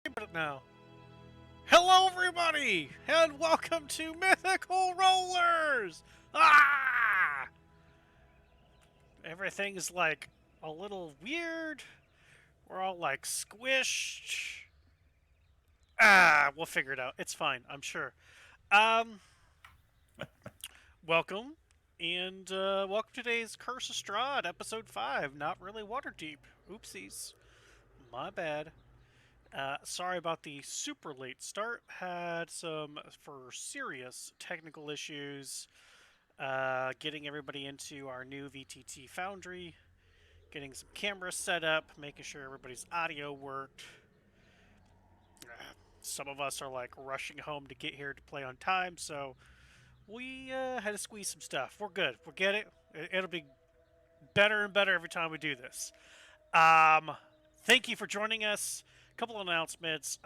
It now. Hello, everybody, and welcome to Mythical Rollers. Ah! Everything's like a little weird. We're all like squished. We'll figure it out. It's fine, I'm sure. Um, welcome, and welcome to today's Curse of Strahd, episode 5. Not really water deep. Oopsies. My bad. Sorry about the super late start. Had some for serious technical issues getting everybody into our new VTT Foundry, getting some cameras set up, making sure everybody's audio worked. Some of us are like rushing home to get here to play on time, so we had to squeeze some stuff. We're good. We'll get it. It'll be better and better every time we do this. Um, Thank you for joining us. A couple of announcements.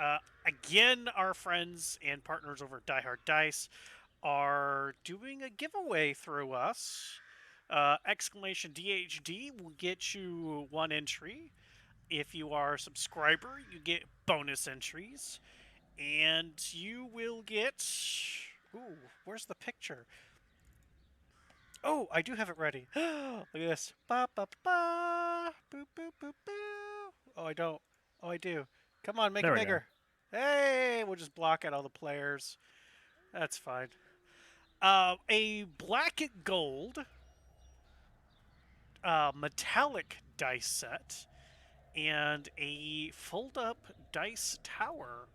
Again, our friends and partners over at Die Hard Dice are doing a giveaway through us. Exclamation DHD will get you one entry. If you are a subscriber, you get bonus entries. And you will get. Ooh, where's the picture? Oh, I do have it ready. Look at this. Ba ba ba. Boop boop boop boo. Oh, I don't. Oh, I do. Come on, make it There we go. bigger. Hey, we'll just block out all the players. That's fine. A black and gold metallic dice set and a fold-up dice tower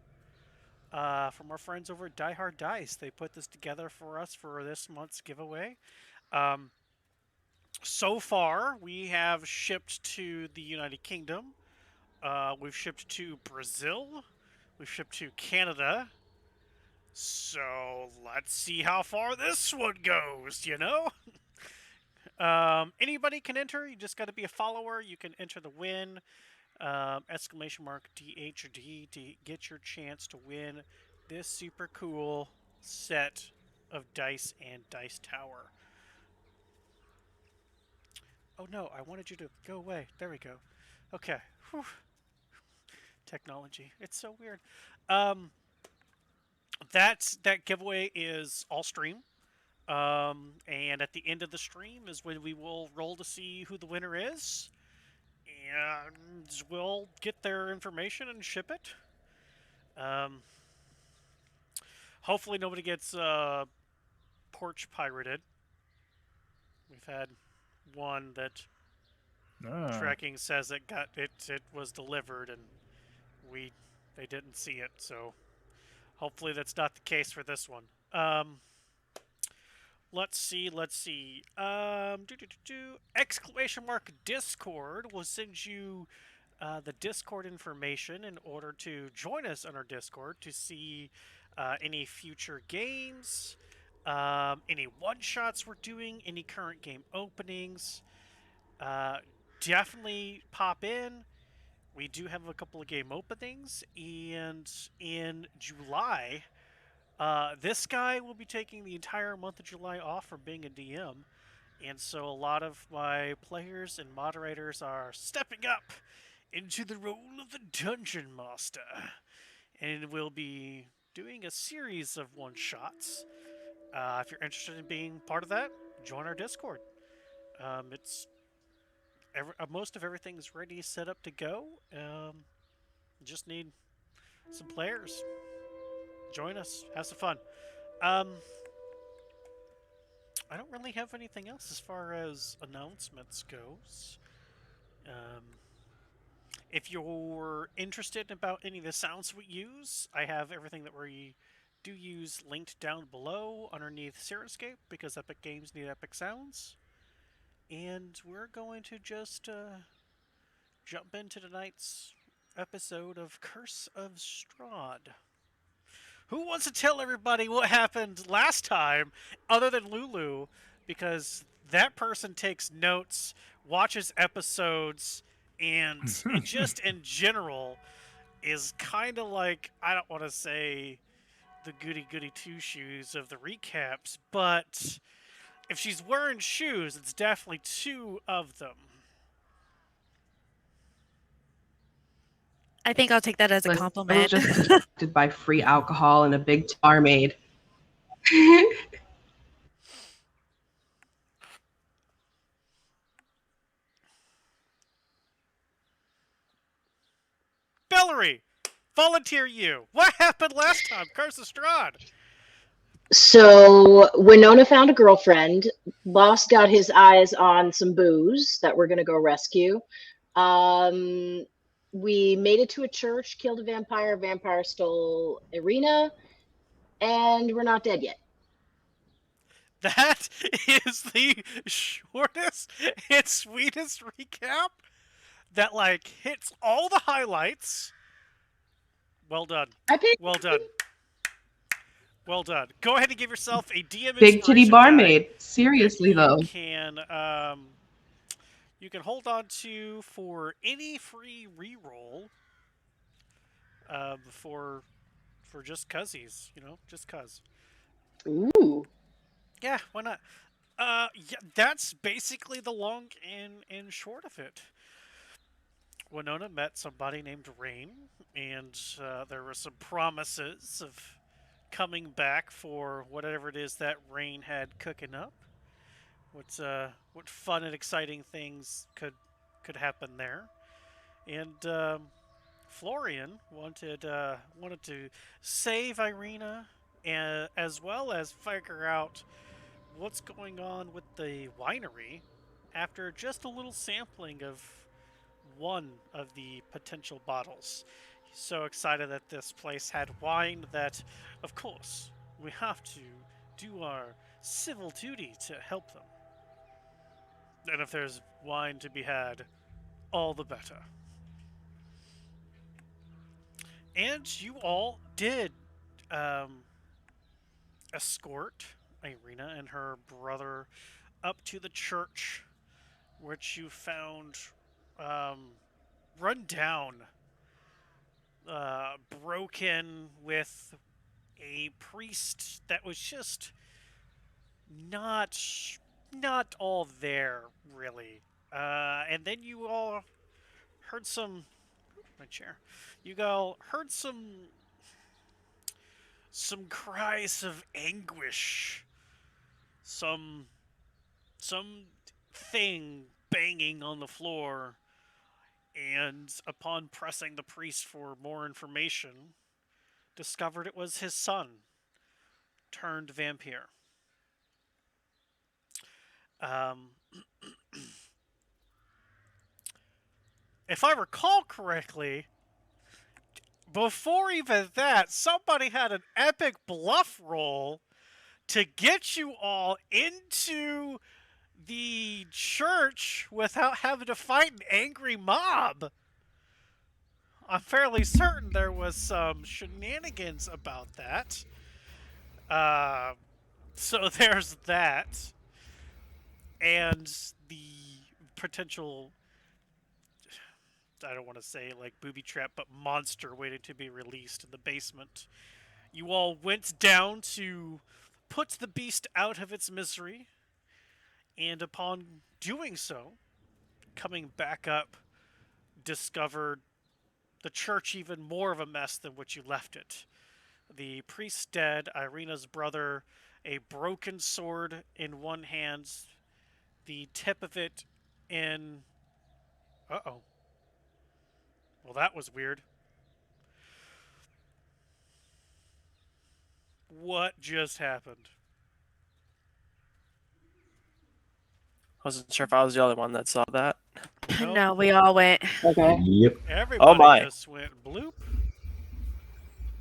from our friends over at Die Hard Dice. They put this together for us for this month's giveaway. Um, so far, we have shipped to the United Kingdom. We've shipped to Brazil. We've shipped to Canada. So let's see how far this one goes, you know? Anybody can enter. You just got to be a follower. You can enter the win. Exclamation mark DHD to get your chance to win this super cool set of dice and dice tower. Oh no, I wanted you to go away. There we go. Okay. Whew. Technology. It's so weird. Um, that giveaway is all stream. And at the end of the stream is when we will roll to see who the winner is. And we'll get their information and ship it. Um, Hopefully nobody gets porch pirated. We've had one that Ah, tracking says it was delivered and we they didn't see it, so hopefully that's not the case for this one. Let's see. Exclamation mark Discord will send you the Discord information in order to join us on our Discord to see any future games, any one shots we're doing, any current game openings. Uh, Definitely pop in. We do have a couple of game openings, and in July, this guy will be taking the entire month of July off from being a DM, and so a lot of my players and moderators are stepping up into the role of the Dungeon Master, and we'll be doing a series of one shots. If you're interested in being part of that, join our Discord. It's most of everything is ready, set up to go. Just need some players. Join us, have some fun. Um, I don't really have anything else as far as announcements goes. Um, if you're interested about any of the sounds we use, I have everything that we do use linked down below underneath Sirenscape because Epic Games need epic sounds. And we're going to just jump into tonight's episode of Curse of Strahd. Who wants to tell everybody what happened last time other than Lulu? Because that person takes notes, watches episodes, and it just in general is kind of like, I don't want to say the goody goody two shoes of the recaps, but if she's wearing shoes, it's definitely two of them. I think I'll take that as a Listen, I was compliment. just distracted by free alcohol and a big barmaid. Bellary, volunteer you. What happened last time? Curse of Strahd. So Winona found a girlfriend. Boss got his eyes on some booze that we're gonna go rescue. Um, we made it to a church, killed a vampire. Vampire stole Irina, and we're not dead yet. That is the shortest and sweetest recap that like hits all the highlights. Well done. I paid. Well done. Well done. Go ahead and give yourself a DM Big titty inspiration die barmaid. that Seriously though. you can hold on to for any free reroll for just cuzzies, just cuz. Ooh. Yeah, why not? Yeah, that's basically the long and short of it. Winona met somebody named Rain, and there were some promises of coming back for whatever it is that Rain had cooking up. What fun and exciting things could happen there? And Florian wanted to save Irina, and as well as figure out what's going on with the winery after just a little sampling of one of the potential bottles. He's so excited that this place had wine that, of course, we have to do our civil duty to help them. And if there's wine to be had, all the better. And you all did um, escort Irina and her brother up to the church, which you found um, run down, broken, with a priest that was just not not all there really. And then you all heard some my chair. You all heard some cries of anguish, some some thing banging on the floor, and upon pressing the priest for more information, discovered it was his son turned vampire. Um, if I recall correctly, before even that, somebody had an epic bluff roll to get you all into the church without having to fight an angry mob. I'm fairly certain there was some shenanigans about that. Uh, so there's that. And the potential, I don't want to say like booby trap, but monster waiting to be released in the basement. You all went down to put the beast out of its misery, and upon doing so, coming back up, discovered the church even more of a mess than what you left it. The priest dead, Irina's brother, a broken sword in one hand, the tip of it in. Uh oh. Well, that was weird. What just happened? Wasn't sure if I was the only one that saw that. Nope. No, we all went. Okay. Yep. Everybody Oh my. just went bloop.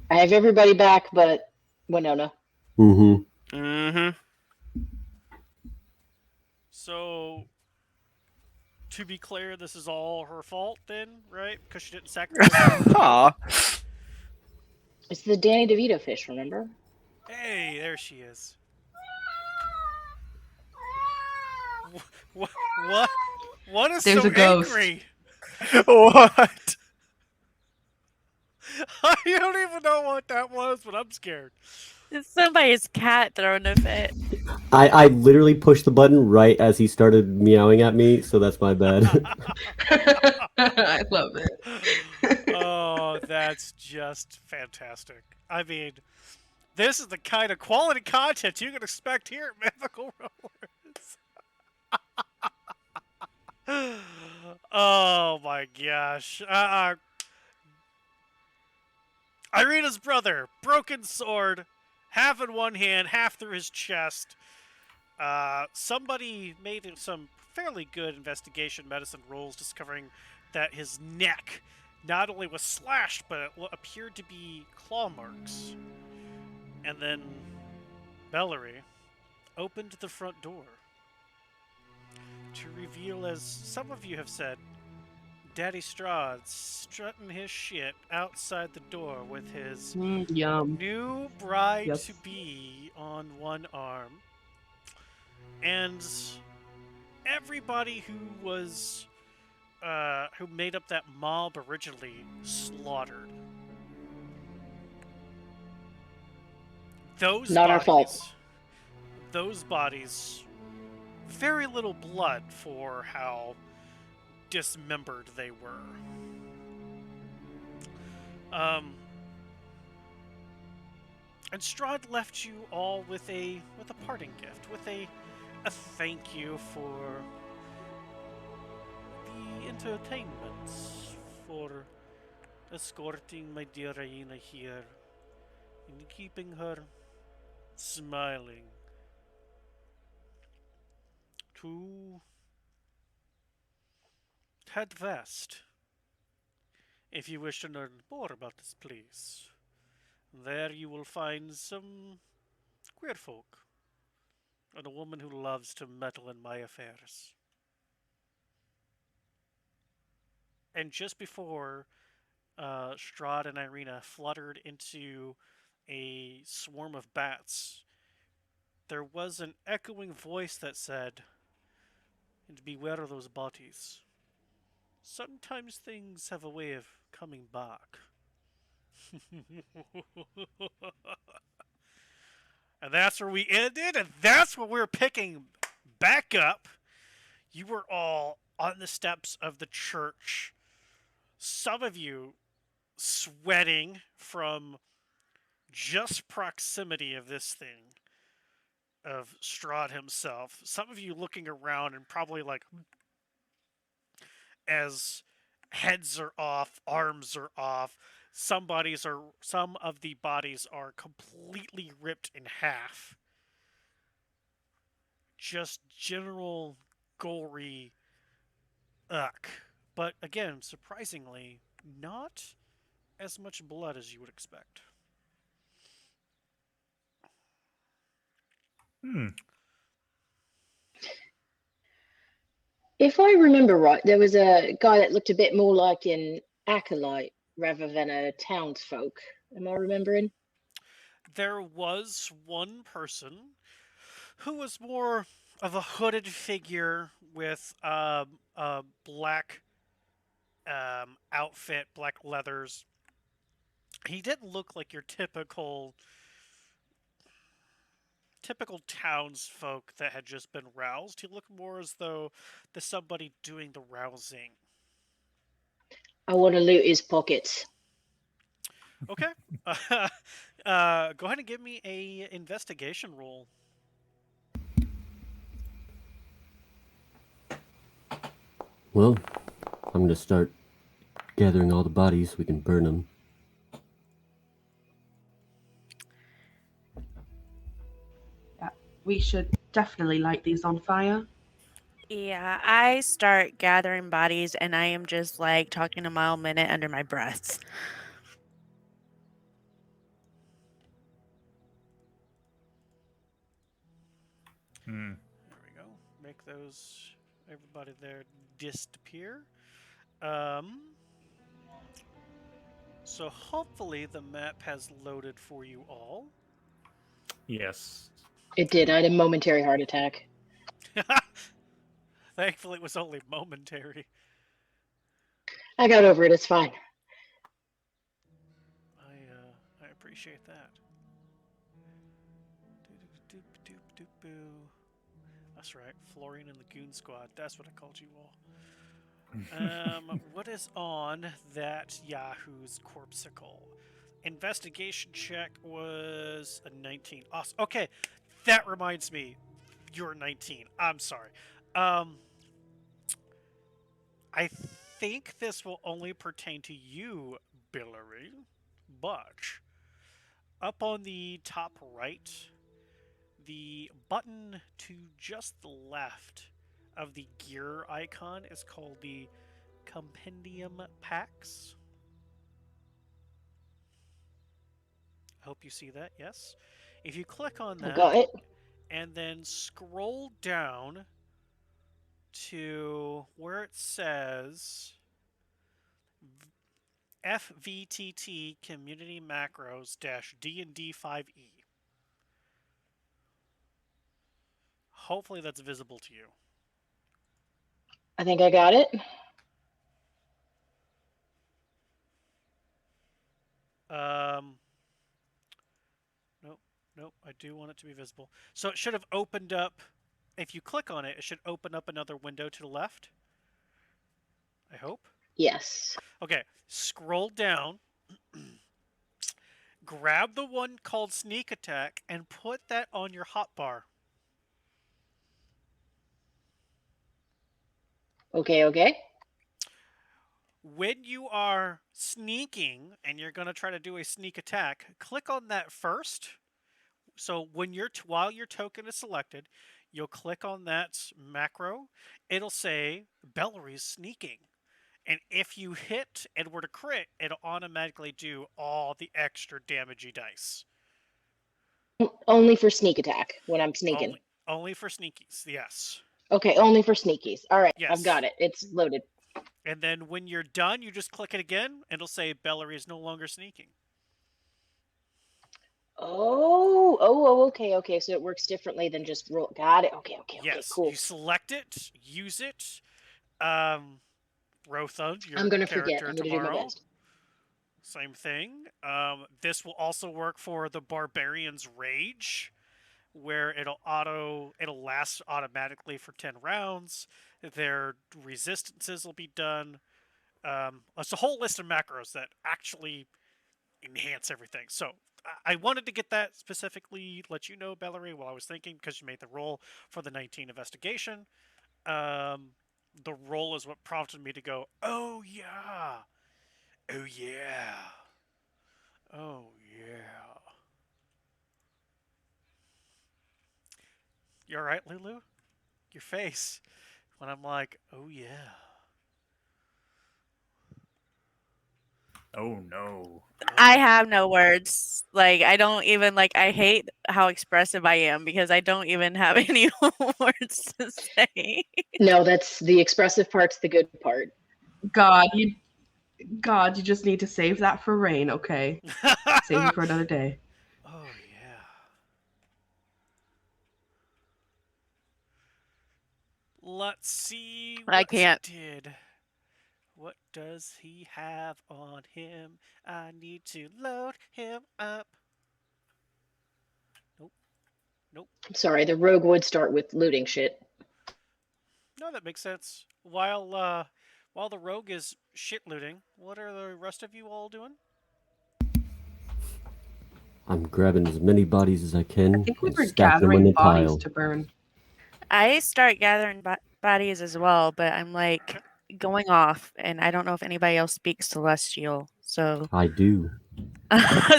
I have everybody back, but Winona. Mm-hmm. Mm-hmm. So, to be clear, this is all her fault then, right? Because she didn't sacrifice her. Aw. It's the Danny DeVito fish, remember? Hey, there she is. What? What? What is There's so a ghost. angry? What? I don't even know what that was, but I'm scared. It's somebody's cat throwing a fit. I literally pushed the button right as he started meowing at me, so that's my bad. I love it. Oh That's just fantastic. I mean, this is the kind of quality content you can expect here at Mythical Rollers. Oh my gosh. Irina's brother, broken sword, half in one hand, half through his chest. Somebody made some fairly good investigation medicine rolls, discovering that his neck not only was slashed, but it appeared to be claw marks. And then Bellary opened the front door to reveal, as some of you have said, Daddy Strahd strutting his shit outside the door with his Yum. new bride Yes. to be on one arm. And everybody who made up that mob originally slaughtered. Those Not our bodies, fault. those bodies, very little blood for how dismembered they were. And Strahd left you all with a parting gift, with a thank you for the entertainment, for escorting my dear Raina here and keeping her smiling. To head west, if you wish to learn more about this place. There you will find some queer folk and a woman who loves to meddle in my affairs. And just before Strahd and Irina fluttered into a swarm of bats, there was an echoing voice that said, "And beware of those bodies. Sometimes things have a way of coming back." And that's where we ended, and that's where we're picking back up. You were all on the steps of the church. Some of you sweating from just proximity of this thing, of Strahd himself. Some of you looking around and probably like, as heads are off, arms are off, some of the bodies are completely ripped in half. Just general gory uck. But again, surprisingly, not as much blood as you would expect. If I remember right, there was a guy that looked a bit more like an acolyte rather than a townsfolk. Am I remembering? There was one person who was more of a hooded figure with a black outfit, black leathers. He didn't look like your typical townsfolk that had just been roused. He looked more as though there's somebody doing the rousing. I want to loot his pockets. Okay. Go ahead and give me a investigation roll. Well, I'm gonna start gathering all the bodies so we can burn them. Yeah, we should definitely light these on fire. Yeah, I start gathering bodies and I am just like talking a mile a minute under my breath. There we go. Make everybody there disappear. So hopefully the map has loaded for you all. Yes. It did. I had a momentary heart attack. Thankfully, it was only momentary. I got over it. It's fine. I appreciate that. That's right, Florian and the Goon Squad. That's what I called you all. What is on that Yahoo's corpsicle? Investigation check was a 19. Awesome. Okay, that reminds me. You're 19. I'm sorry. Um, I think this will only pertain to you, Billary, but up on the top right, the button to just the left of the gear icon is called the Compendium Packs. I hope you see that, yes. If you click on I that got it. and then scroll down to where it says FVTT Community Macros D&D 5e. Hopefully that's visible to you. I think I got it. Nope, nope, I do want it to be visible. So it should have opened up, if you click on it, it should open up another window to the left. I hope. Yes. Okay, scroll down, grab the one called Sneak Attack, and put that on your hotbar. Okay, okay. When you are sneaking and you're going to try to do a sneak attack, click on that first. So when while your token is selected, you'll click on that macro. It'll say Bellary's sneaking. And if you hit and were to crit, it'll automatically do all the extra damagey dice. Only for sneak attack when I'm sneaking. Only for sneakies, yes. Okay, only for sneakies. All right, I've Yes. got it. It's loaded. And then when you're done, you just click it again, and it'll say Bellary is no longer sneaking. Okay, okay. So it works differently than just roll. Got it. Okay, Yes, cool. you select it, use it. Rothund, your I'm gonna forget. character I'm gonna do my tomorrow. best. Same thing. This will also work for the Barbarian's Rage, where it'll last automatically for 10 rounds. Their resistances will be done. It's a whole list of macros that actually enhance everything. So I wanted to get that specifically, let you know, Bellary, while I was thinking, because you made the roll for the 19 investigation. The roll is what prompted me to go, oh yeah, oh yeah, oh yeah. You all right, Lulu? Your face when I'm like, oh yeah. Oh no. I have no words. Like, I don't even like. I hate how expressive I am because I don't even have any words to say. No, that's the expressive part's the good part. God, you just need to save that for rain, okay? Save it for another day. Oh yeah. Let's see I what he can't. did. What does he have on him? I need to load him up. Nope. Nope. Sorry, the rogue would start with looting shit. No, that makes sense. While the rogue is shit looting, what are the rest of you all doing? I'm grabbing as many bodies as I I can think we and were stacking them in gathering a bodies pile. to burn. I start gathering bodies as well, but I'm Okay. like going off, and I don't know if anybody else speaks Celestial. So I do.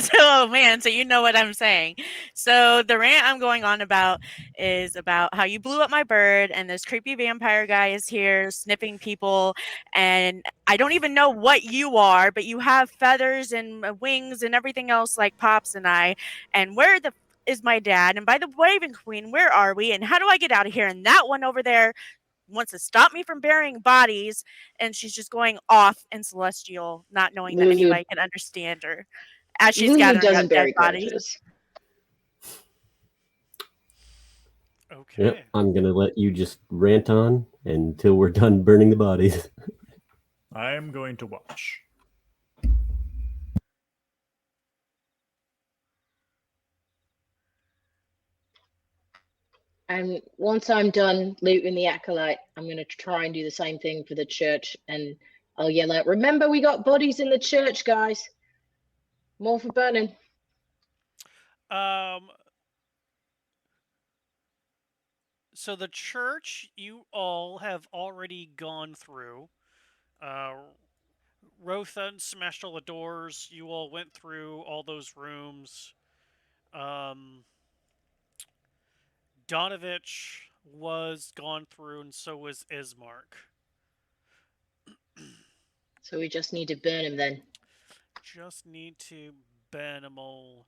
so man, so you know what I'm saying. So the rant I'm going on about is about how you blew up my bird and this creepy vampire guy is here sniffing people, and I don't even know what you are, but you have feathers and wings and everything else like Pops and I. And where the is my dad? And by the Raven Queen, where are we? And how do I get out of here? And that one over there wants to stop me from burying bodies, and she's just going off in Celestial, not knowing that Lulu anybody can understand her as she's Lulu gathering up doesn't dead bury bodies. corpses. Okay. Yep, I'm gonna let you just rant on until we're done burning the bodies. I'm going to watch. And once I'm done looting the acolyte, I'm going to try and do the same thing for the church. And I'll yell out, remember, we got bodies in the church, guys. More for burning. Um, so the church you all have already gone through. Uh, Rothan smashed all the doors. You all went through all those rooms. Um, Donovich was gone through, and so was Ismark. So we just need to burn him then. Just need to ban them all.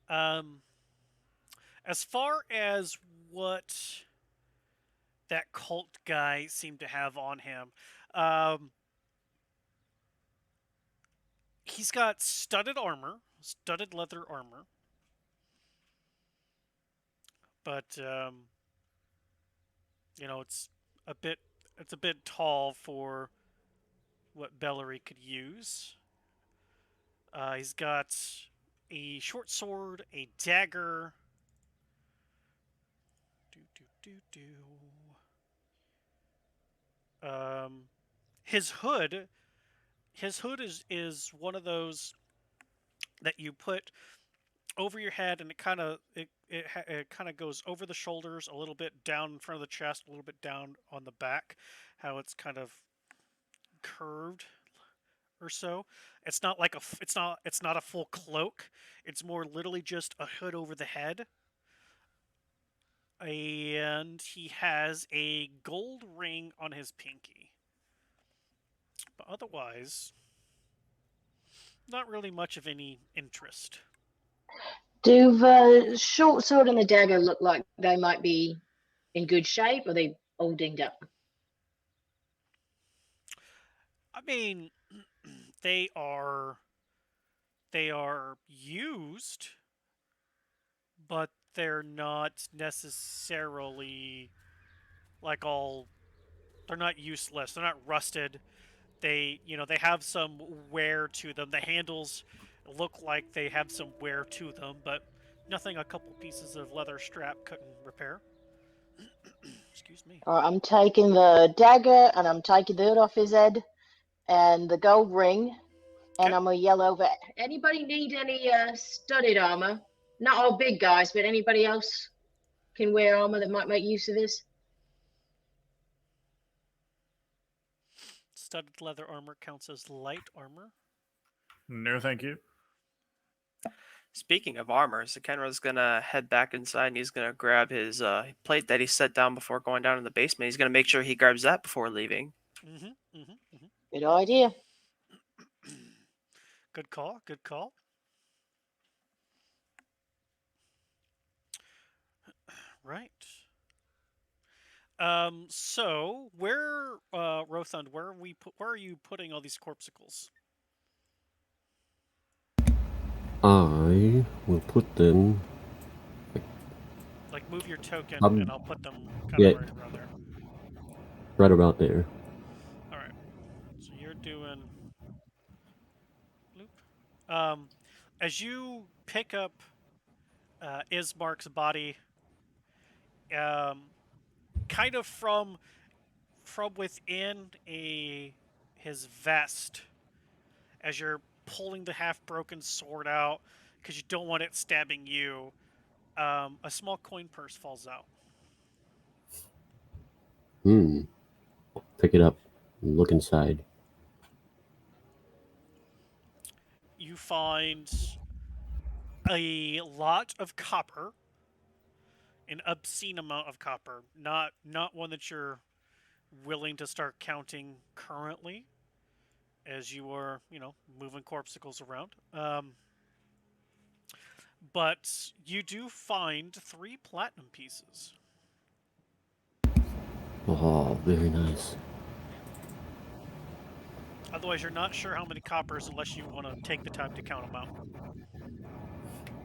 Um, as far as what that cult guy seemed to have on him, um, he's got studded armor, studded leather armor, but it's a bit it's a bit tall for what Bellary could use. He's got a short sword, a dagger. Do do do do. His hood. His hood is one of those that you put over your head, and it kind of goes over the shoulders a little bit, down in front of the chest, a little bit down on the back. How it's kind of curved or so. It's not like it's not a full cloak. It's more literally just a hood over the head. And he has a gold ring on his pinky. But otherwise, not really much of any interest. Do the short sword and the dagger look like they might be in good shape, or are they all dinged up? I mean, they are they are used, but they're not necessarily like all. They're not useless. They're not rusted. They have some wear to them. The handles look like they have some wear to them, but nothing a couple pieces of leather strap couldn't repair. Excuse me. All right, I'm taking the dagger and I'm taking the hood off his head and the gold ring, and Okay. I'm gonna yell over. Anybody need any studded armor? Not all big guys, but anybody else can wear armor that might make use of this. Studded leather armor counts as light armor. No, thank you. Speaking of armor, so Kenra's gonna head back inside and he's gonna grab his plate that he set down before going down in the basement. He's gonna make sure he grabs that before leaving. Mm-hmm. Mm-hmm. Good idea. Good call. Good call. Right. So where, Rothund, where are you putting all these corpsicles? I will put them. Like, move your token, and Um, I'll put them kind of yeah, right around there. right about there. All right. So you're doing bloop. As you pick up Ismark's body, um, kind of from within a his vest, as you're pulling the half broken sword out because you don't want it stabbing you, a small coin purse falls out. Pick it up. Look inside. You find a lot of copper, an obscene amount of copper, not one that you're willing to start counting currently, as you are, moving corpsicles around. But you do find 3 platinum pieces. Oh, very nice. Otherwise, you're not sure how many coppers unless you want to take the time to count them out.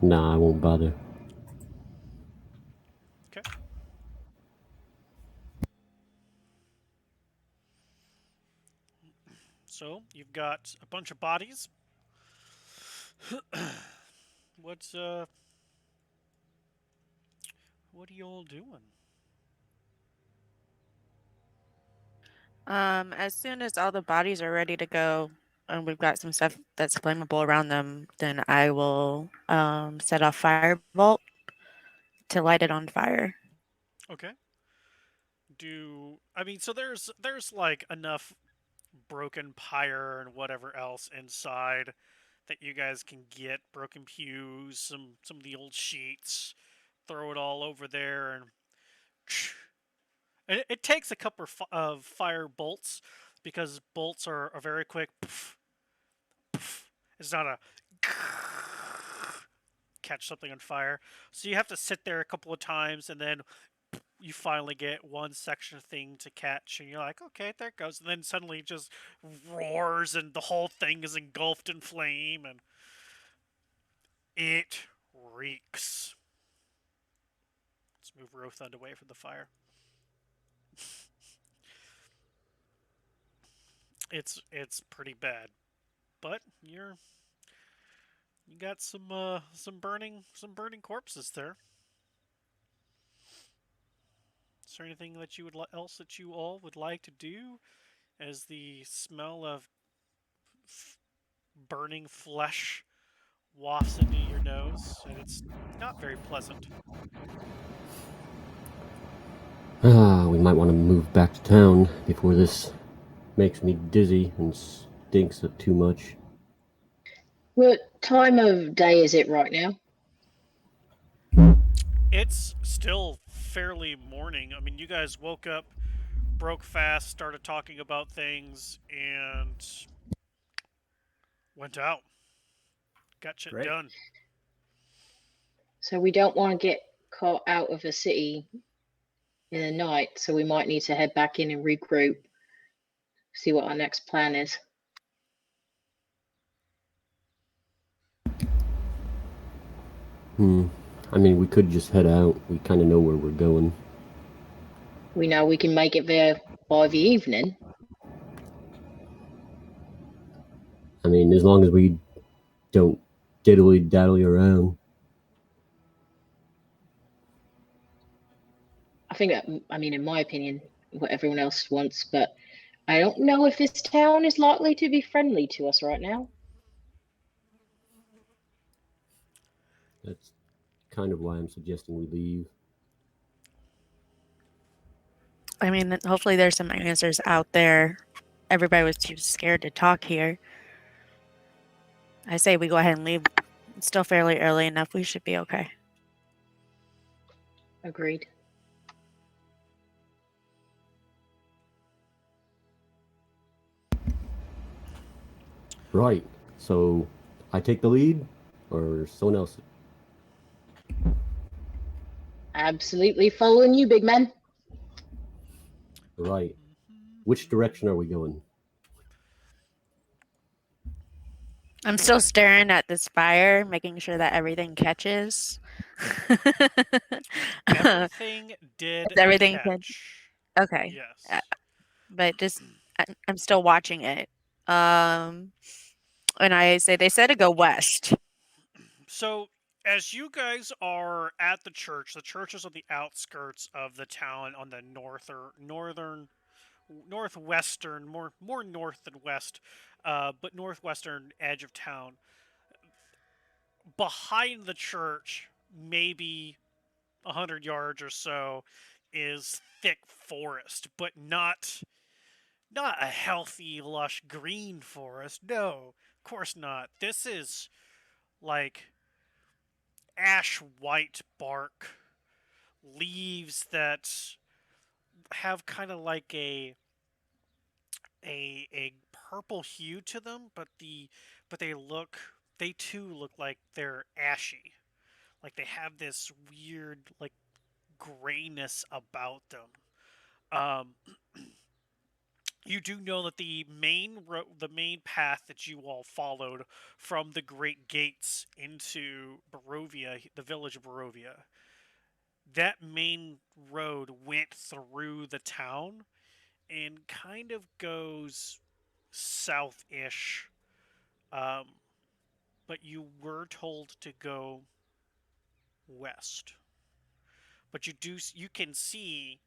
Nah, I won't bother. Okay. So you've got a bunch of bodies. What's what are you all doing? As soon as all the bodies are ready to go and we've got some stuff that's flammable around them, then I will set off firebolt to light it on fire. Okay. I mean, so there's like enough broken pyre and whatever else inside that you guys can get broken pews, some of the old sheets, throw it all over there, and it takes a couple of fire bolts because bolts are very quick. It's not a catch something on fire, so you have to sit there a couple of times, and then you finally get one section thing to catch, and you're like, okay, there it goes, and then suddenly it just roars, and the whole thing is engulfed in flame, and it reeks. Let's move Rothund away from the fire. It's pretty bad, but you got some burning corpses there. Is there anything that else that you all would like to do as the smell of burning flesh wafts into your nose, and it's not very pleasant. We might want to move back to town before this makes me dizzy and stinks of too much. What time of day is it right now? It's still fairly morning. I mean, you guys woke up, broke fast, started talking about things, and went out. Got shit Great. done. So we don't want to get caught out of a city in the night, so we might need to head back in and regroup, see what our next plan is. I mean, we could just head out. We kind of know where we're going. We know we can make it there by the evening. I mean, as long as we don't diddly daddly around. I think, I mean, in my opinion, what everyone else wants, but I don't know if this town is likely to be friendly to us right now. That's kind of why I'm suggesting we leave. I mean, hopefully there's some answers out there. Everybody was too scared to talk here. I say we go ahead and leave. It's still fairly early enough. We should be okay. Agreed. Right. So, I take the lead, or someone else? Absolutely following you, big man. Right. Which direction are we going? I'm still staring at this fire, making sure that everything catches. Everything did Is everything catch? catch. Okay. Yes. But just I'm still watching it. And I say they said to go west. So, as you guys are at the church is on the outskirts of the town on the northwestern, more north than west, but northwestern edge of town. Behind the church, maybe 100 yards or so, is thick forest, but not a healthy, lush green forest. No, of course not. This is like ash white bark, leaves that have kind of like a purple hue to them, but they too look like they're ashy. Like they have this weird like grayness about them. Um, you do know that the main path that you all followed from the great gates into Barovia, the village of Barovia, that main road went through the town and kind of goes south-ish. Um, but you were told to go west. But you can see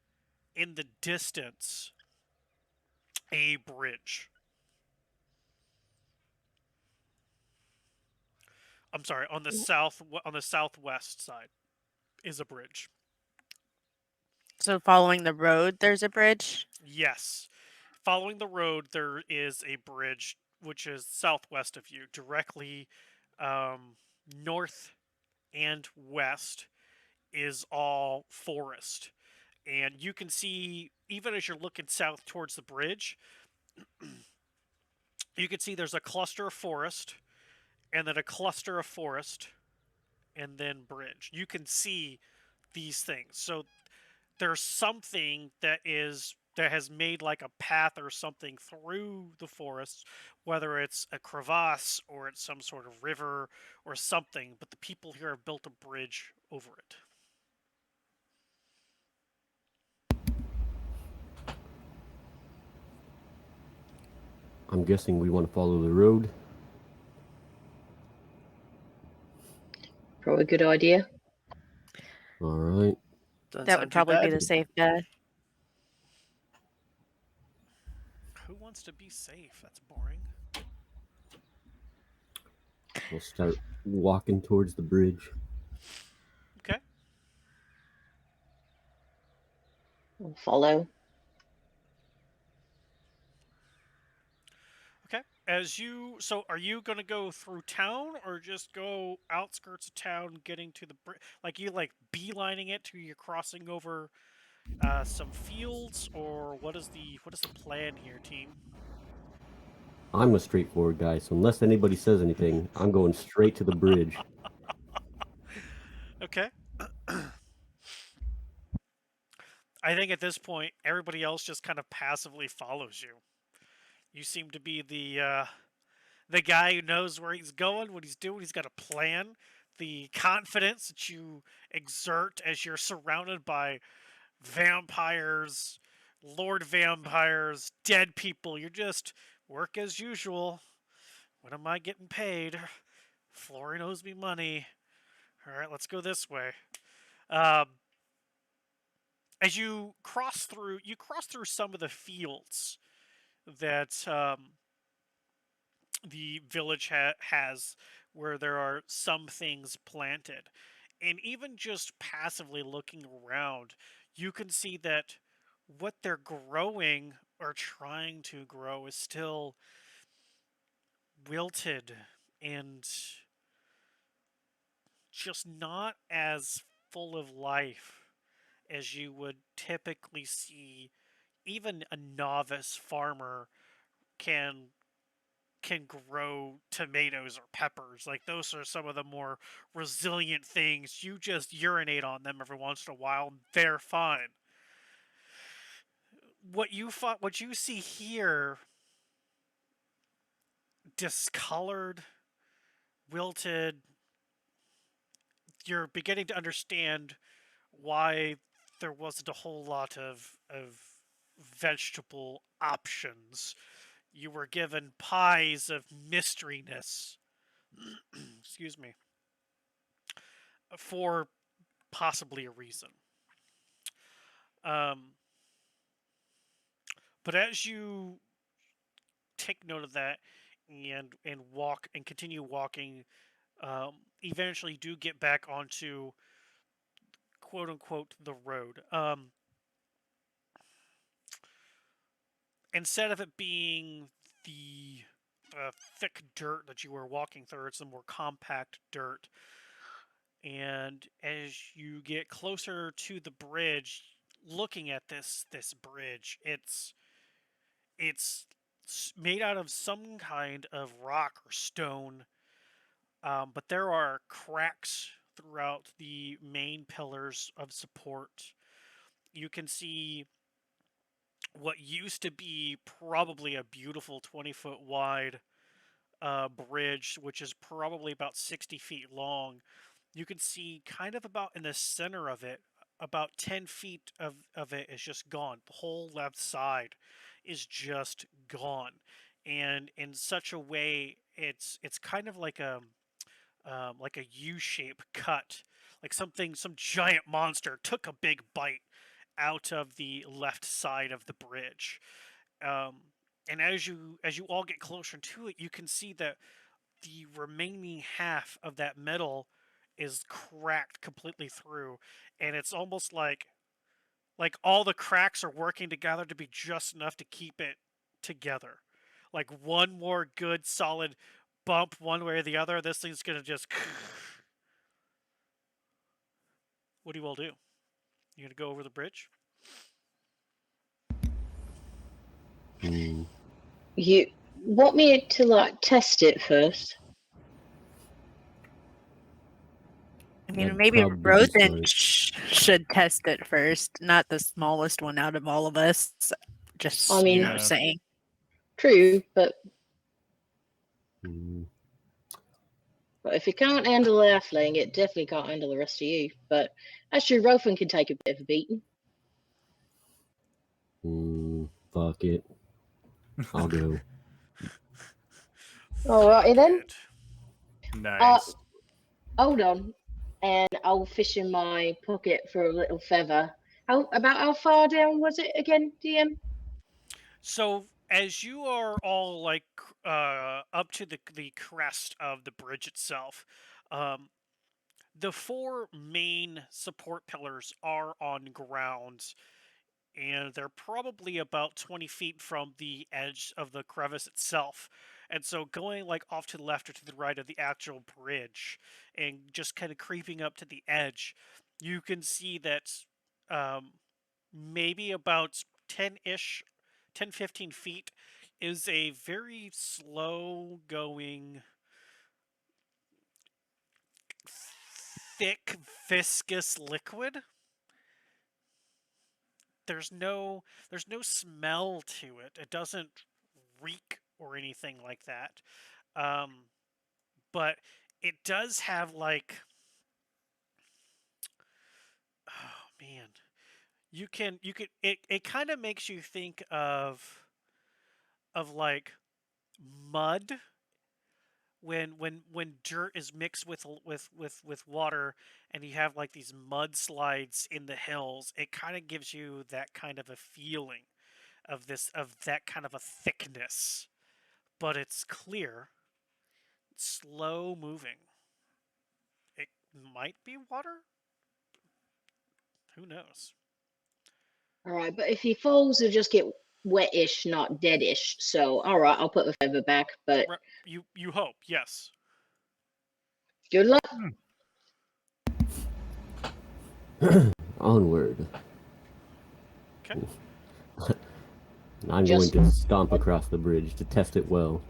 in the distance a bridge. I'm sorry, on the southwest side is a bridge. So following the road, there's a bridge. Yes. Following the road, there is a bridge which is southwest of you, directly north and west is all forest. And you can see, even as you're looking south towards the bridge, you can see there's a cluster of forest, and then a cluster of forest, and then bridge. You can see these things. So there's something that has made like a path or something through the forest, whether it's a crevasse or it's some sort of river or something, but the people here have built a bridge over it. I'm guessing we want to follow the road. Probably a good idea. All right. Doesn't That would sound too probably be bad. the safe bet. Who wants to be safe? That's boring. We'll start walking towards the bridge. Okay. We'll follow. Okay. Are you going to go through town or just go outskirts of town getting to the bridge? Like you like beelining it to you're crossing over some fields, or what is the plan here, team? I'm a straightforward guy, so unless anybody says anything, I'm going straight to the bridge. Okay. I think at this point everybody else just kind of passively follows you. You seem to be the guy who knows where he's going, what he's doing. He's got a plan. The confidence that you exert as you're surrounded by vampires, lord vampires, dead people. You're just work as usual. When am I getting paid? Florian owes me money. All right, let's go this way. Um, as you cross through some of the fields that the village has, where there are some things planted, and even just passively looking around, you can see that what they're growing or trying to grow is still wilted and just not as full of life as you would typically see even a novice farmer can grow tomatoes or peppers. Like those are some of the more resilient things. You just urinate on them every once in a while, they're fine. What you see here, discolored, wilted, you're beginning to understand why there wasn't a whole lot of vegetable options. You were given pies of mysteryness. Excuse me. For possibly a reason. Um, but as you take note of that and walk and continue walking, eventually do get back onto quote unquote the road. Instead of it being the thick dirt that you were walking through, it's a more compact dirt. And as you get closer to the bridge, looking at this bridge, it's made out of some kind of rock or stone, but there are cracks throughout the main pillars of support. You can see what used to be probably a beautiful 20-foot wide bridge, which is probably about 60 feet long. You can see kind of about in the center of it, about 10 feet of it is just gone. The whole left side is just gone. And in such a way, it's kind of like a U-shape cut, like some giant monster took a big bite out of the left side of the bridge. Um, And as you all get closer to it, you can see that the remaining half of that metal is cracked completely through, and it's almost like all the cracks are working together to be just enough to keep it together. Like one more good solid bump one way or the other, this thing's gonna just. What do you all do? You gonna go over the bridge? Hmm. You want me to like test it first? I mean, That'd maybe probably be Rothan smart. should test it first, not the smallest one out of all of us. I Just, mean, Yeah. saying. true, but Hmm. if it can't handle the halfling, it definitely can't handle the rest of you. But that's true, Rothan can take a bit of a beating. Fuck it. I'll go. Alrighty Take then. it. Nice. Hold on, and I'll fish in my pocket for a little feather. How far down was it again, DM? So as you are all like up to the crest of the bridge itself, um, the four main support pillars are on ground, and they're probably about 20 feet from the edge of the crevice itself. And so going like off to the left or to the right of the actual bridge and just kind of creeping up to the edge, you can see that um, maybe about 10-ish, 10, 15 feet is a very slow going, thick, viscous liquid. There's no smell to it. It doesn't reek or anything like that. Um, but it does have like, oh man, you can it kind of makes you think of like mud when dirt is mixed with water, and you have like these mudslides in the hills. It kind of gives you that kind of a feeling of that kind of a thickness, but it's clear, slow moving. It might be water. Who knows? All right, but if he falls, he'll just get wetish, not deadish. So, all right, I'll put the feather back. But You hope, yes. good luck. Onward. Okay. I'm going Just to stomp across the bridge to test it well.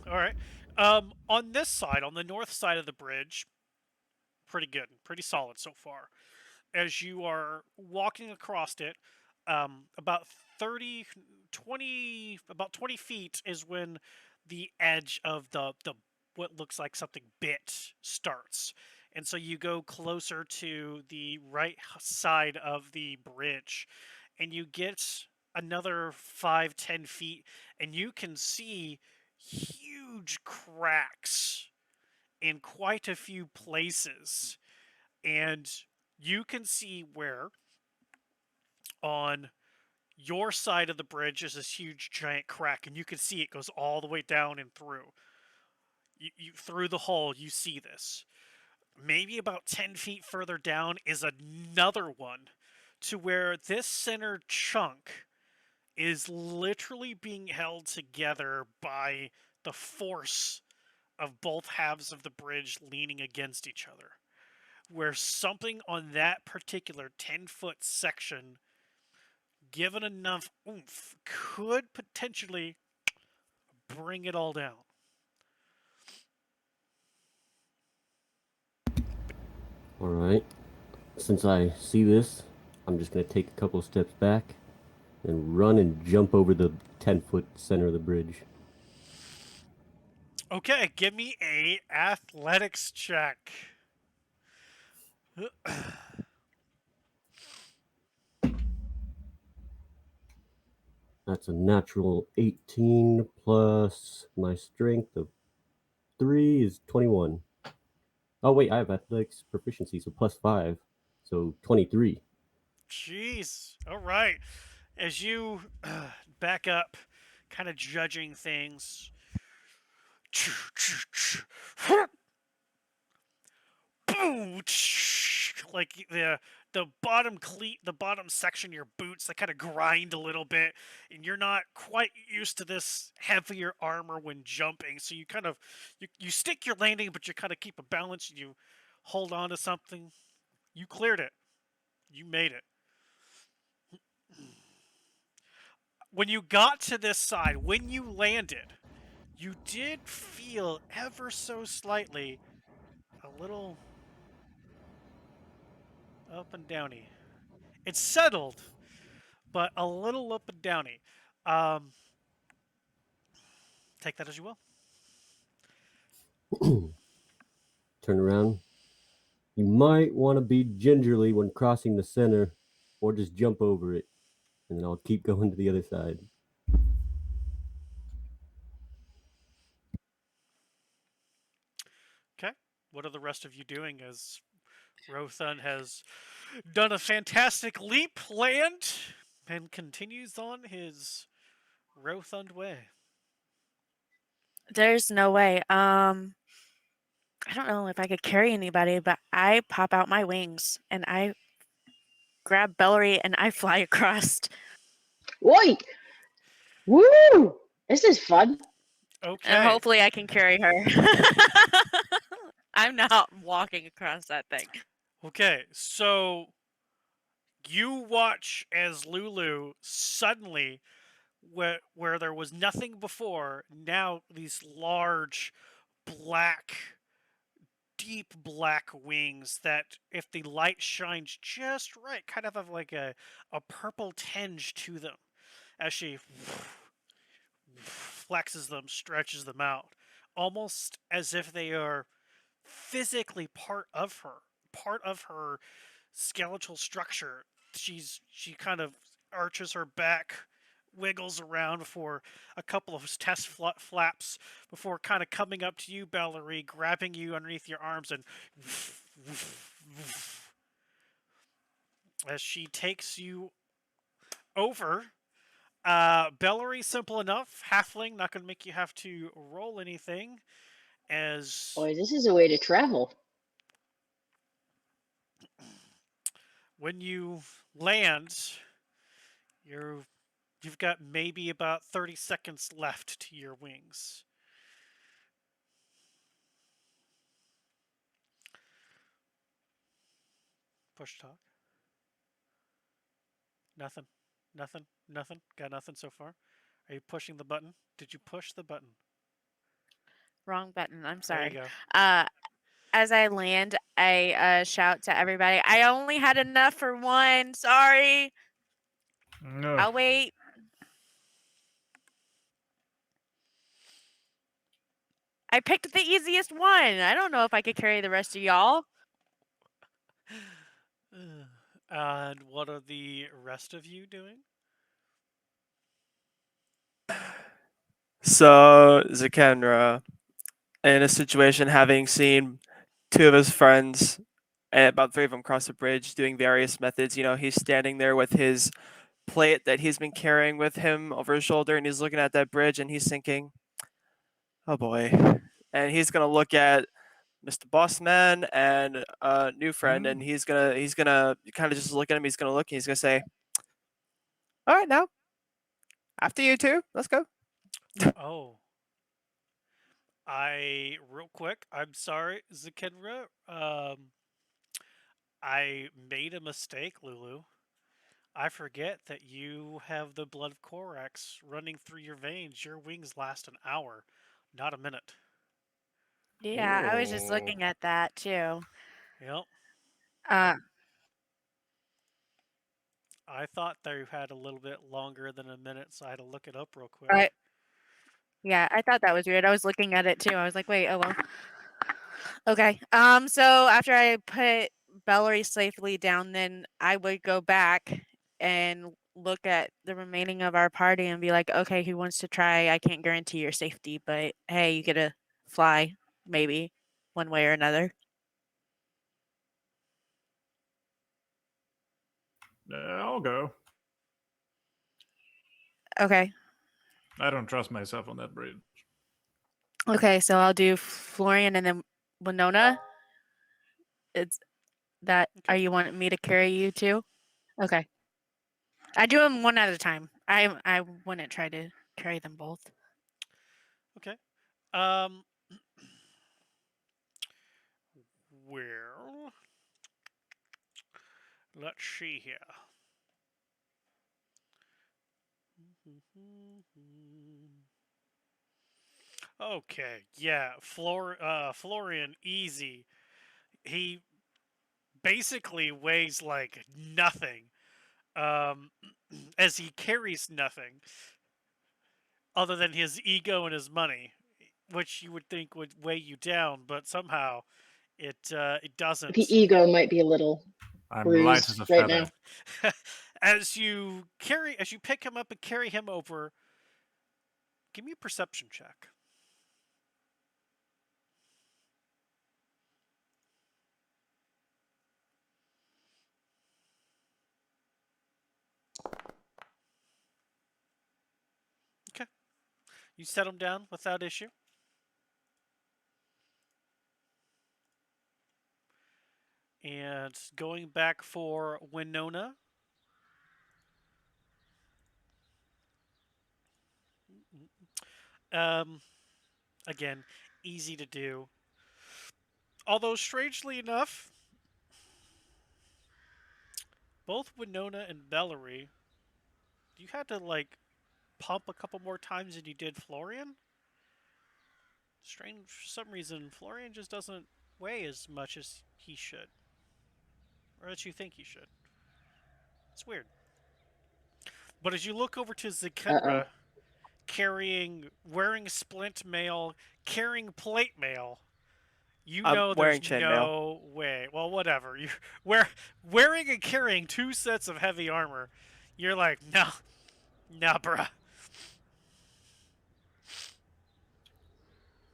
All right. On this side, on the north side of the bridge, pretty good, pretty solid so far. As you are walking across it, about 30, 20, about 20 feet is when the edge of the what looks like something bit starts. And so you go closer to the right side of the bridge, and you get another 5, 10 feet, and you can see huge cracks in quite a few places. And you can see where on your side of the bridge is this huge giant crack, and you can see it goes all the way down and through. You through the hole, you see this. Maybe about 10 feet further down is another one, to where this center chunk is literally being held together by the force of both halves of the bridge leaning against each other. Where something on that particular 10-foot section, given enough oomph, could potentially bring it all down. Alright. Since I see this, I'm just going to take a couple steps back and run and jump over the 10-foot center of the bridge. Okay, give me a athletics check. That's a natural 18 plus my strength of 3 is 21. Oh, wait, I have athletics proficiency, so plus 5. So 23. Jeez. All right. As you back up, kind of judging things. Boom! Like the bottom section of your boots that kind of grind a little bit, and you're not quite used to this heavier armor when jumping, so you stick your landing, but you kind of keep a balance and you hold on to something. You cleared it. You made it. When you got to this side, when you landed, you did feel ever so slightly a little up and downy. It's settled, but a little up and downy. Um, take that as you will. Turn around. You might want to be gingerly when crossing the center, or just jump over it, and then I'll keep going to the other side. Okay. What are the rest of you doing as Rothun has done a fantastic leap, land, and continues on his Rothund way? There's no way. I don't know if I could carry anybody, but I pop out my wings and I grab Bellary and I fly across. Oi! Woo! This is fun. And Okay. hopefully I can carry her. I'm not walking across that thing. Okay. So you watch as Lulu suddenly, where there was nothing before, now these large black, deep black wings that, if the light shines just right, kind of have like a purple tinge to them as she flexes them, stretches them out, almost as if they are physically part of her skeletal structure. She kind of arches her back, wiggles around for a couple of test flaps before kind of coming up to you, Bellary, grabbing you underneath your arms and as she takes you over. Bellary, simple enough. Halfling, not going to make you have to roll anything. As Boy, this is a way to travel. when you land, you've got maybe about 30 seconds left to your wings. Push talk. Nothing. Nothing. Nothing. Got nothing so far. Are you pushing the button? Did you push the button? Wrong button. I'm There you sorry. go. As I land, I shout to everybody, I only had enough for one. Sorry. No. I'll wait. I picked the easiest one. I don't know if I could carry the rest of y'all. And what are the rest of you doing? So Zakenra, in a situation having seen two of his friends and about three of them cross the bridge doing various methods, he's standing there with his plate that he's been carrying with him over his shoulder, and he's looking at that bridge and he's thinking, oh boy. And he's gonna look at Mr. Bossman and a new friend, and he's gonna kind of just look at him. He's gonna look and he's gonna say, all right, now after you two, let's go. Oh, real quick, I'm sorry, Zakenra. I made a mistake, Lulu. I forget that you have the blood of Korax running through your veins. Your wings last an hour, not a minute. Yeah, I was just looking at that too. Yep. Uh, I thought they had a little bit longer than a minute, so I had to look it up real quick. I, yeah, I thought that was weird. I was looking at it too. I was like, wait, oh well. Okay. So after I put Bellary safely down, then I would go back and look at the remaining of our party and be like, okay, who wants to try? I can't guarantee your safety, but hey, you get to fly, maybe, one way or another. I'll go. Okay. I don't trust myself on that bridge. Okay, so I'll do Florian and then Winona. It's that. Are Okay. you wanting me to carry you too? Okay. I do them one at a time. I wouldn't try to carry them both. Okay. Um. Well, let's see here. Okay, yeah, Florian, easy. He basically weighs like nothing, um, as he carries nothing other than his ego and his money, which you would think would weigh you down, but somehow it The doesn't. ego might be a little I'm light as bruised a right feather. now. As you pick him up and carry him over, give me a perception check. Okay, you set him down without issue. And going back for Winona. Um, Again, easy to do. Although, strangely enough, both Winona and Valerie, you had to, like, pump a couple more times than you did Florian. Strange, for some reason, Florian just doesn't weigh as much as he should. Or as you think he should. It's weird. But as you look over to Uh-oh. Zikenra, wearing splint mail, carrying plate mail, you I'm know wearing there's chainmail. no way. Well, whatever. You wearing and carrying two sets of heavy armor. You're like, no, nah, bruh.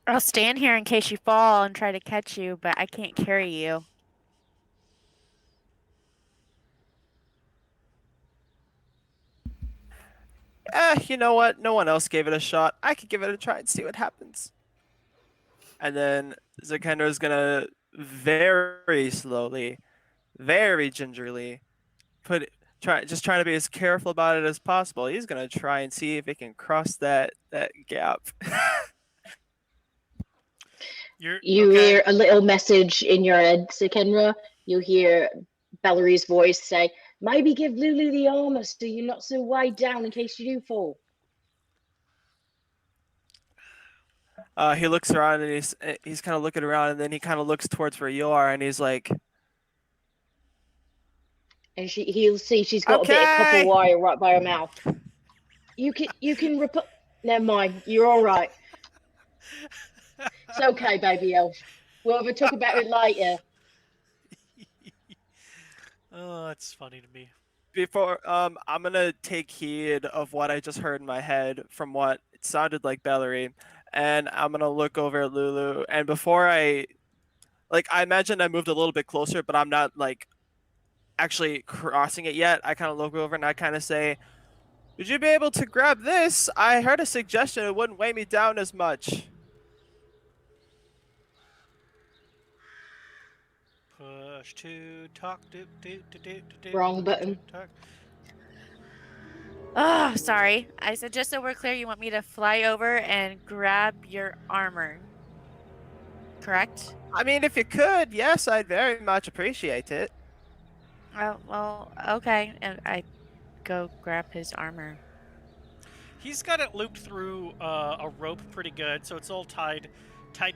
I'll stand here in case you fall and try to catch you, but I can't carry you. You know what? No one else gave it a shot. I could give it a try and see what happens. And then Zakendra is gonna very slowly, very gingerly trying to be as careful about it as possible. He's gonna try and see if he can cross that gap. You're You okay. hear a little message in your head, Sikenra. You hear Valerie's voice say, maybe give Lulu the armor so you're not so weighed down in case you do fall. He looks around and he's kind of looking around, and then he kind of looks towards where you are, and he's like, And he'll see she's got a bit of copper "Okay." wire right by her mouth. You can never mind, you're all right. It's okay, baby elf. We'll have a talk about it later. Oh, that's funny to me. Before I'm gonna take heed of what I just heard in my head from what it sounded like Bellery, and I'm gonna look over at Lulu. And before I imagine I moved a little bit closer, but I'm not like actually crossing it yet. I kind of look over and I kind of say, "Would you be able to grab this? I heard a suggestion it wouldn't weigh me down as much." Push to talk. Do do do do do do. Wrong Push to button. talk. Oh, sorry. I said just so we're clear, you want me to fly over and grab your armor, correct? I mean, if you could, yes, I'd very much appreciate it. Oh, well, okay. And I go grab his armor. He's got it looped through a rope pretty good, so it's all tied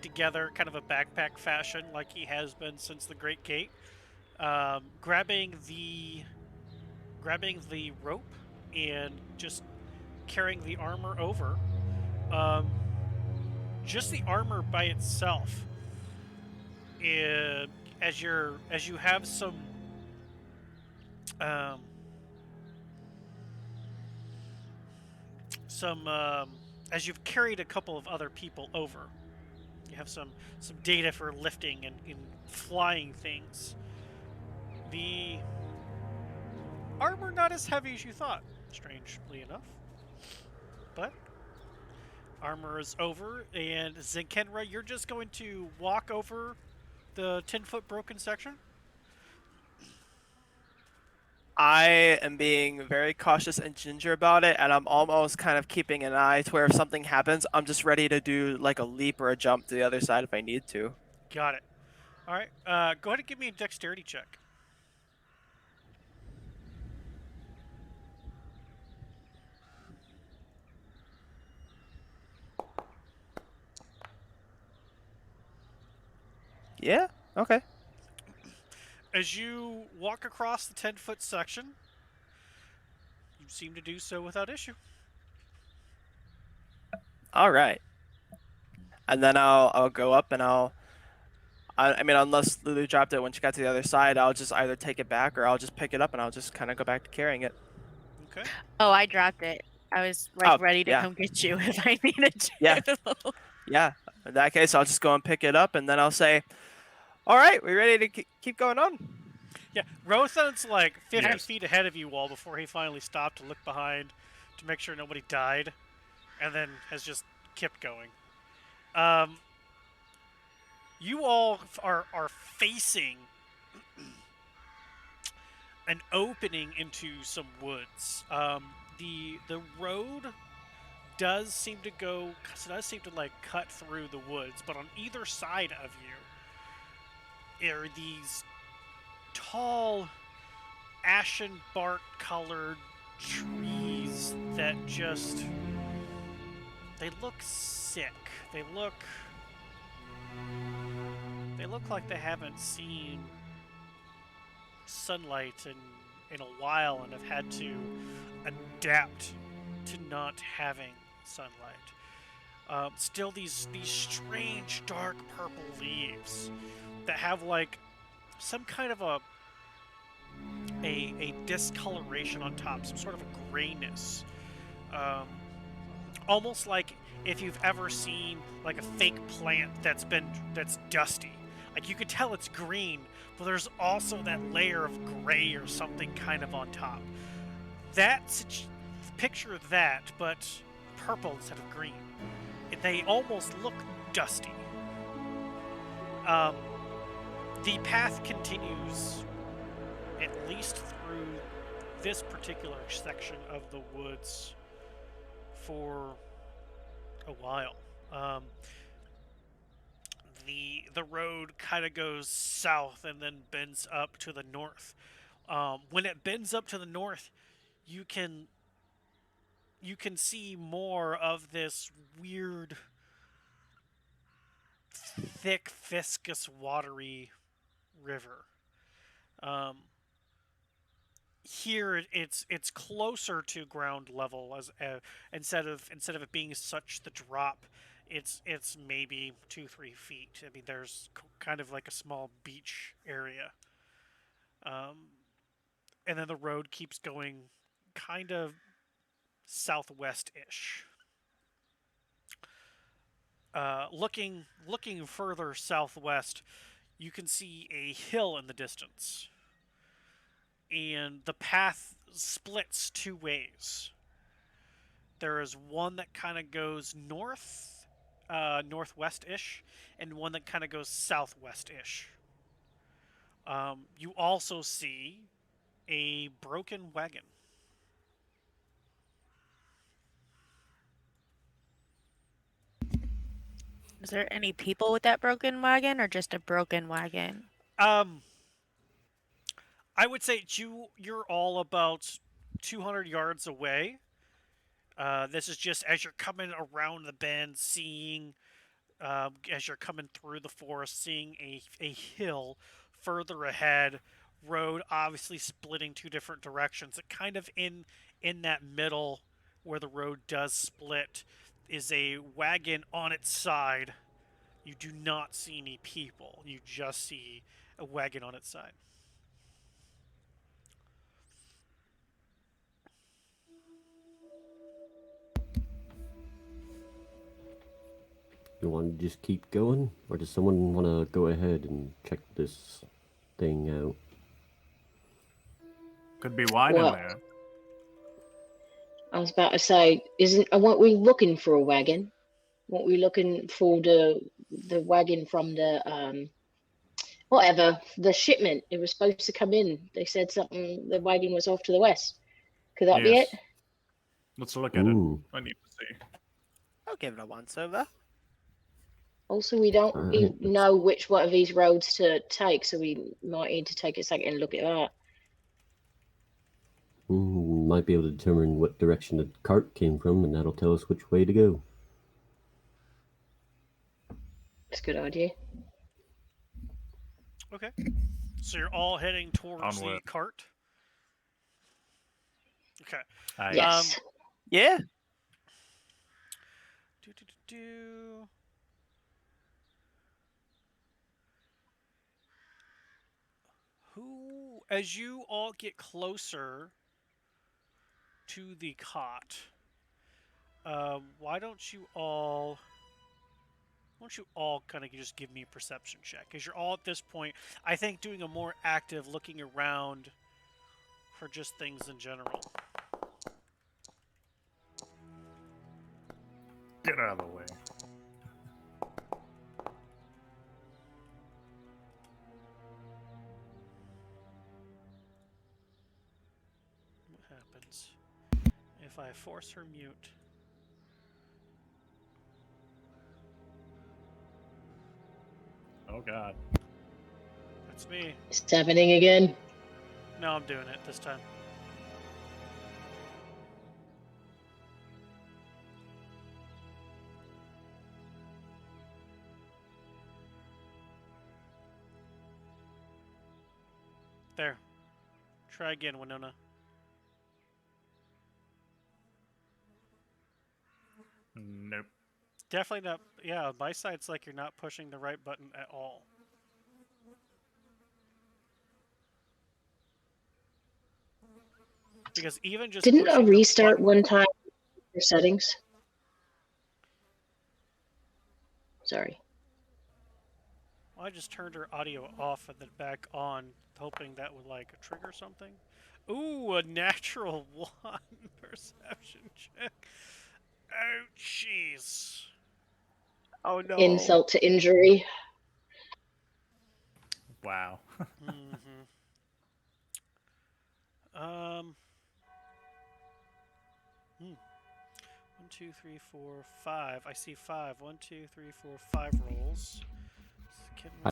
together, kind of a backpack fashion, like he has been since the Great Gate. Grabbing the rope and just carrying the armor over. Um, just the armor by itself, as you have um, some as you've carried a couple of other people over, you have some data for lifting and flying things. The armor not as heavy as you thought, strangely enough, but Armor is over, and Zenkenra, you're just going to walk over the 10-foot broken section? I am being very cautious and ginger about it, and I'm almost kind of keeping an eye to where if something happens, I'm just ready to do like a leap or a jump to the other side if I need to. Got it. All right. Go ahead and give me a dexterity check. Yeah. Okay. As you walk across the 10-foot section, you seem to do so without issue. All right. And then I'll go up and I mean, unless Lulu dropped it when she got to the other side, I'll just either take it back or I'll just pick it up and I'll just kind of go back to carrying it. Okay. Oh, I dropped it. I was like Oh, ready to yeah. come get you if I needed to. Yeah. Yeah. In that case, I'll just go and pick it up and then I'll say, all right, we ready to keep going on? Yeah, Rothan's like 50 Yes. feet ahead of you all before he finally stopped to look behind to make sure nobody died, and then has just kept going. You all are facing an opening into some woods. The road does seem to like cut through the woods, but on either side of you are these tall, ashen bark colored trees that just they look sick. They look like they haven't seen sunlight in a while and have had to adapt to not having sunlight. Still, these strange dark purple leaves that have like some kind of a discoloration on top, some sort of a grayness, almost like if you've ever seen like a fake plant that's dusty. Like you could tell it's green, but there's also that layer of gray or something kind of on top. Picture that, but purple instead of green. They almost look dusty. The path continues at least through this particular section of the woods for a while. The road kind of goes south and then bends up to the north. When it bends up to the north, you can see more of this weird, thick, viscous, watery river. Here it's closer to ground level as instead of it being such the drop, it's maybe 2-3 feet. I mean, there's kind of like a small beach area, and then the road keeps going kind of southwest-ish. Looking further southwest, you can see a hill in the distance, and the path splits two ways. There is one that kind of goes northwest-ish, and one that kind of goes southwest-ish. You also see a broken wagon. Is there any people with that broken wagon or just a broken wagon? I would say you're all about 200 yards away. This is just as you're coming around the bend, seeing as you're coming through the forest, seeing a hill further ahead. Road obviously splitting two different directions. It kind of in that middle where the road does split is a wagon on its side. You do not see any people. You just see a wagon on its side. You want to just keep going, or does someone want to go ahead and check this thing out? Could be wine in Well, there. I was about to say, weren't we looking for a wagon? What we looking for the wagon from the whatever the shipment? It was supposed to come in. They said something. The wagon was off to the west. Could that be it? Yes. Let's look at Ooh. it. I need to see. I'll give it a once over. Also, we don't All right. know which one of these roads to take, so we might need to take a second and look at that. Might be able to determine what direction the cart came from, and that'll tell us which way to go. It's a good idea. Okay. So you're all heading towards the Onward. cart. Okay. Aye. Yes. Yeah. Do. Who, as you all get closer to the cot, why don't you all kind of just give me a perception check? Because you're all at this point, I think, doing a more active looking around for just things in general. Get out of the way. What happens if I force her mute? Oh god. That's me. It's happening again. No, I'm doing it this time. There. Try again, Winona. Nope. Definitely not. Yeah, on my side, it's like you're not pushing the right button at all. Because even just Didn't I pushing the restart button, one time for settings? Sorry. well, I just turned her audio off and then back on, hoping that would like trigger something. Ooh, a natural 1 perception check. Oh, jeez. Oh no. Insult to injury. Wow. Mm-hmm. 1, 2, 3, 4, 5. I see 5. 1, 2, 3, 4, 5 rolls. I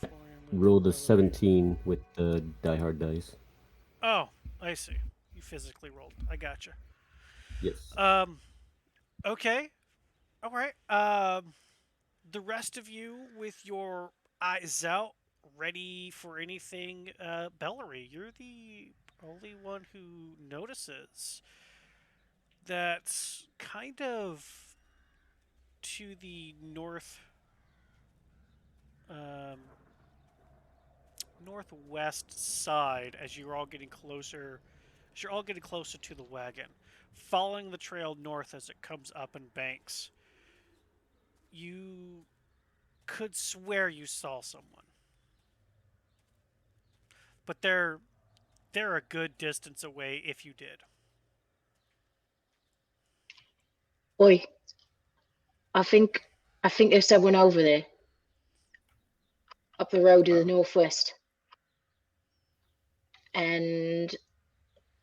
rolled a 17 with the Die Hard dice. Oh, I see. You physically rolled. I gotcha. Yes. Okay. All right. The rest of you with your eyes out, ready for anything. Bellary, you're the only one who notices that's kind of to the northwest side as you're all getting closer. As you're all getting closer to the wagon, following the trail north as it comes up in banks. You could swear you saw someone, but they're a good distance away if you did. Oi. I think there's someone over there. Up the road to the northwest. And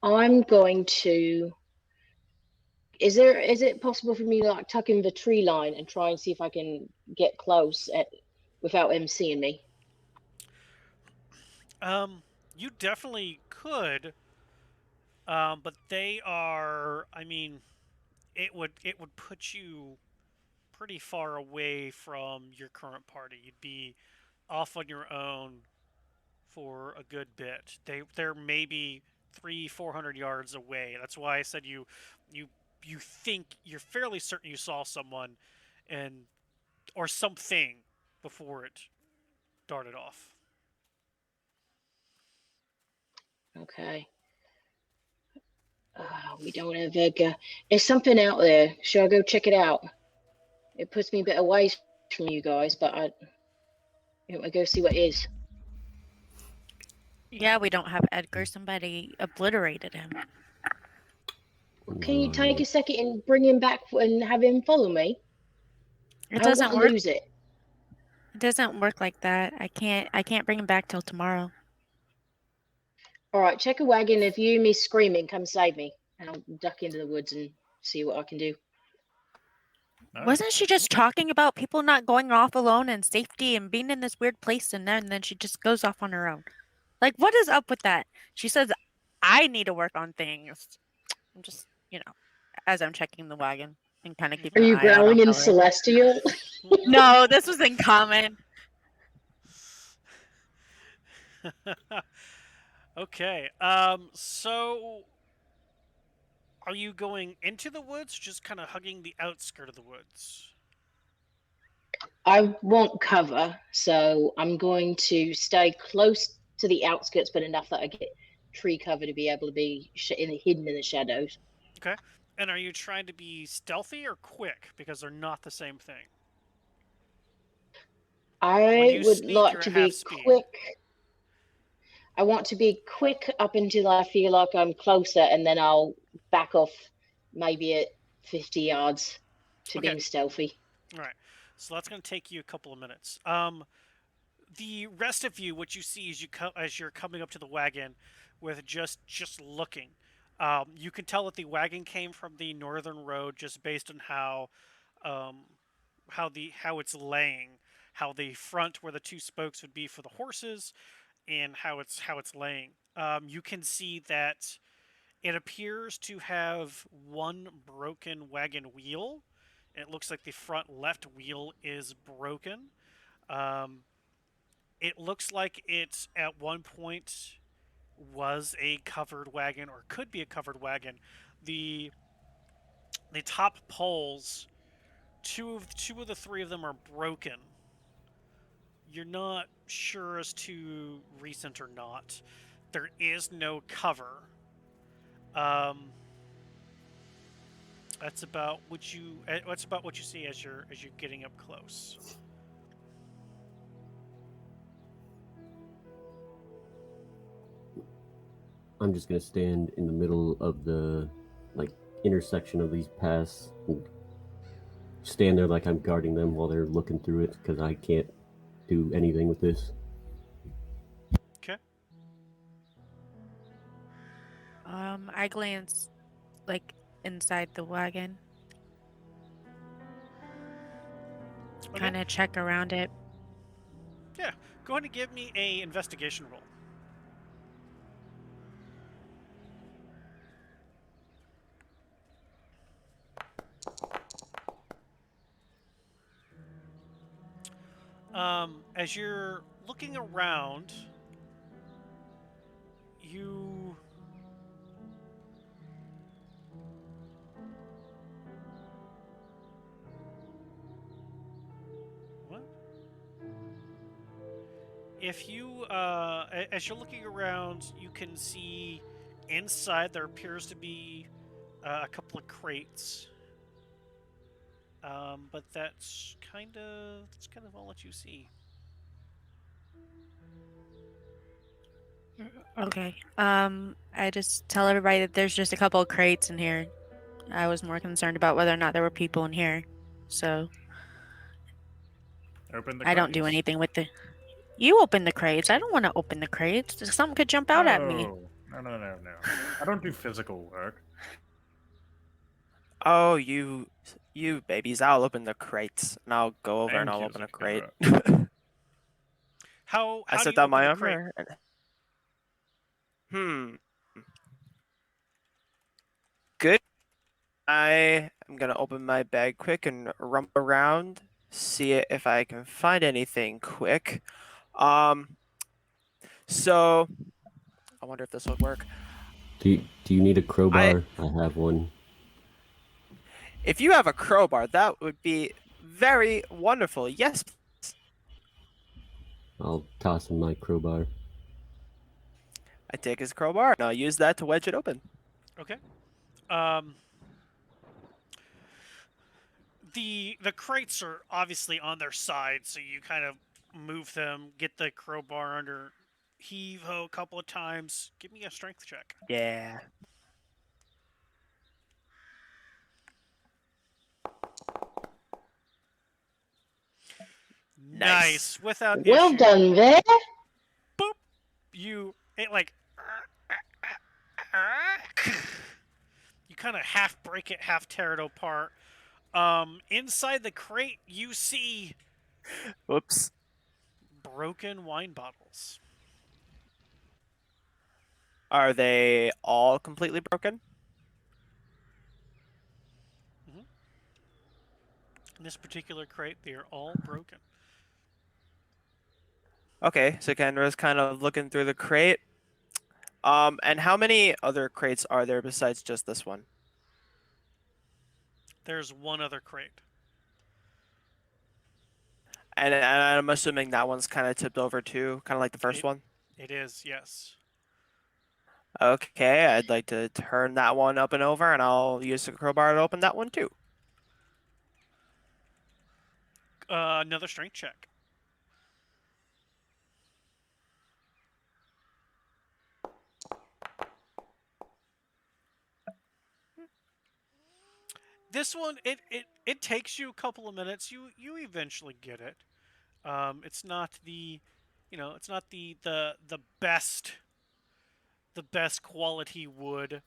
I'm going to. Is it possible for me to like tuck in the tree line and try and see if I can get close without him seeing me? You definitely could, but they are. I mean, it would put you pretty far away from your current party. You'd be off on your own for a good bit. They're maybe 300-400 yards away. That's why I said you think you're fairly certain you saw someone, and or something before it darted off. Okay. We don't have a. There's something out there. Should I go check it out? It puts me a bit away from you guys, but I want to go see what it is. Yeah, we don't have Edgar. Somebody obliterated him. Can you take a second and bring him back and have him follow me? It I don't want doesn't to work. lose it. It doesn't work like that. I can't bring him back till tomorrow. All right, check a wagon. If you hear me screaming, come save me. And I'll duck into the woods and see what I can do. All right. Wasn't she just talking about people not going off alone and safety and being in this weird place and then she just goes off on her own? Like, what is up with that? She says, I need to work on things. I'm just, as I'm checking the wagon and kind of Are keeping an you eye out growling on in Hillary. Celestial? No, this was in common. Okay. So are you going into the woods, or just kind of hugging the outskirt of the woods? I want cover, so I'm going to stay close to the outskirts, but enough that I get tree cover to be able to be hidden in the shadows. Okay. And are you trying to be stealthy or quick? Because they're not the same thing. When I you would sneak, like you're to at half be speed. quick. I want to be quick up until I feel like I'm closer, and then I'll back off maybe at 50 yards to Okay. being stealthy. All right. So that's going to take you a couple of minutes. The rest of you, what you see as as you're coming up to the wagon, with just looking, you can tell that the wagon came from the northern road, just based on um, how it's laying, how the front where the two spokes would be for the horses, and how it's laying. You can see that it appears to have one broken wagon wheel. It looks like the front left wheel is broken. Um, it looks like it at one point was a covered wagon, or could be a covered wagon. The the top poles, two of the three of them are broken. You're not sure as to recent or not. There is no cover. Um, that's about what you see as you're getting up close. I'm just gonna stand in the middle of the like intersection of these paths and stand there like I'm guarding them while they're looking through it because I can't do anything with this. Okay. I glance like inside the wagon, Okay. kind of check around it. Yeah. Go ahead and give me a investigation roll. As you're looking around, you what? If you as you're looking around, you can see inside there appears to be a couple of crates. But that's kind of all that you see. Okay. I just tell everybody that there's just a couple of crates in here. I was more concerned about whether or not there were people in here. So Open the I don't do crates. anything with the. You open the crates. I don't want to open the crates. Something could jump out at me. No. No. I don't do physical work. Oh, you babies! I'll open the crates and I'll go over and Thank I'll you, open a crate. Zakara. How I how do set you down open my the crate? armor. Hmm. Good. I am gonna open my bag quick and rumble around, see if I can find anything quick. Um. So I wonder if this would work. Do you need a I crowbar? I have one. If you have a crowbar, that would be very wonderful. Yes, please. I'll toss him my crowbar. I take his crowbar and I'll use that to wedge it open. Okay. Um, the crates are obviously on their side, so you kind of move them, get the crowbar under, heave ho a couple of times. Give me a strength check. Yeah. Nice. Nice, without Well issue. done, Veh. Boop. You it like you kind of half break it, half tear it apart. Inside the crate, you see Whoops. broken wine bottles. Are they all completely broken? Mhm. In this particular crate, they are all broken. Okay, so Kendra's kind of looking through the crate. And how many other crates are there besides just this one? There's one other crate. And I'm assuming that one's kind of tipped over too, kind of like the first It one. it is, yes. Okay, I'd like to turn that one up and over, and I'll use the crowbar to open that one too. Another strength check. This one, it takes you a couple of minutes. You eventually get it. It's not the, it's not the best quality wood.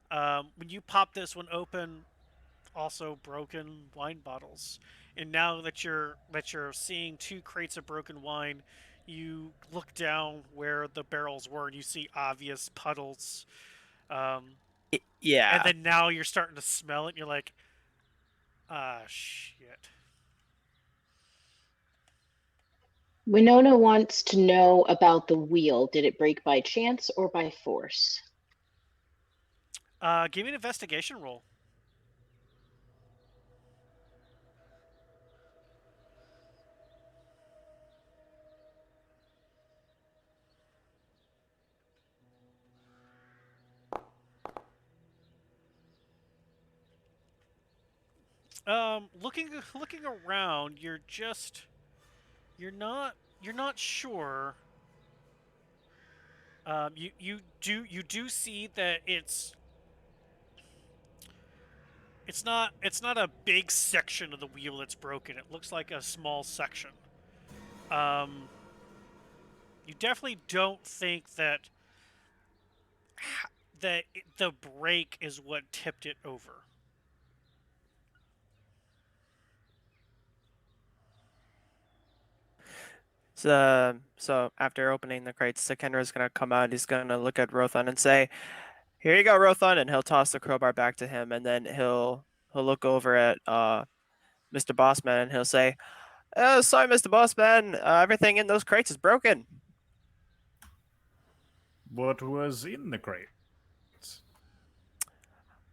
When you pop this one open, also broken wine bottles. And now that you're seeing two crates of broken wine, you look down where the barrels were and you see obvious puddles. Um, and Yeah. then now you're starting to smell it. And you're like, ah, shit. Winona wants to know about the wheel. Did it break by chance or by force? Give me an investigation roll. Looking around, you're not sure. You do see that it's not a big section of the wheel that's broken. It looks like a small section. Um, you definitely don't think that the brake is what tipped it over. So after opening the crates, Kendra's gonna come out. He's gonna look at Rothan and say, "Here you go, Rothan," and he'll toss the crowbar back to him, and then he'll look over at Mr. Bossman and he'll say, sorry, Mr. Bossman, everything in those crates is broken." What was in the crates?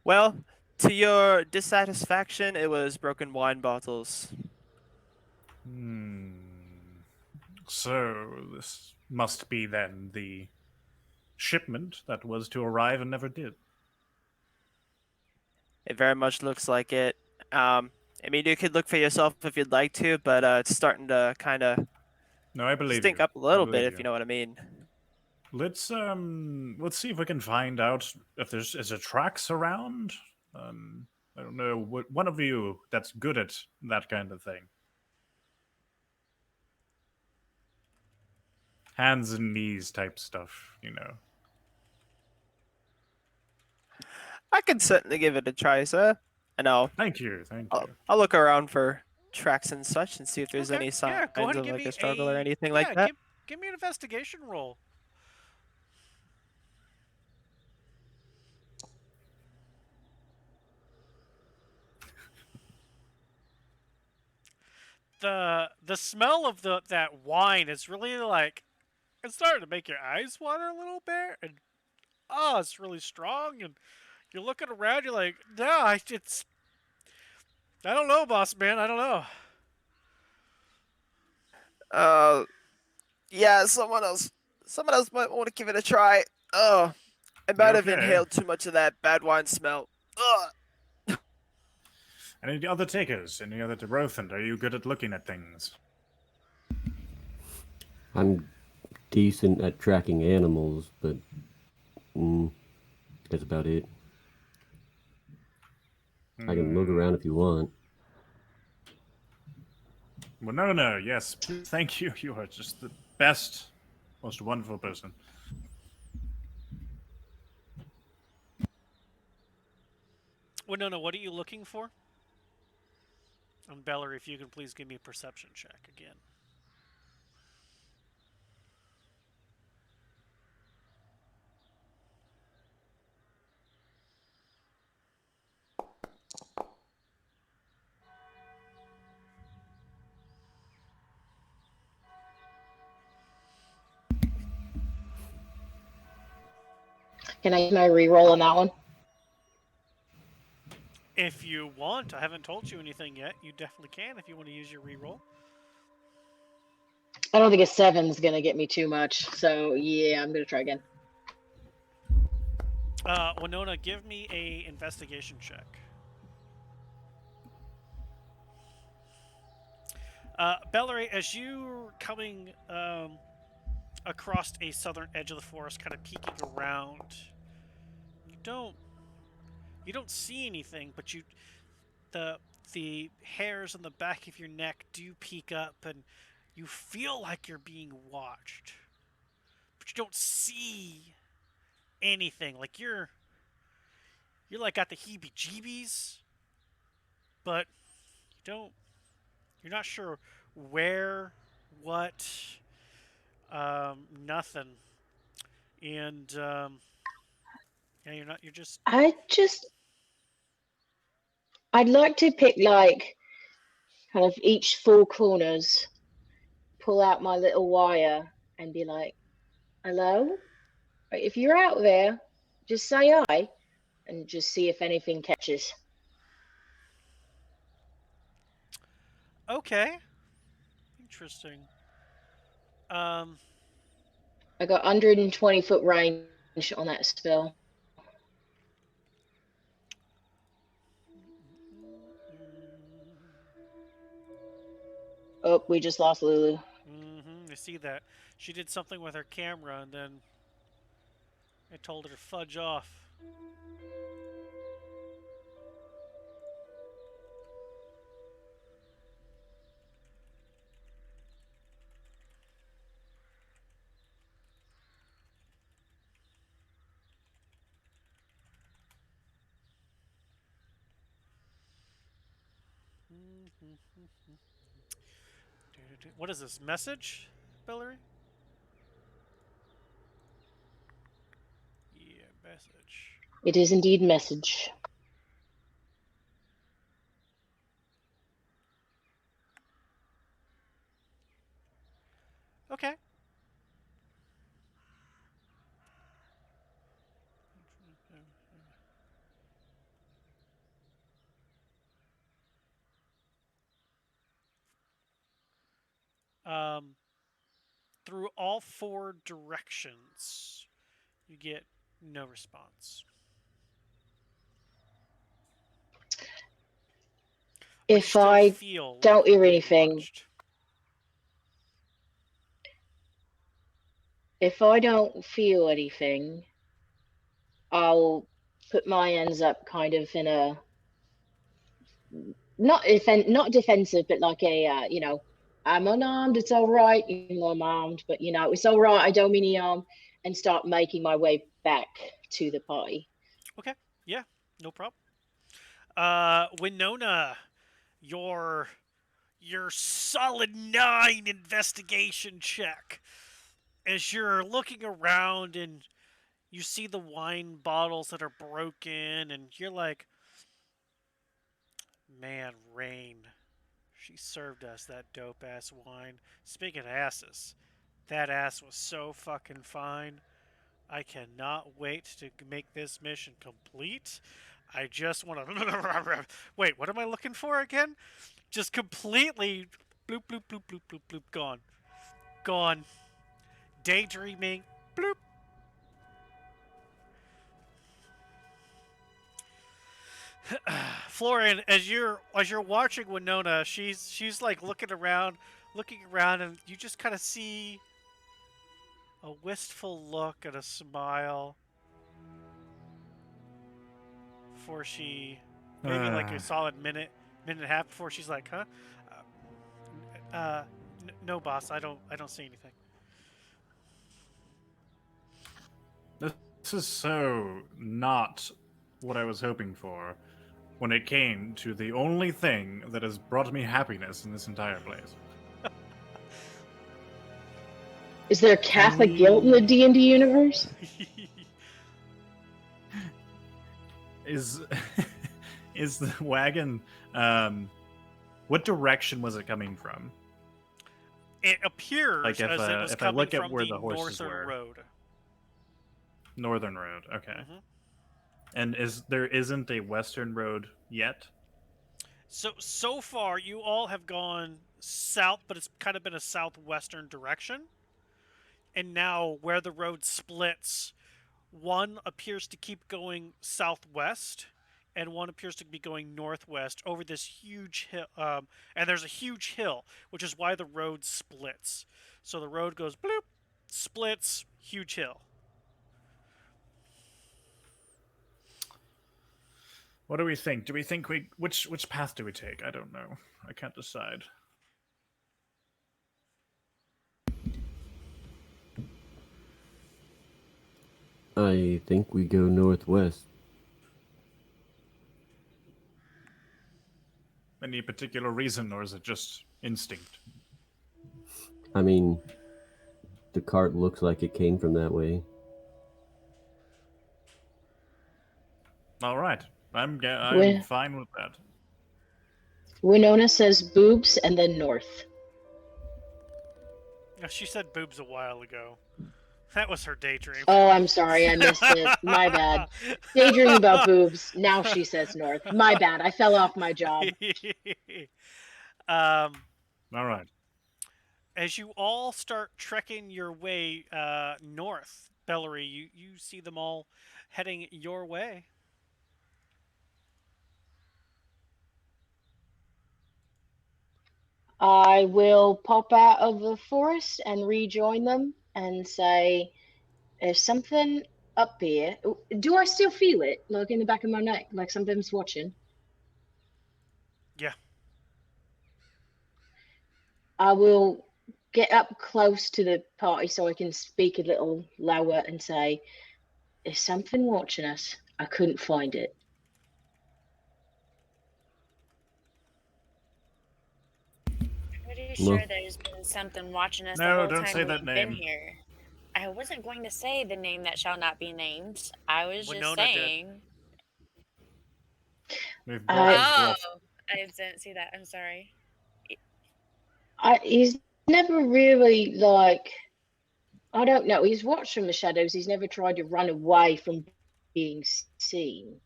Well, to your dissatisfaction, it was broken wine bottles. Hmm. So this must be then the shipment that was to arrive and never did. It very much looks like it. I mean, you could look for yourself if you'd like to, but it's starting to kind of No, I believe stink you. up a I little bit, believe if you. you know what I mean. Let's see if we can find out if is there tracks around. I don't know. One of you that's good at that kind of thing. Hands and knees type stuff. I can certainly give it a try, sir. And Thank you, thank I'll, you. I'll look around for tracks and such and see if there's Okay, any yeah. Go ahead signs and of give like me a struggle or anything like yeah. that. Give me an investigation roll. The smell of that wine is really like it's starting to make your eyes water a little bit, and oh, it's really strong. And you're looking around, you're like, no, it's I don't know, boss man, I don't know. Uh, yeah, someone else might want to give it a try. Oh, I You might have okay? inhaled too much of that bad wine smell. Ugh. Any other takers? Any other Derothan? Are you good at looking at things? I'm decent at tracking animals, but that's about it. I can look Hmm. around if you want. Well, no, yes. Please, thank you. You are just the best, most wonderful person. Winona, what are you looking for? And Beller, if you can please give me a perception check again. Can I use my reroll on that one? If you want, I haven't told you anything yet. You definitely can if you want to use your reroll. I don't think a 7's gonna get me too much, so yeah, I'm gonna try again. Winona, give me a investigation check. Bellary, as you're coming across a southern edge of the forest, kind of peeking around, you don't you don't see anything, but the the hairs on the back of your neck do peek up, and you feel like you're being watched, but you don't see anything. Like you're like got the heebie-jeebies, but you don't. You're not sure where, what, nothing, and yeah, you're not. You're just I just, I'd like to pick like kind of each four corners, pull out my little wire and be like, hello? If you're out there, just say hi and just see if anything catches. okay. Interesting. Um, I got 120-foot range on that spell. Oh, we just lost Lulu. I see that. She did something with her camera, and then I told her to fudge off. What is this message, Bellary? Yeah, message. It is indeed message. Okay. Um, through all four directions, you get no response. But you If still I feel don't like you're hear being anything, watched. if I don't feel anything, I'll put my hands up kind of in a not defensive, but like a I'm unarmed, it's all right. I'm armed, but it's all right. I don't mean any harm, and start making my way back to the party. Okay. Yeah, no problem. Winona, your your solid 9 investigation check as you're looking around and you see the wine bottles that are broken and you're like, man, Rain, she served us that dope ass wine. Speaking of asses, that ass was so fucking fine. I cannot wait to make this mission complete. I just want to wait, what am I looking for again? Just completely bloop bloop bloop bloop bloop bloop gone. Gone. Daydreaming. Bloop. Florian, as you're watching Winona, she's like looking around, and you just kind of see a wistful look and a smile before she maybe like a Uh, solid minute and a half before she's like, huh? Uh, No, boss. I don't see anything. This is so not what I was hoping for when it came to the only thing that has brought me happiness in this entire place. Is there Can Catholic guilt in the we D&D universe? is is the wagon what direction was it coming from? It appears Like as it was if I coming look at from where the the horses northern were. road. Northern road. Okay. Hmm. And there isn't a western road yet? So far, you all have gone south, but it's kind of been a southwestern direction. And now, where the road splits, one appears to keep going southwest, and one appears to be going northwest over this huge hill. And there's a huge hill, which is why the road splits. So the road goes bloop, splits, huge hill. What do we think? Do we think we which path do we take? I don't know. I can't decide. I think we go northwest. Any particular reason, or is it just instinct? I mean, the cart looks like it came from that way. All right, I'm Win- fine with that. Winona says boobs and then north. She said boobs a while ago. That was her daydream. Oh, I'm sorry, I missed it. My bad. Daydreaming about boobs. Now she says north. My bad. I fell off my job. um, All right. as you all start trekking your way north, Bellary, you see them all heading your way. I will pop out of the forest and rejoin them and say, there's something up here. Do I still feel it? Like in the back of my neck, like something's watching? Yeah. I will get up close to the party so I can speak a little lower and say, there's something watching us. I couldn't find it. Pretty Well, sure there's been something watching us the No, whole don't time say that we've been name. here. I wasn't going to say the name that shall not be named. I was just Winona did. saying. We've brought I, his Oh, bluff. I didn't see that. I'm sorry. he's never really like, I don't know. He's watched from the shadows. He's never tried to run away from being seen.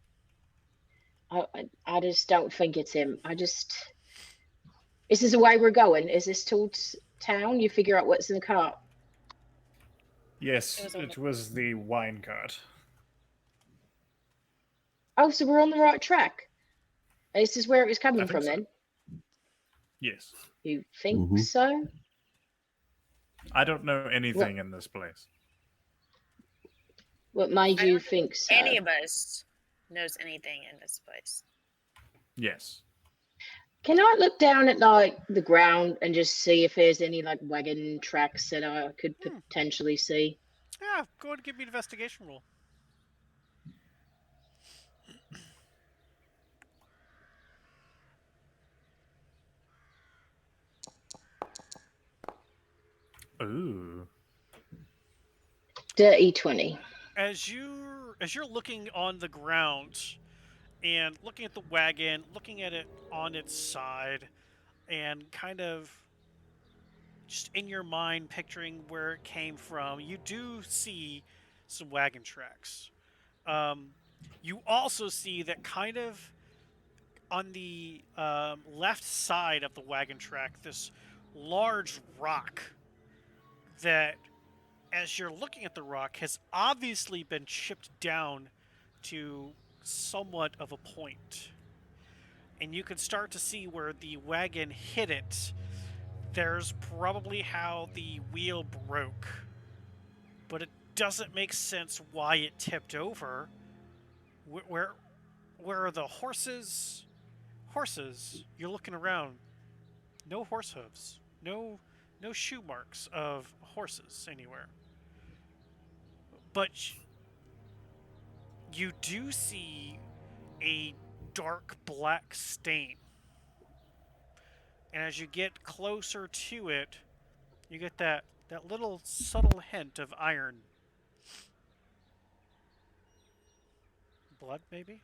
I just don't think it's him. Is this the way we're going? Is this towards town? You figure out what's in the cart. Yes, It was it was the wine cart. Oh, so we're on the right track. This is where it was I coming think from so. then? Yes. You think Mhm. so? I don't know anything in this place. What made I you don't think so? Any of us knows anything in this place. Yes. Can I look down at like the ground and just see if there's any like wagon tracks that I could potentially see? Yeah, go ahead and give me an investigation roll. Ooh. Dirty 20. As you're looking on the ground and looking at the wagon, looking at it on its side, and kind of just in your mind picturing where it came from, you do see some wagon tracks. Um, you also see that kind of on the left side of the wagon track, this large rock that, as you're looking at the rock, has obviously been chipped down to somewhat of a point. And you can start to see where the wagon hit it. There's probably how the wheel broke, but it doesn't make sense why it tipped over. Where are the horses? Horses. You're looking around. No horse hooves. no shoe marks of horses anywhere. But you do see a dark black stain. And as you get closer to it, you get that little subtle hint of iron. Blood, maybe?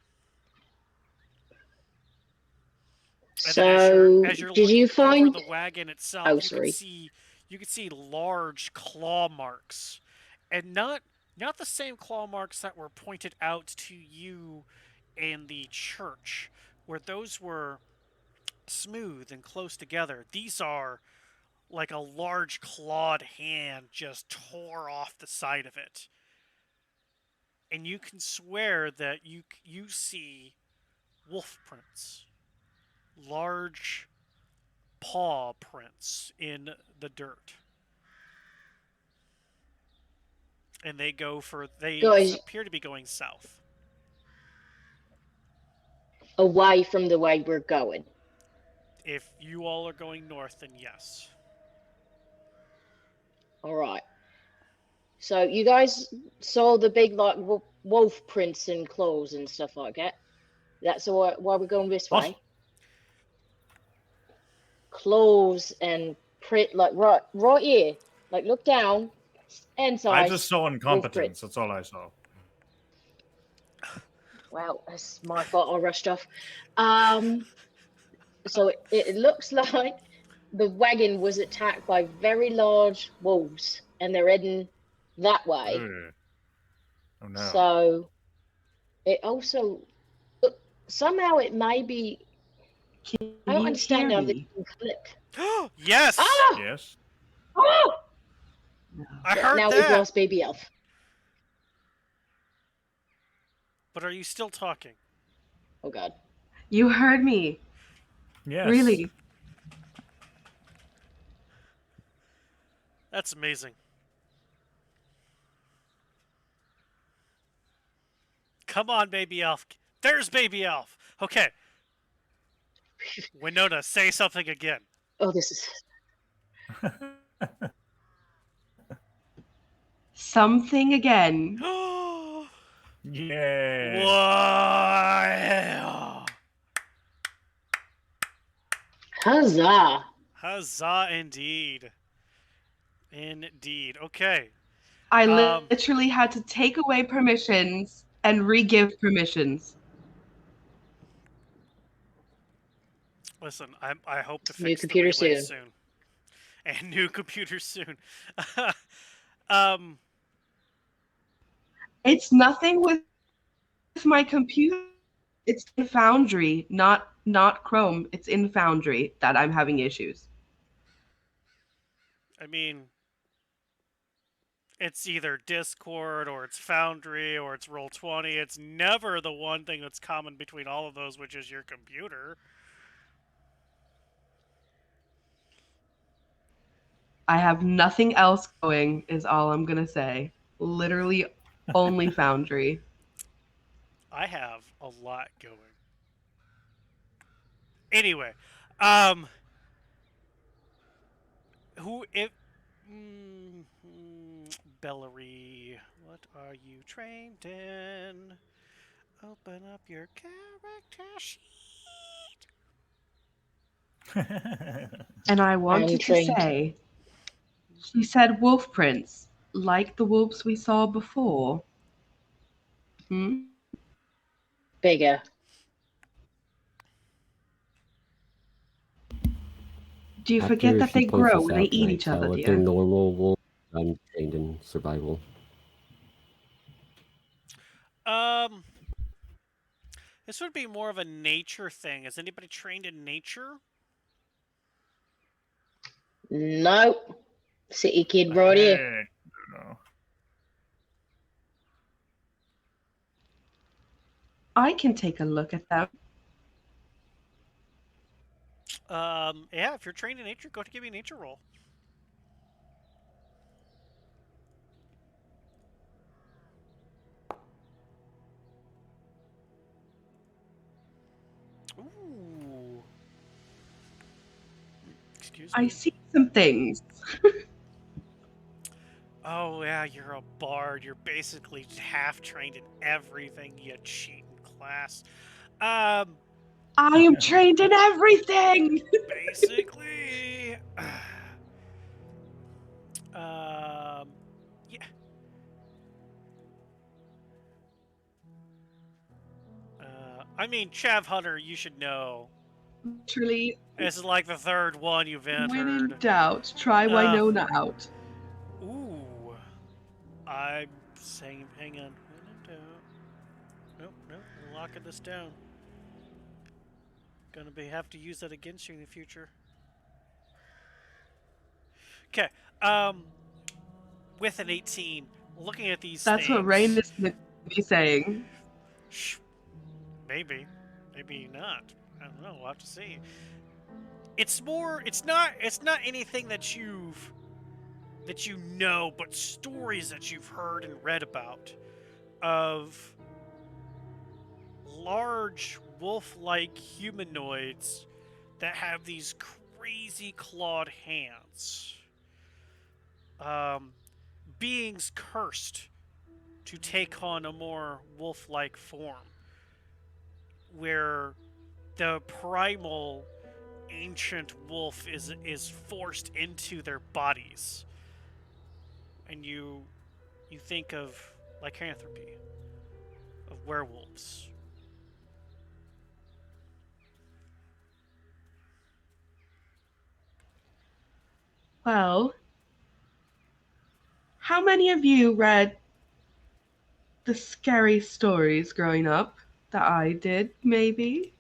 And then So, as you're did you looking over find? the wagon Oh, itself, sorry. you could see large claw marks. And not the same claw marks that were pointed out to you in the church, where those were smooth and close together. These are like a large clawed hand just tore off the side of it. And you can swear that you see wolf prints, large paw prints in the dirt. And they Guys, appear to be going south. away from the way we're going. If you all are going north, then yes. All right. So you guys saw the big like wolf prints and claws and stuff like that. That's why we're going this What? way. Claws and print like right here. Like look down, hand I just size, saw wolf print. incompetence. That's all I saw. Well, that's my fault. I rushed off. Um, so it looks like the wagon was attacked by very large wolves, and they're heading that way. Ugh. Oh no. So it also somehow it may be. Can I don't you understand hear how this me? can click. Yes! Ah! Yes. Oh! No. I heard Now we've that! lost Baby Elf. But are you still talking? Oh God. You heard me. Yes. Really? That's amazing. Come on, baby elf. There's baby elf. Okay. Winona, say something again. Oh, this is. Something again. Yay. Wow. Huzzah! Huzzah indeed. Indeed. Okay. I Um, literally had to take away permissions and re-give permissions. listen, I hope to New fix the computer relay soon. soon. And new computers soon. um, It's nothing with my computer. It's in Foundry, not Chrome. It's in Foundry that I'm having issues. I mean, it's either Discord or it's Foundry or it's Roll20. It's never the one thing that's common between all of those, which is your computer. I have nothing else going, is all I'm gonna say. Literally only Foundry. I have a lot going. Anyway, um, who if Bellary, what are you trained in? Open up your character sheet. And I I'm wanted to trained. say, she said wolf prints, like the wolves we saw before. Hmm? Bigger. Do you forget After that she they points grow this when they out, can eat I each other, tell if they're dear? normal wolves? I'm trained in survival. Um, this would be more of a nature thing. Is anybody trained in nature? Nope. City kid right here. Heck no. I can take a look at them. Yeah, if you're trained in nature, go to give me a nature roll. Ooh. Excuse I me. see some things. Oh yeah, you're a bard. You're basically half trained in everything. You cheat in class. Um, I am trained in everything. basically. um, yeah. I mean, Chav Hunter, you should know. Literally, This is like the third one you've when in entered. doubt, try Uh, Winona out. ooh. I'm saying, hang on. When in doubt. Nope, nope. We're locking this down. Gonna be have to use that against you in the future. Okay. Um, with an 18, looking at these That's what Rain things, is going to be saying. maybe, maybe not. I don't know. We'll have to see. It's more. It's not. It's not anything that you know, but stories that you've heard and read about of large wolf-like humanoids that have these crazy clawed hands. Um, beings cursed to take on a more wolf-like form, where the primal ancient wolf is forced into their bodies, and you think of lycanthropy, of werewolves. Well, how many of you read the scary stories growing up that I did, maybe?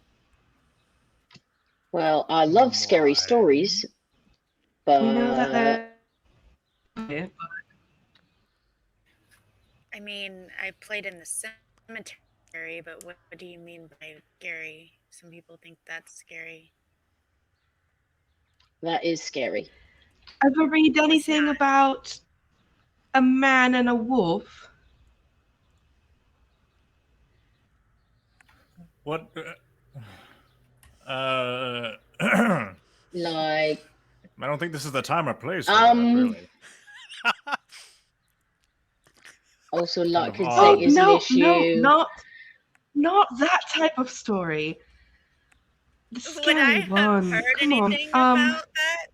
Well, I love scary Why? stories, We know that but they're. I mean, I played in the cemetery, but what do you mean by scary? Some people think that's scary. that is scary. Ever read Well, it's anything not. about a man and a wolf? What? I Like, don't think this is the time or place for that, um, really. also Kind of licensing Oh odd. is an no, no, issue. not that type of story. The Would I scary have one. heard Come on. anything about that?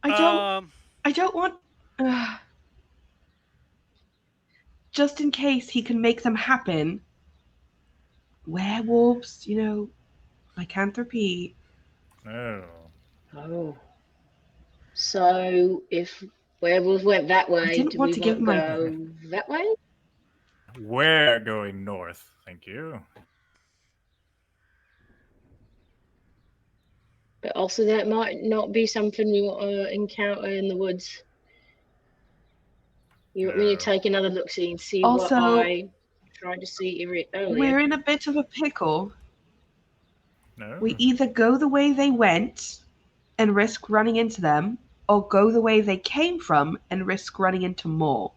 I don't. Um, I don't want. Uh, just in case he can make them happen. Werewolves, lycanthropy. Oh. Oh, so if werewolves went that I way, didn't do want we to give want to my. go that way? We're going north, thank you. But also, that might not be something we want to encounter in the woods. You want me to Oh. take another look see and see what Also, I tried to see earlier? we're in a bit of a pickle. We No. either go the way they went and risk running into them, or go the way they came from and risk running into more.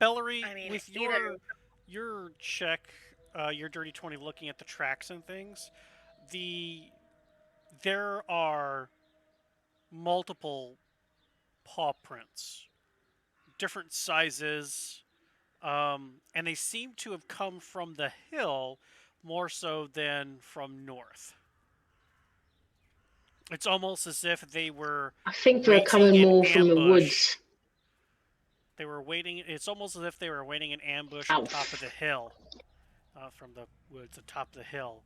Bellary, I mean, with it's either. your check, your dirty 20, looking at the tracks and things, the there are multiple paw prints, different sizes, and they seem to have come from the hill more so than from north. It's almost as if they were I think they're waiting coming in more from the ambush. woods. They were waiting. It's almost as if they were waiting in ambush on Ow. top of the hill, from the woods, on top of the hill,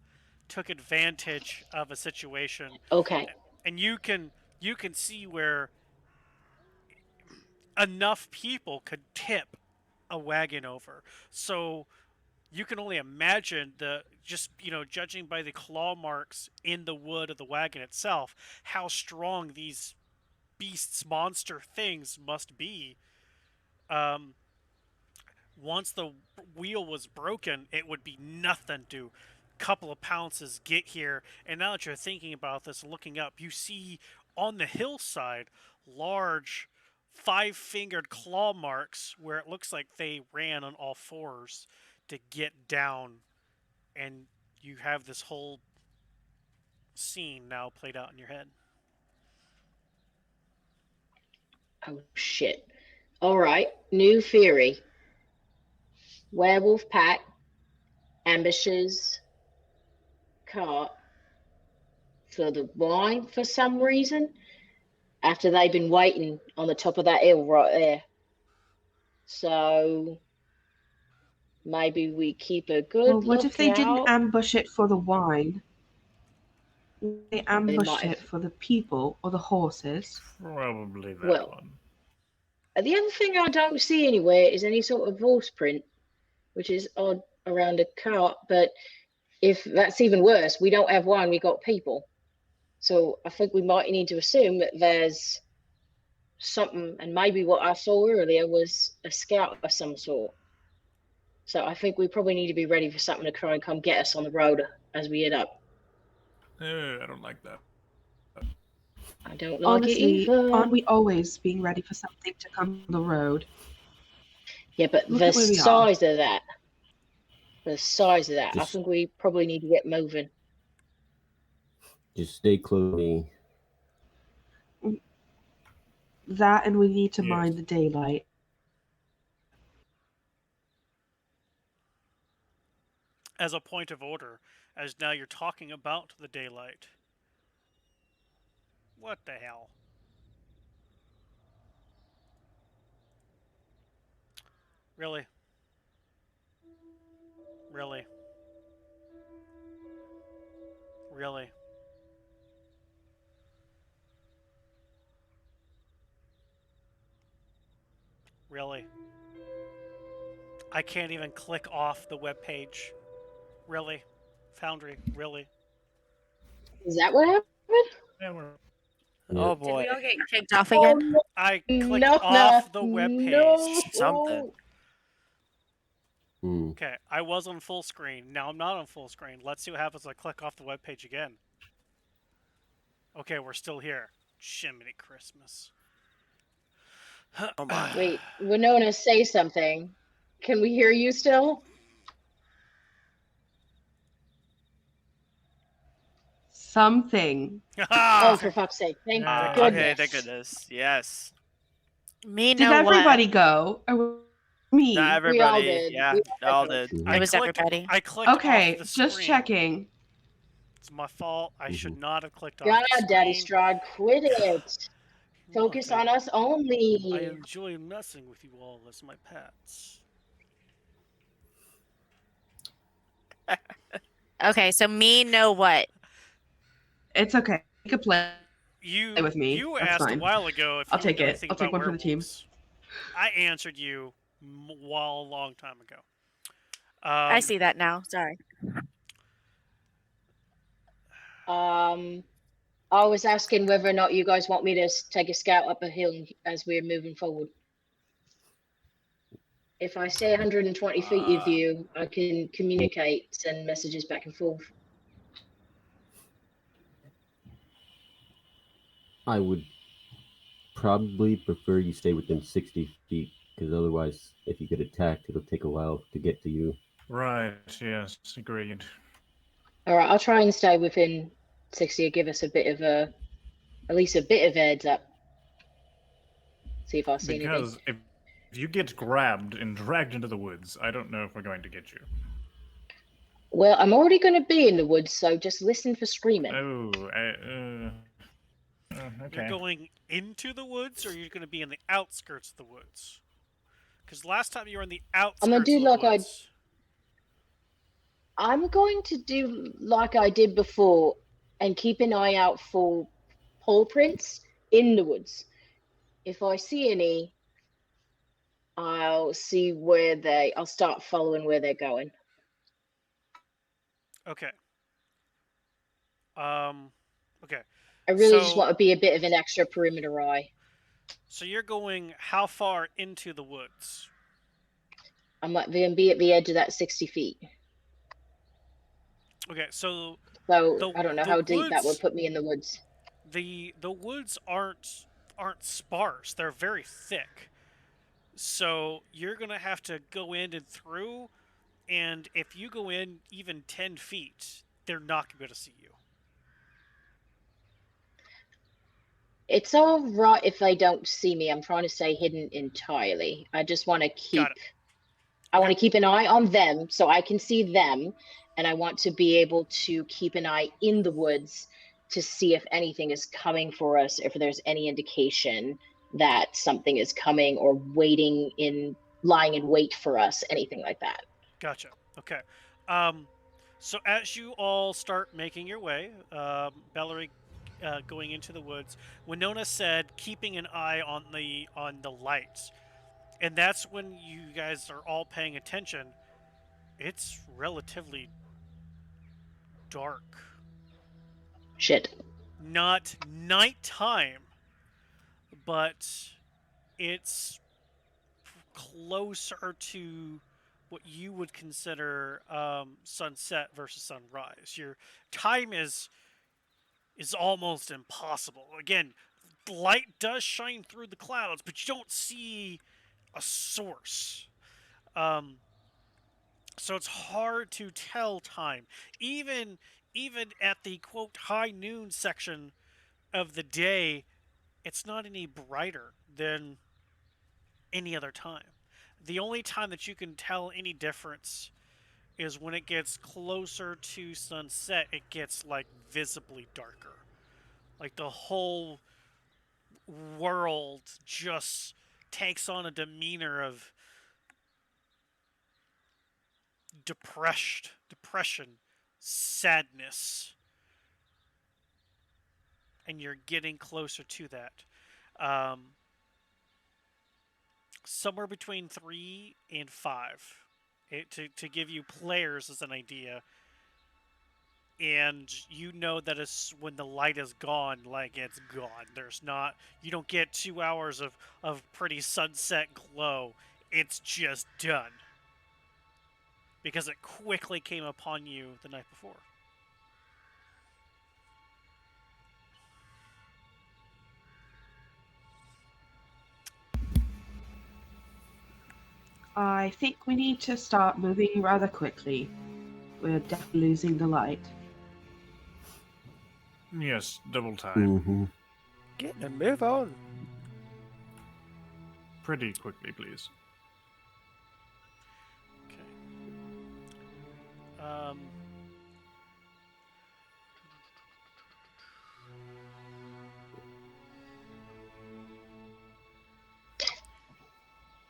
took advantage of a situation, Okay. and you can see where enough people could tip a wagon over. So you can only imagine the just judging by the claw marks in the wood of the wagon itself, how strong these beasts, monster things must be. Um, Once the wheel was broken, it would be nothing to couple of pounces get here. And now that you're thinking about this, looking up, you see on the hillside large 5-fingered claw marks where it looks like they ran on all fours to get down, and you have this whole scene now played out in your head. Oh shit. All right, new theory. Werewolf pack ambushes cart for the wine for some reason after they've been waiting on the top of that hill right there. So maybe we keep a good Well, what if they didn't lookout. ambush it for the wine? They ambushed might it have. for the people or the horses? Probably that Well, one. the other thing I don't see anywhere is any sort of horse print, which is odd around a cart. But if that's even worse, we don't have wine, we got people. So I think we might need to assume that there's something, and maybe what I saw earlier was a scout of some sort. So I think we probably need to be ready for something to try and come get us on the road as we head up. I don't like that. I don't like it Honestly, either. aren't we always being ready for something to come on the road? Yeah, but Look the at where we are. size of that, I Just- think we probably need to get moving. Just stay close to me. That, and we need to Yes. mind the daylight. As a point of order, as now you're talking about the daylight. What the hell? Really? Really? Really? Really? I can't even click off the web page. Really? Foundry, really? Is that what happened? Yeah, we're... Oh Did boy. we all get kicked off again? I clicked No, off the web page. no. Something. Okay, I was on full screen. Now I'm not on full screen. Let's see what happens if I click off the web page again. Okay, we're still here. Jiminy Christmas. Oh my. Wait, Winona, say something. Can we hear you still? Something. Oh, for fuck's sake! Thank Yeah. goodness. Okay, thank goodness. Yes. Me Did know everybody what? go? Or me? Not everybody. We all did. Yeah, We they all did. did. It was everybody. I clicked Okay, off the just screen. checking. It's my fault. I should not have clicked off God, the screen. Daddy Strahd, quit it. Focus Look, on us I only. enjoy messing with you all as my pets. Okay, so me know what? It's okay. You can play You with me. You That's asked fine. a while ago if I'll you take would know it. anything I'll take about one for the team. werewolves. I answered you a long time ago. I see that now. Sorry. I was asking whether or not you guys want me to take a scout up a hill as we're moving forward. If I stay 120 feet of you, I can communicate, send messages back and forth. I would probably prefer you stay within 60 feet, because otherwise, if you get attacked, it'll take a while to get to you. Right, yes, agreed. All right, I'll try and stay within 60 or give us a bit of at least a bit of a heads up. See if I see anything. Because if you get grabbed and dragged into the woods, I don't know if we're going to get you. Well, I'm already going to be in the woods, so just listen for screaming. Oh, okay. You're going into the woods, or you're going to be in the outskirts of the woods? Because last time you were in the outskirts I'm gonna do of the like woods. I'm going to do like I did before and keep an eye out for paw prints in the woods. If I see any, I'll see I'll start following where they're going. Okay. Okay. I really just So- want to be a bit of an extra perimeter eye. So you're going how far into the woods? I'm like going to be at the edge of that 60 feet. Okay, so So The- I don't know the how deep that would woods- put me in the woods. the woods aren't aren't sparse; they're very thick. So you're gonna have to go in and through, and if you go in even 10 feet, they're not gonna be able to see you. It's all right if they don't see me. I'm trying to say hidden entirely. I just want to Got keep it. I Okay. want to keep an eye on them so I can see them, and I want to be able to keep an eye in the woods to see if anything is coming for us, if there's any indication that something is coming or waiting in lying in wait for us, anything like that. Gotcha. Okay. Um, so as you all start making your way, Bellary going into the woods, Winona said, keeping an eye on the lights, and that's when you guys are all paying attention. It's relatively dark, Shit. not nighttime, but it's closer to what you would consider sunset versus sunrise. Your time is almost impossible. Again, the light does shine through the clouds, but you don't see a source. Um, so it's hard to tell time. Even even at the quote high noon section of the day, it's not any brighter than any other time. The only time that you can tell any difference is when it gets closer to sunset, it gets like visibly darker. Like the whole world just takes on a demeanor of depression, sadness, and you're getting closer to that. Um, Somewhere between 3 and 5, to give you players as an idea, and you know that it's when the light is gone, like it's gone. There's not, you don't get 2 hours of pretty sunset glow. It's just done because it quickly came upon you the night before. I think we need to start moving rather quickly. We're definitely losing the light. Yes, double time. Mm-hmm. Get and move on. Pretty quickly, please. Okay. Um,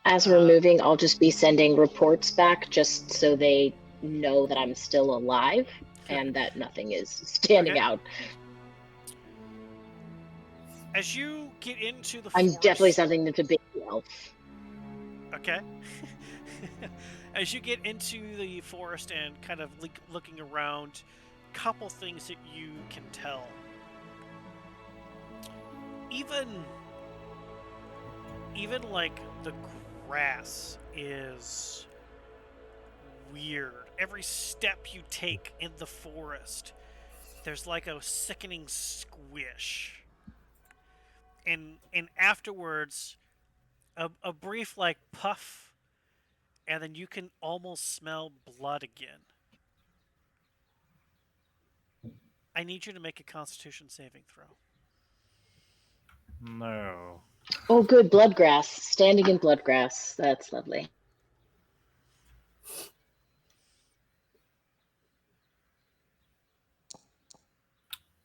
As we're uh, moving, I'll just be sending reports back just so they know that I'm still alive and that nothing is standing okay. out. As you get into the I'm definitely forest, sending them to Big Elf. okay. As you get into the forest and kind of looking around, couple things that you can tell. Even even like the grass is weird. Every step you take in the forest, there's like a sickening squish. And afterwards, a brief like puff, and then you can almost smell blood again. I need you to make a Constitution saving throw. No. Oh, good. Bloodgrass. Standing in bloodgrass. That's lovely.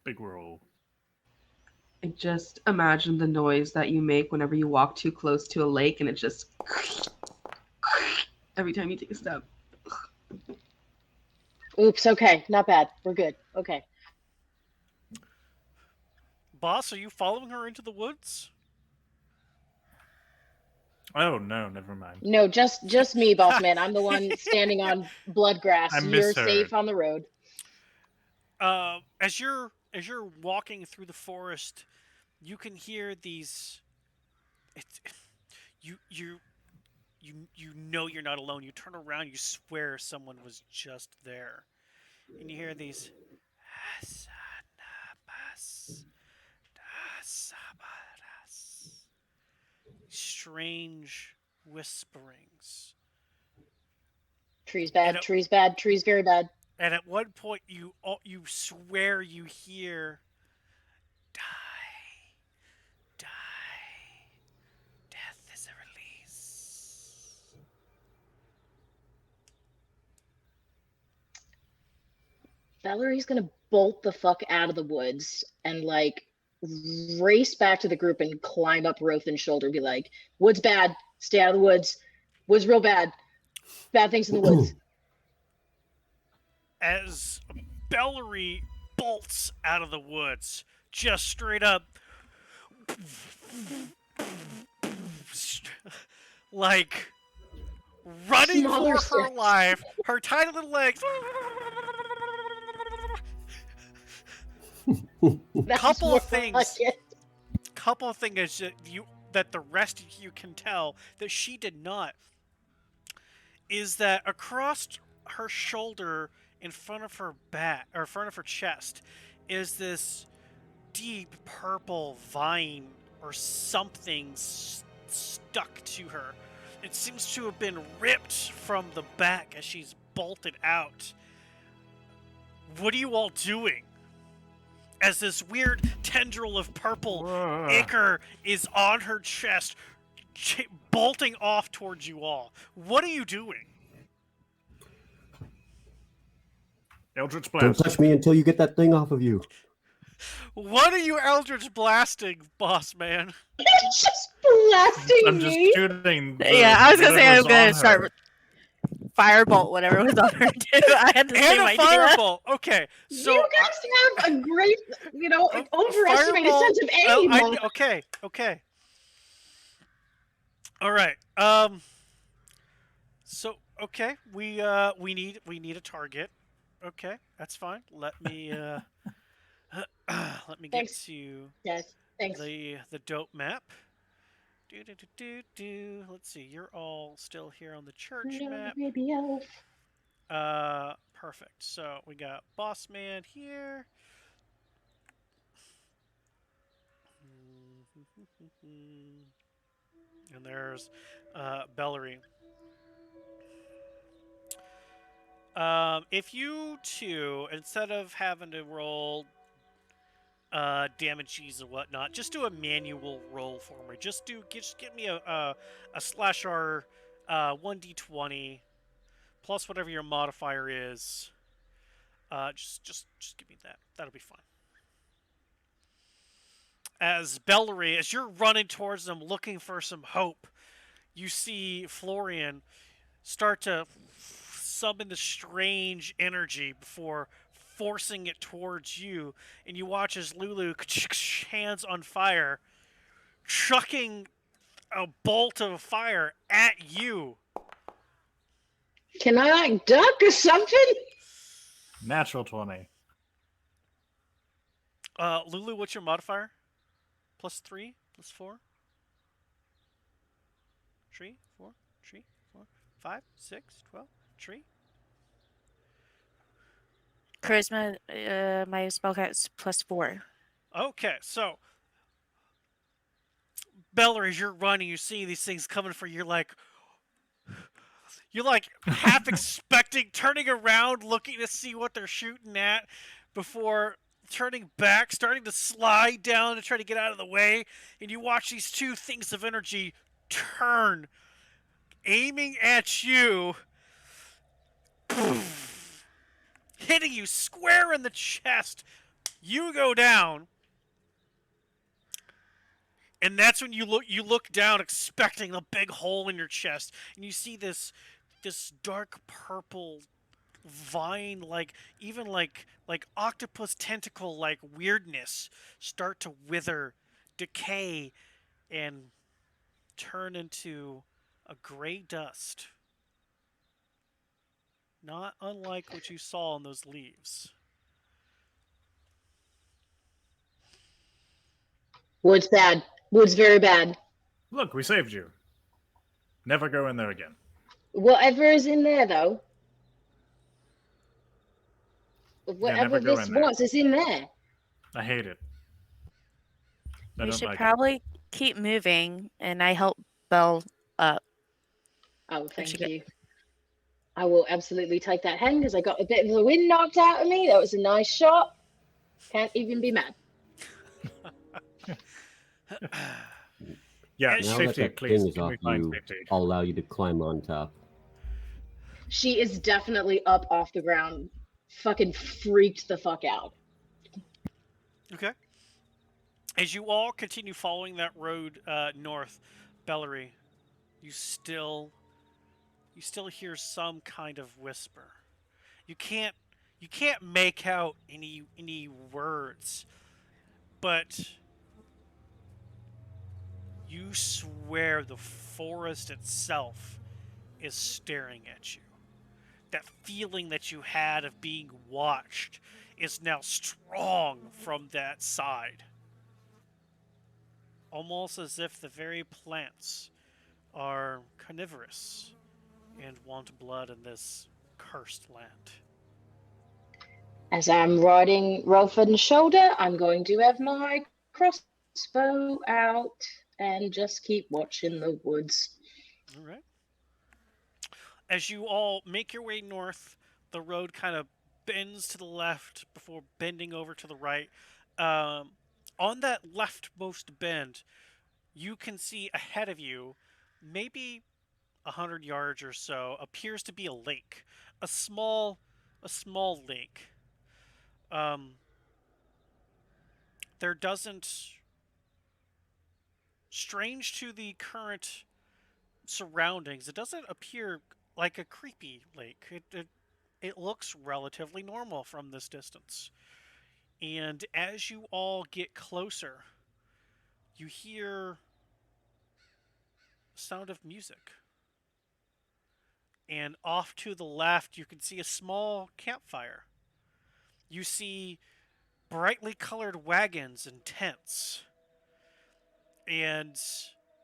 Big roll. I just imagine the noise that you make whenever you walk too close to a lake and it just every time you take a step. Oops. Okay. Not bad. We're good. Okay. Boss, are you following her into the woods? Oh no, never mind. No, just me, boss man. I'm the one standing on I bloodgrass. You're misheard. safe on the road. As you're walking through the forest, you can hear these. It's you you know you're not alone. You turn around, you swear someone was just there, and you hear these. strange whisperings. Trees And bad, at, trees bad, trees very bad. and at one point, you swear you hear, die, die. Death is a release. Valerie's gonna bolt the fuck out of the woods and like race back to the group and climb up Rothan's shoulder and be like, "Woods bad, stay out of the woods. Woods real bad. Bad things in the woods." As Bellary bolts out of the woods, just straight up, like running for Smothers her it. life, her tiny little legs. That's Couple more of things. like it. Couple of things that the rest of you can tell that she did not is that across her shoulder, in front of her back or in front of her chest, is this deep purple vine or something stuck to her. It seems to have been ripped from the back as she's bolted out. What are you all doing? As this weird tendril of purple ichor is on her chest, bolting off towards you all. What are you doing? Eldritch Don't Blast. touch me until you get that thing off of you. What are you Eldritch blasting, boss man? It's just blasting I'm just me. shooting. Yeah, I was gonna say I was whatever's gonna on start her. with firebolt, whatever was on her too. I had the And same a idea. firebolt. Okay, so You guys have a great, overestimated fireball- sense of aim. okay. All right. So okay, we need a target. Okay, that's fine. Let me let me get Thanks. to Yes, thanks. the dope map. Let's see. You're all still here on the church No, map. baby elf. Perfect. So we got Boss Man here. And there's Bellary. If you two, instead of having to roll damages and whatnot, just do a manual roll for me. Just give me a slash R 1d20 plus whatever your modifier is. Just give me that. That'll be fine. As Bellary, as you're running towards them looking for some hope, you see Florian start to summon the strange energy before forcing it towards you, and you watch as Lulu, hands on fire, chucking a bolt of fire at you. Can I like duck or something? Natural 20. Lulu, what's your modifier? +3, +4? 3, 4, 3, 4, 5, 6, 12, 3. Charisma, my spellcast +4. Okay, so Bellary, as you're running, you see these things coming for you. You're like half expecting, turning around, looking to see what they're shooting at before turning back, starting to slide down to try to get out of the way. And you watch these two things of energy turn, aiming at you, hitting you square in the chest. You go down. And that's when you look down expecting a big hole in your chest, and you see this dark purple vine, even like octopus tentacle like weirdness start to wither, decay, and turn into a gray dust. Not unlike what you saw in those leaves. Wood's bad. Wood's very bad. Look, we saved you. Never go in there again. Whatever is in there, though. never Whatever go this in there. was is in there. I hate it. I We don't should like probably keep moving, and I help spell up. Oh, And she thank go, you. I will absolutely take that hen because I got a bit of the wind knocked out of me. That was a nice shot. Can't even be mad. Yeah, As Now you that safety, that please. thing is Can off we find you, safety? I'll allow you to climb on top. She is definitely up off the ground, fucking freaked the fuck out. okay, as you all continue following that road north, Bellary, you still you still hear some kind of whisper. You can't you can't make out any words, but you swear the forest itself is staring at you. That feeling that you had of being watched is now strong from that side. Almost as if the very plants are carnivorous and want blood in this cursed land. As I'm riding Rolfen's shoulder, I'm going to have my crossbow out and just keep watching the woods. All right. As you all make your way north, the road kind of bends to the left before bending over to the right. Um, on that leftmost bend, you can see ahead of you, maybe 100 yards or so, appears to be a lake, a small, a small lake. Um, there doesn't, strange to the current surroundings, it doesn't appear like a creepy lake. It looks relatively normal from this distance. And as you all get closer, you hear the sound of music. And off to the left, you can see a small campfire. You see brightly colored wagons and tents. And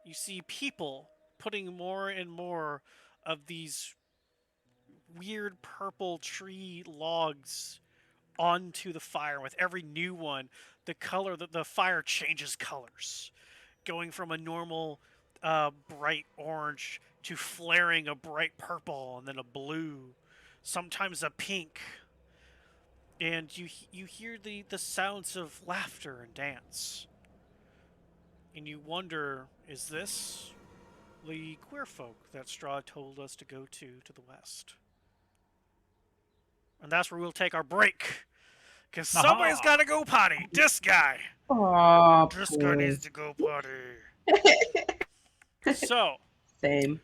you see people putting more and more of these weird purple tree logs onto the fire. With every new one, the fire changes colors, going from a normal bright orange to flaring a bright purple and then a blue, sometimes a pink. And you hear the sounds of laughter and dance. And you wonder, is this the queer folk that Strahd told us to go to the west? And that's where we'll take our break. Because somebody's got Aha! to go potty. This guy. Oh, This guy poor. needs to go potty. So, Same.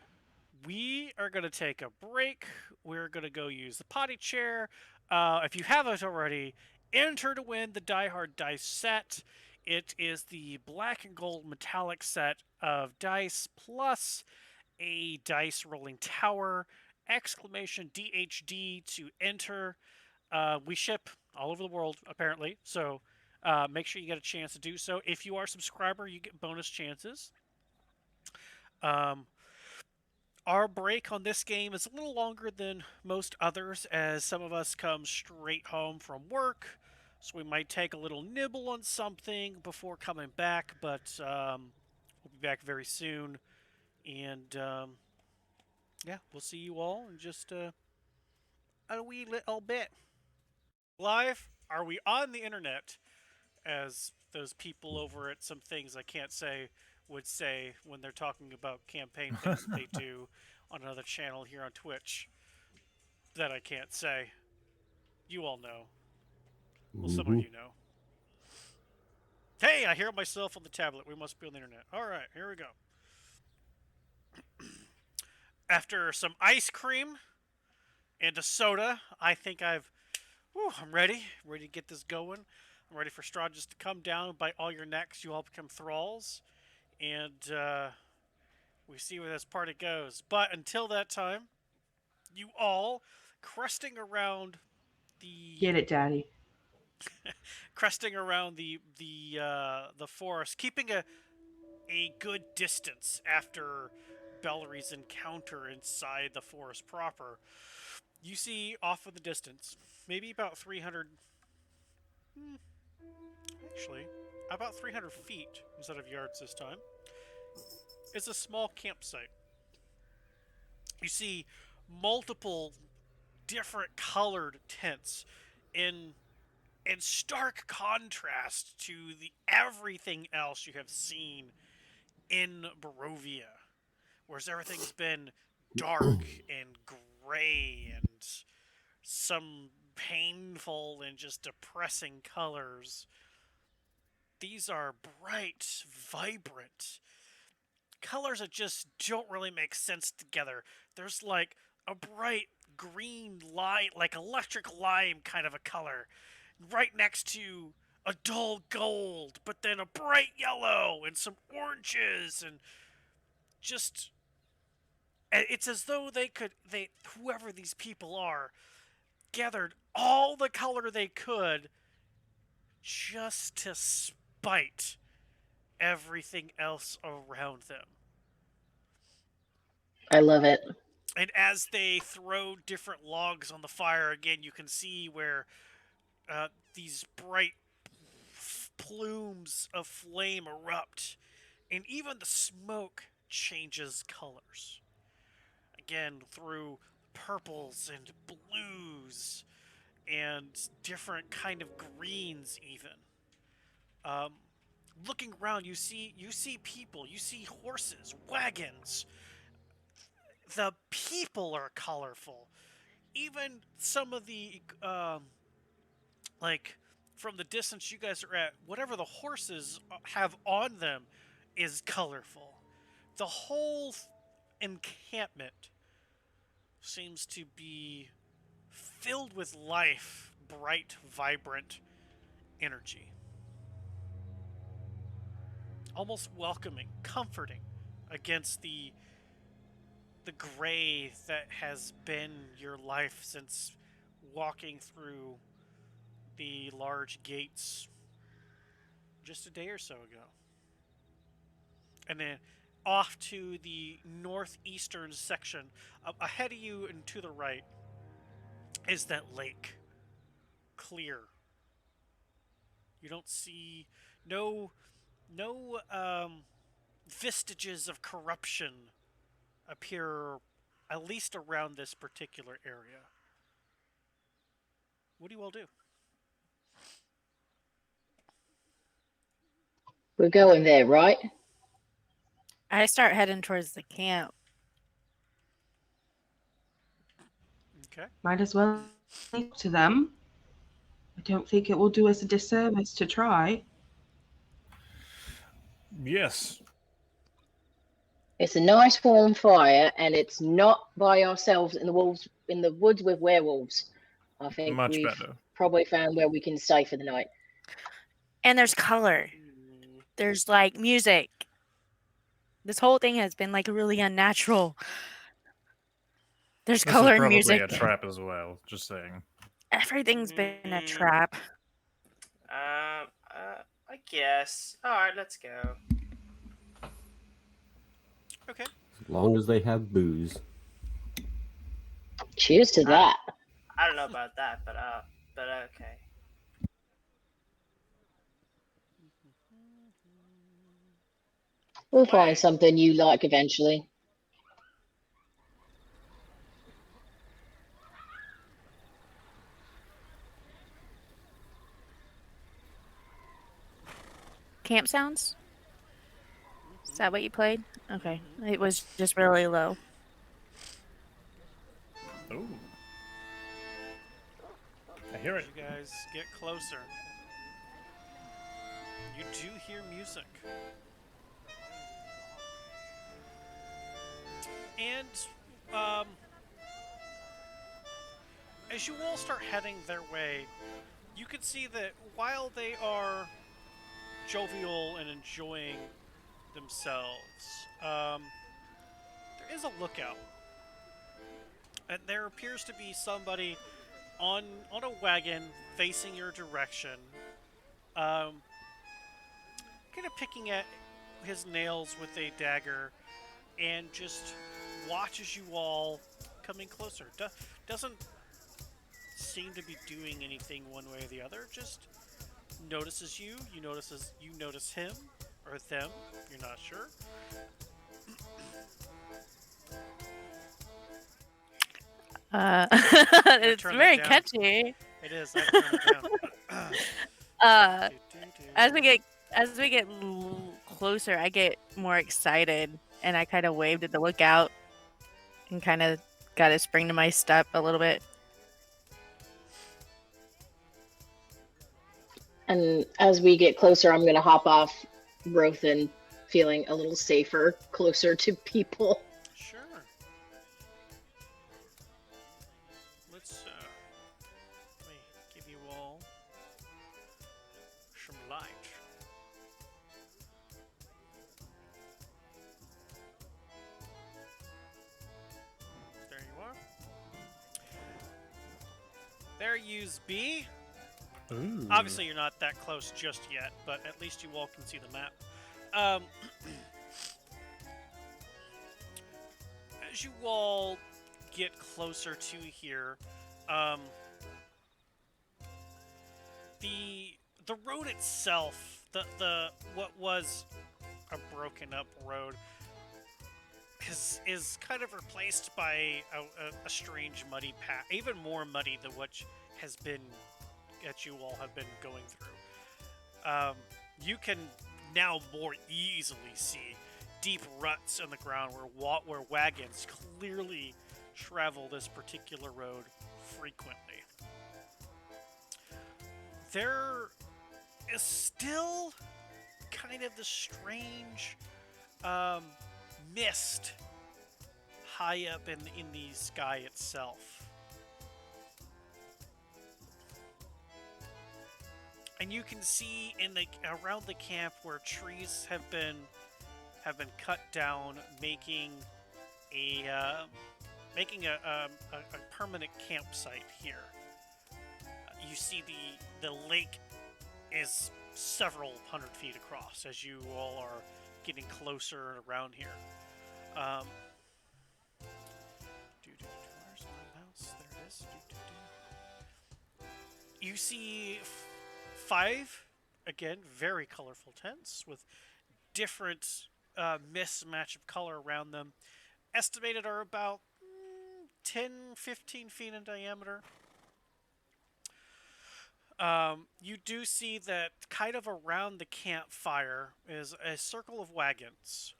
we are going to take a break. We're going to go use the potty chair. If you haven't already, enter to win the Die Hard dice set. It is the black and gold metallic set of dice plus a dice rolling tower. Exclamation DHD to enter. We ship all over the world, apparently. So make sure you get a chance to do so. If you are a subscriber, you get bonus chances. Um, our break on this game is a little longer than most others, as some of us come straight home from work. So we might take a little nibble on something before coming back, but we'll be back very soon. And yeah, we'll see you all in just a wee little bit. Live? Are we on the internet? As those people over at some things I can't say would say when they're talking about campaign things that they do on another channel here on Twitch that I can't say. You all know. Well, some of Hmm. you know. Hey, I hear myself on the tablet. We must be on the internet. All right, here we go. After some ice cream and a soda, I think I'm ready. Ready to get this going. I'm ready for Strahd just to come down, bite all your necks. You all become thralls. And we see where this party goes. But until that time, you all cresting around the Get it, Daddy. the forest, keeping a good distance after Bellary's encounter inside the forest proper. You see off in the distance, maybe about 300, actually, about 300 feet instead of yards this time. is a small campsite. You see multiple different colored tents in stark contrast to the everything else you have seen in Barovia, whereas everything's been dark and gray and some painful and just depressing colors. These are bright, vibrant colors that just don't really make sense together. There's like a bright green light, like electric lime kind of a color, right next to a dull gold, but then a bright yellow and some oranges and just it's as though they whoever these people are gathered all the color they could just to spite everything else around them. I love it. And as they throw different logs on the fire again, you can see where these bright plumes of flame erupt, and even the smoke changes colors. Again, through purples and blues and different kind of greens even. Um, Looking around, you see people, you see horses, wagons. The people are colorful. Even some of the like from the distance you guys are at, whatever the horses have on them is colorful. The whole encampment seems to be filled with life, bright, vibrant energy. Almost welcoming, comforting against the gray that has been your life since walking through the large gates just a day or so ago. And then off to the northeastern section, ahead of you and to the right, is that lake. Clear. You don't see no vestiges of corruption appear at least around this particular area. What do you all do? We're going there, right? I start heading towards the camp. Okay. Might as well talk to them. I don't think it will do us a disservice to try. Yes. It's a nice warm fire, and it's not by ourselves in the woods with werewolves. I think Much we've better. probably found where we can stay for the night. And there's color. There's like music. This whole thing has been like really unnatural. There's This is color and probably a music. trap as well, just saying. Everything's been a trap. I guess. All right, let's go. Okay. As long as they have booze. Cheers to that. I don't know about that, but okay. We'll Wait. find something you like eventually. Camp sounds? Is that what you played? Okay. It was just really low. Ooh. I hear As it. you guys get closer, you do hear music. And um, as you all start heading their way, you can see that while they are jovial and enjoying themselves, there is a lookout. And there appears to be somebody on a wagon facing your direction, um, kind of picking at his nails with a dagger, and just watches you all coming closer. Doesn't seem to be doing anything one way or the other. Just notices you. You notice him or them. You're not sure. It's turn that very down. catchy. It is. I have to turn it down. Uh, as we Do-do-do. get closer, I get more excited, and I kind of waved at the lookout, and kind of got a spring to my step a little bit. And as we get closer, I'm going to hop off Rothan, feeling a little safer, closer to people. Sure. Let me give you all some light. There you are. There yous be. Ooh. Obviously, you're not that close just yet, but at least you all can see the map. Um, as you all get closer to here, um, the road itself, the what was a broken up road, is kind of replaced by a strange muddy path, even more muddy than what has been that you all have been going through. You can now more easily see deep ruts in the ground where wagons clearly travel this particular road frequently. There is still kind of the strange mist high up in the sky itself. And you can see around the camp where trees have been cut down, making a permanent campsite here. You see the lake is several hundred feet across as you all are getting closer around here. Where's my mouse? There it is. You see 5, again, very colorful tents with different mismatch of color around them. Estimated are about 10, 15 feet in diameter. You do see that kind of around the campfire is a circle of wagons.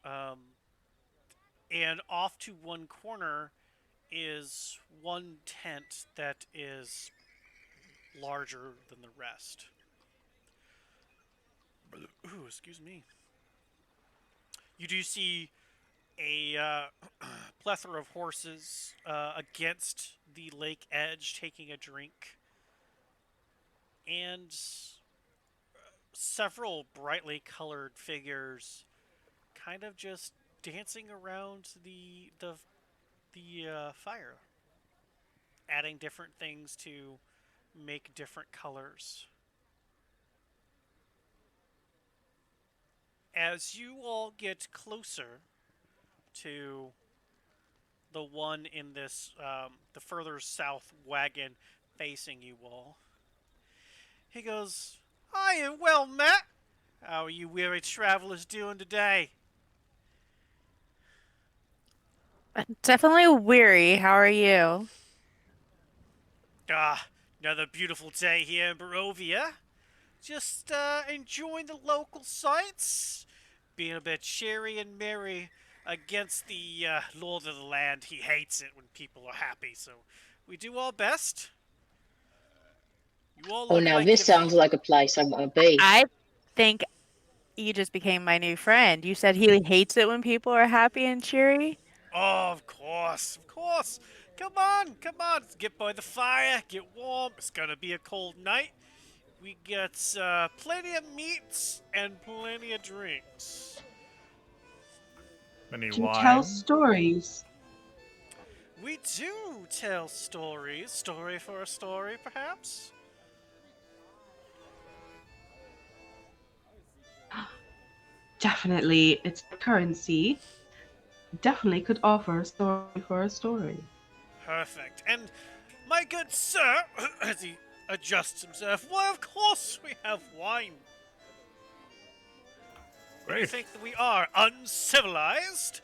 And off to one corner is one tent that is larger than the rest. Ooh, excuse me. You do see a plethora of horses against the lake edge taking a drink, and several brightly colored figures kind of just dancing around the fire, adding different things to make different colors. As you all get closer to the one in this, the further south wagon facing you all, he goes, "I am well met. How are you weary travelers doing today?" Definitely weary. How are you? Another beautiful day here in Barovia. Just enjoying the local sights, being a bit cheery and merry against the lord of the land. He hates it when people are happy, so we do our best. You all Oh, look now like this you've... sounds like a place I want to be. I think you just became my new friend. You said he hates it when people are happy and cheery. Oh, of course, of course. Come on, come on. Get by the fire, get warm. It's gonna be a cold night. We got plenty of meats and plenty of drinks. Any Do you tell wine? stories? We do tell stories. Story for a story, perhaps? Definitely, it's currency. Definitely could offer a story for a story. Perfect. And my good sir, as he adjusts himself, why, of course we have wine. What do you Great. think that we are? Uncivilized?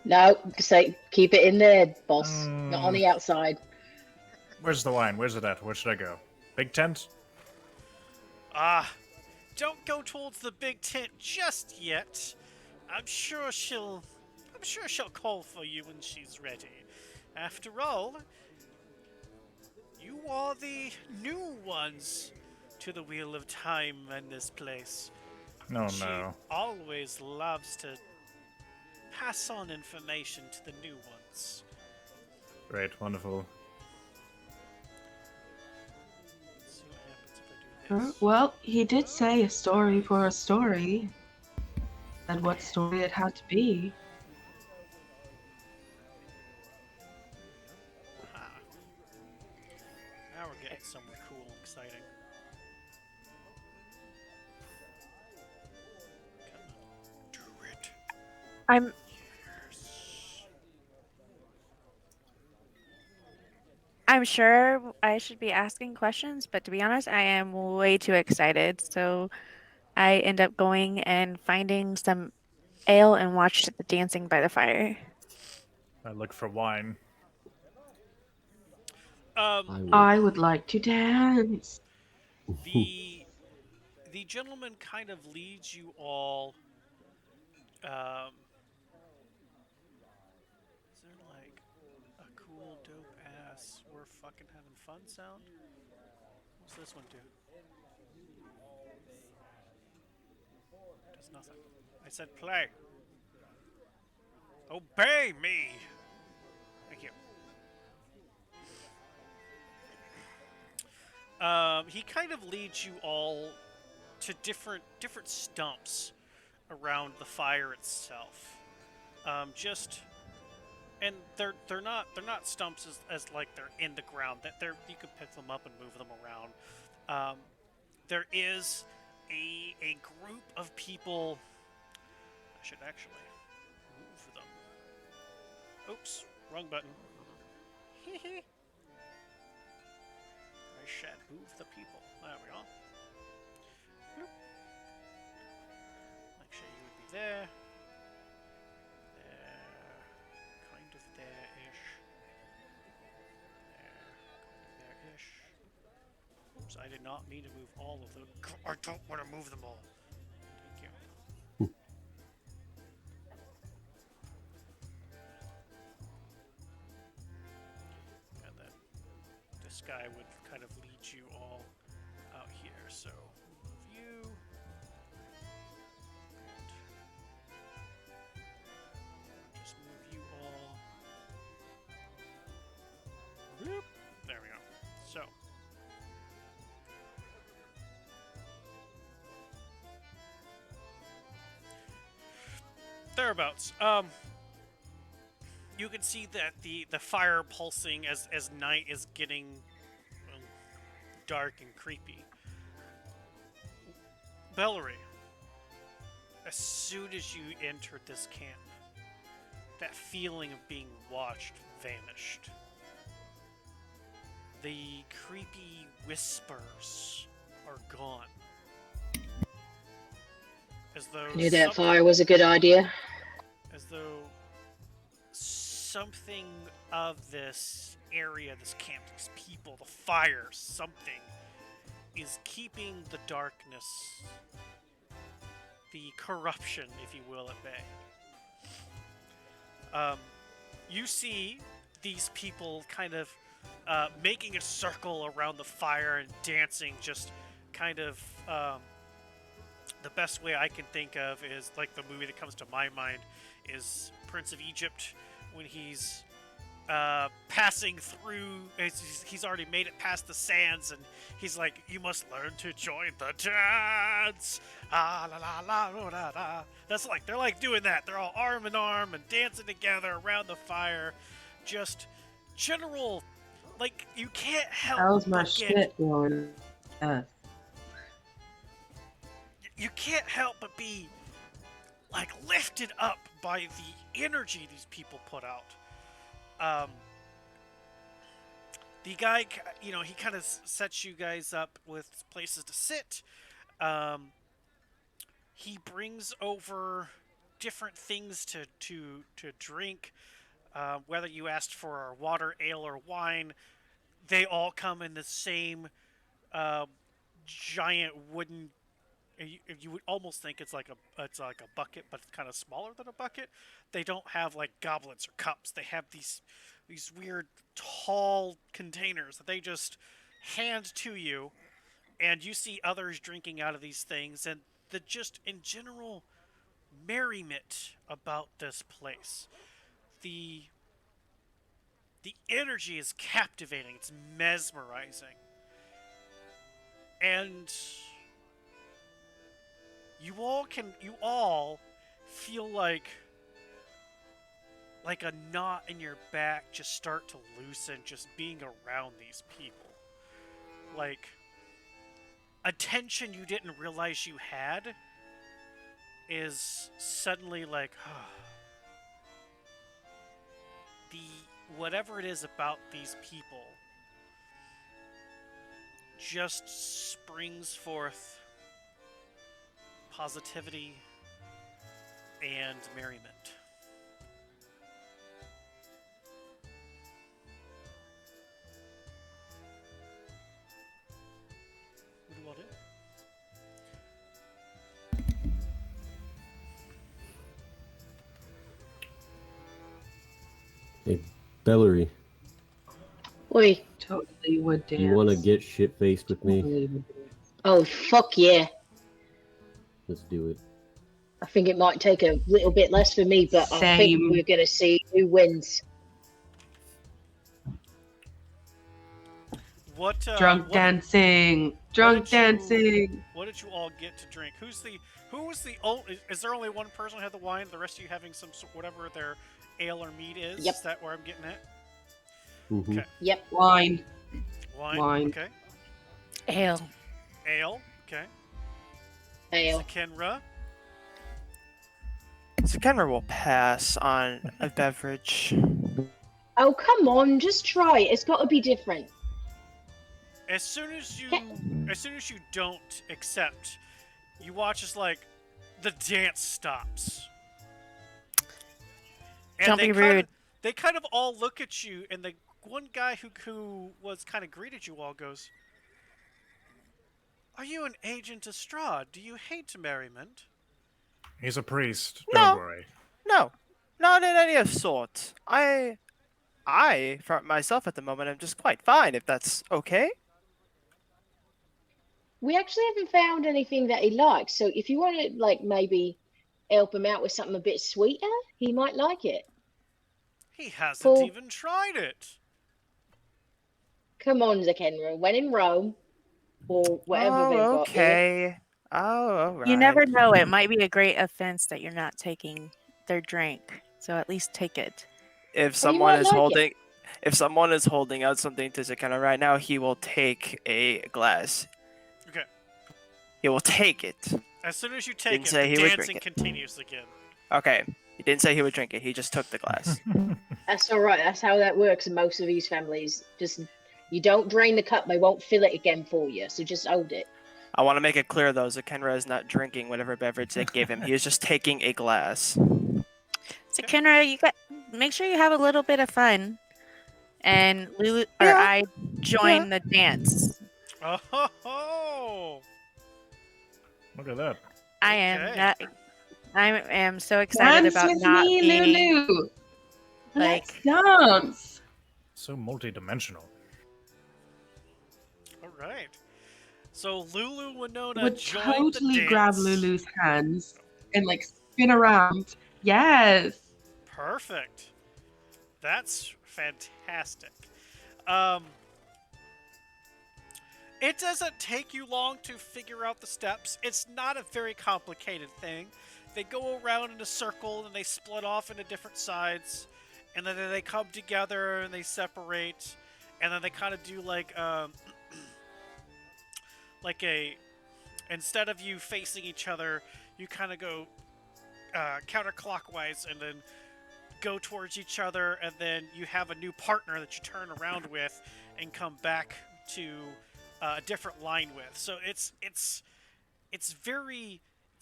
No, say keep it in there, boss. Not on Mm, the outside. where's the wine? Where's it at? Where should I go? Big tent? Ah, don't go towards the big tent just yet. I'm sure she'll. I'm sure she'll call for you when she's ready. After all, you are the new ones to the wheel of time in this place. No, She no. always loves to pass on information to the new ones. Great, wonderful. Let's see what happens if I do this. Well, he did say a story for a story. And what story it had to be. Aha. Now we're getting somewhere cool and exciting. Come on. Do it. I'm Yes. I'm sure I should be asking questions, but to be honest, I am way too excited. So I end up going and finding some ale and watch the dancing by the fire. I look for wine. Um, I would. I would like to dance. the the gentleman kind of leads you all. Um, is there like a cool, dope ass "we're fucking having fun" sound? What's this one do? Does nothing. I said play. Obey me. Thank you. He kind of leads you all to different stumps around the fire itself. Just and they're not stumps as like they're in the ground. That they're you can pick them up and move them around. Um, there is a group of people. I should actually move them. Oops, wrong button. I should move the people. There we go. Bloop. Make sure you would be there. There. Kind of there-ish. There. Kind of there-ish. Oops, I did not mean to move all of them. I don't want to move them all. Thank you. And then this guy would kind of lead you all out here. So move you. And just move you all. Bloop. There we go. So thereabouts. You can see that the fire pulsing as night is getting well, dark and creepy. Bellary, as soon as you entered this camp, that feeling of being watched vanished. The creepy whispers are gone. As though I knew that fire was a good idea. as though something of this area, this camp, these people, the fire, something is keeping the darkness, the corruption, if you will, at bay. You see these people kind of making a circle around the fire and dancing, just kind of. The best way I can think of is like the movie that comes to my mind is Prince of Egypt when he's passing through. He's already made it past the sands, and he's like, "You must learn to join the dance." Ah la la la la la. That's like they're like doing that. They're all arm in arm and dancing together around the fire. Just general, like you can't help How's my but get. shit going? Yes. You can't help but be like lifted up by the energy these people put out. Um, the guy, he kind of sets you guys up with places to sit. Um, he brings over different things to drink. Whether you asked for water, ale, or wine, they all come in the same uh, giant wooden. You would almost think it's like a bucket, but it's kind of smaller than a bucket. They don't have like goblets or cups. They have these weird tall containers that they just hand to you, and you see others drinking out of these things, and the just in general merriment about this place. The the energy is captivating. It's mesmerizing. And you all feel like a knot in your back just start to loosen just being around these people. Like a tension you didn't realize you had is suddenly like the whatever it is about these people just springs forth positivity and merriment. What do you all do? Hey, Bellery, Oi. Totally would dance. you want to get shit faced with me? Totally would dance. Oh, fuck yeah. Let's do it. I think it might take a little bit less for me, but I think Same. we're going to see who wins. What Drunk what, dancing. Drunk did you- dancing. What did you all get to drink? Who was the only? Is there only one person who had the wine? The rest of you having some whatever their ale or mead is? Yep. Is that where I'm getting at? Mhm. Okay. Yep. Wine. Wine. Wine. Okay. Ale. Ale. Okay. Ale. Kenra. So Kenra will pass on a beverage. Oh, come on. Just try it. It's got to be different. As soon as you don't accept, you watch as like the dance stops. And Don't they be kind rude. they kind of all look at you, and the one guy who was kind of greeted you all goes, "Are you an agent of Strahd? Do you hate merriment?" He's a priest. No. Don't worry. No, not in any of sort. I, for myself at the moment, am just quite fine, if that's okay. We actually haven't found anything that he likes. So if you want to, like, maybe help him out with something a bit sweeter, he might like it. He hasn't Cool. even tried it. Come on, Zakenra. When in Rome, or whatever they've Oh, got here. okay. Oh, all right. You never know. It might be a great offense that you're not taking their drink. So at least take it. If he someone might is like it. holding, if someone is holding out something to Zakena right now, he will take a glass. Okay. He will take it. As soon as you take Didn't it, say the he would dancing drink it. continues again. Okay. He didn't say he would drink it. He just took the glass. That's all right. That's how that works in most of these families. Just you don't drain the cup, they won't fill it again for you. So just hold it. I want to make it clear though, Zakenra is not drinking whatever beverage they gave him. He is just taking a glass. So Kenra, you got make sure you have a little bit of fun, and Lulu or Yeah. I join the dance. Oh ho ho! Look at that. I am Okay. not. I am so excited Dance about with not me, being Lulu. Let's like. dance. So multi-dimensional. All right. So Lulu Winona Would joined totally the dance. grab Lulu's hands and like spin around. Yes. Perfect. That's fantastic. It doesn't take you long to figure out the steps. It's not a very complicated thing. They go around in a circle and they split off into different sides, and then they come together and they separate, and then they kind of do like like a instead of you facing each other, you kind of go counterclockwise and then go towards each other, and then you have a new partner that you turn around with and come back to a different line with. So it's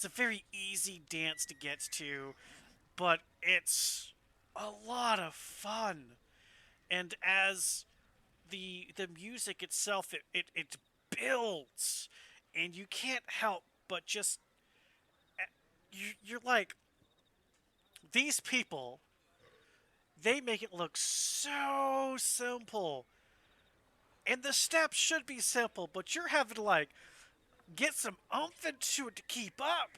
It's a very easy dance to get to, but it's a lot of fun. And as the music itself, it builds, and you can't help but just you're like, these people, they make it look so simple, and the steps should be simple, but you're having to like get some oomph into it to keep up.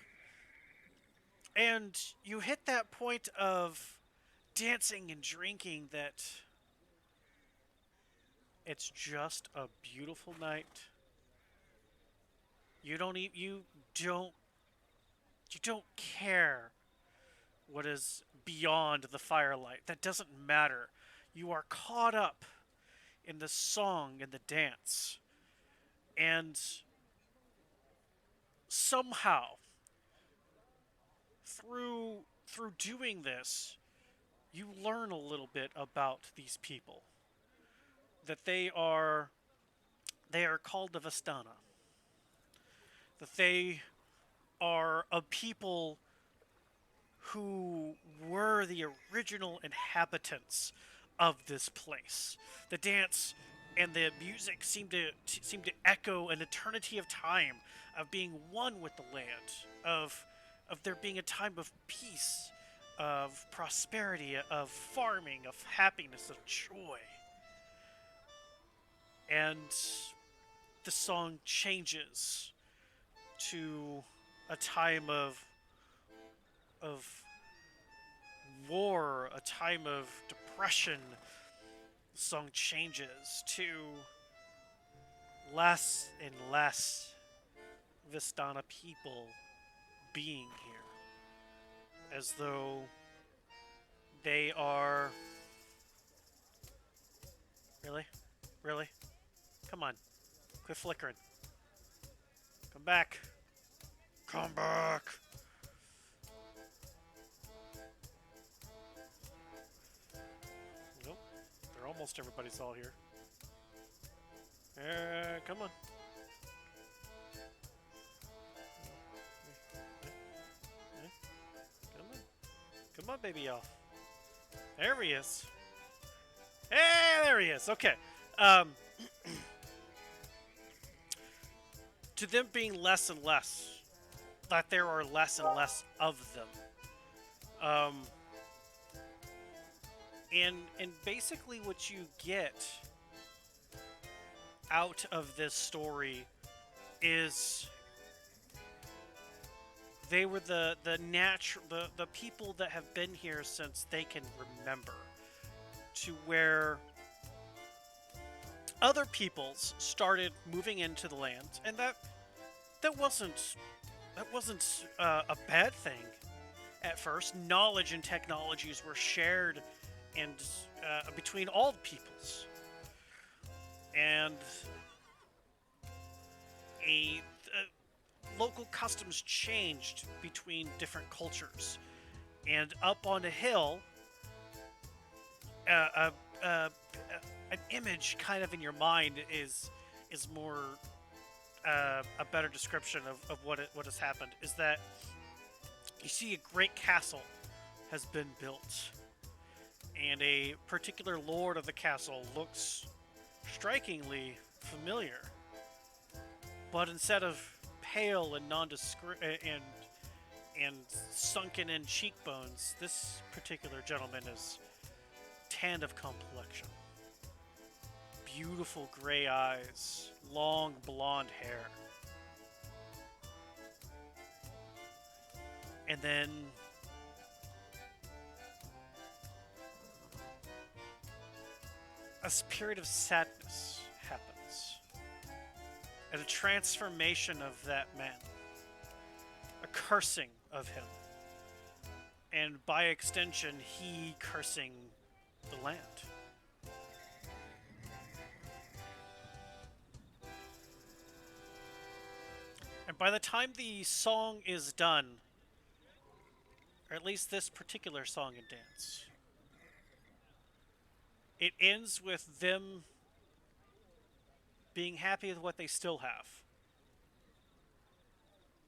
And you hit that point of dancing and drinking that it's just a beautiful night. You don't eat, don't you don't care what is beyond the firelight. That doesn't matter. You are caught up in the song and the dance. And somehow through doing this, you learn a little bit about these people. That they are called the Vistana. That they are a people who were the original inhabitants of this place. The dance and the music seem to echo an eternity of time, of being one with the land, of there being a time of peace, of prosperity, of farming, of happiness, of joy. And the song changes to a time of war, a time of depression. The song changes to less and less Vistana people being here, as though they are. Really? Really? Come on. Quit flickering. Come back. Come back. Nope. They're almost everybody's all here. Come on. Come on. Come on, baby elf. There he is. Hey, there he is. Okay. Um, to them being less and less, that there are less and less of them. Um, and basically what you get out of this story is they were the people that have been here since they can remember, to where other peoples started moving into the land, and that wasn't a bad thing at first. Knowledge and technologies were shared and between all peoples, and local customs changed between different cultures. And up on a hill, uh, uh, uh, an image kind of in your mind is more a better description of what has happened. Is that you see a great castle has been built, and a particular lord of the castle looks strikingly familiar. But instead of pale and nondescript and sunken in cheekbones, this particular gentleman is tanned of complexion. Beautiful gray eyes, long blonde hair. And then a spirit of sadness happens. And a transformation of that man. A cursing of him. And by extension, he cursing the land. And by the time the song is done, or at least this particular song and dance, it ends with them being happy with what they still have.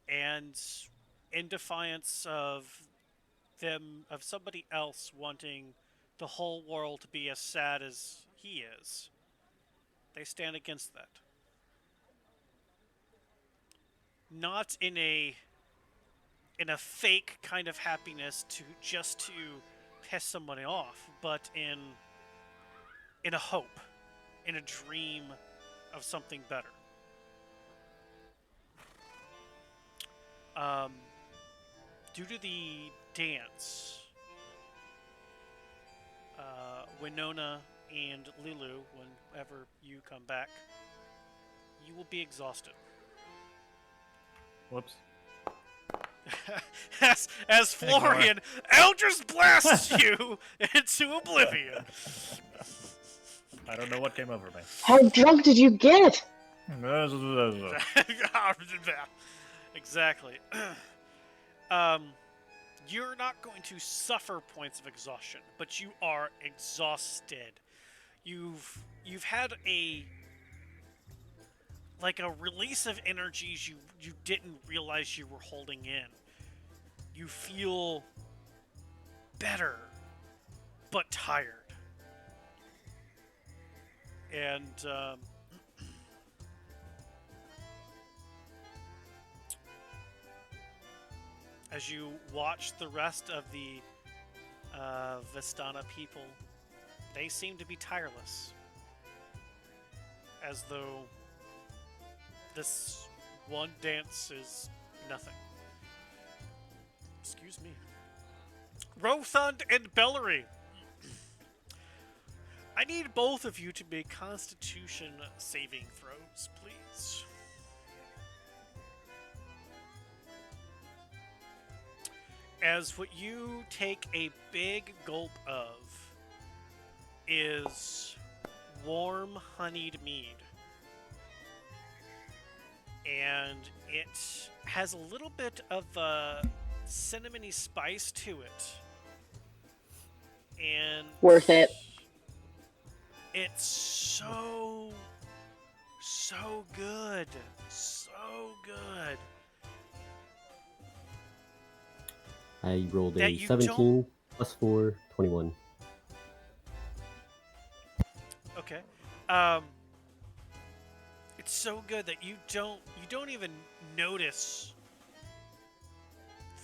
And in defiance of somebody else wanting the whole world to be as sad as he is. They stand against that. Not in a fake kind of happiness to piss somebody off, but in a hope, in a dream of something better. Um, due to the dance, Winona and Lulu, whenever you come back, you will be exhausted. Whoops. as Florian Eldritch blasts you into oblivion. I don't know what came over me. How drunk did you get? Exactly. You're not going to suffer points of exhaustion, but you are exhausted. You've had a release of energies you didn't realize you were holding in. You feel better, but tired. And as you watch the rest of the Vistana people, they seem to be tireless. As though this one dance is nothing. Excuse me. Rothund and Bellary. I need both of you to make Constitution saving throws, please. As what you take a big gulp of is warm honeyed mead. And it has a little bit of a cinnamony spice to it. And Worth it. it's so good. So good. I rolled That a you 17 plus 4, 21. Okay. It's so good that you don't even notice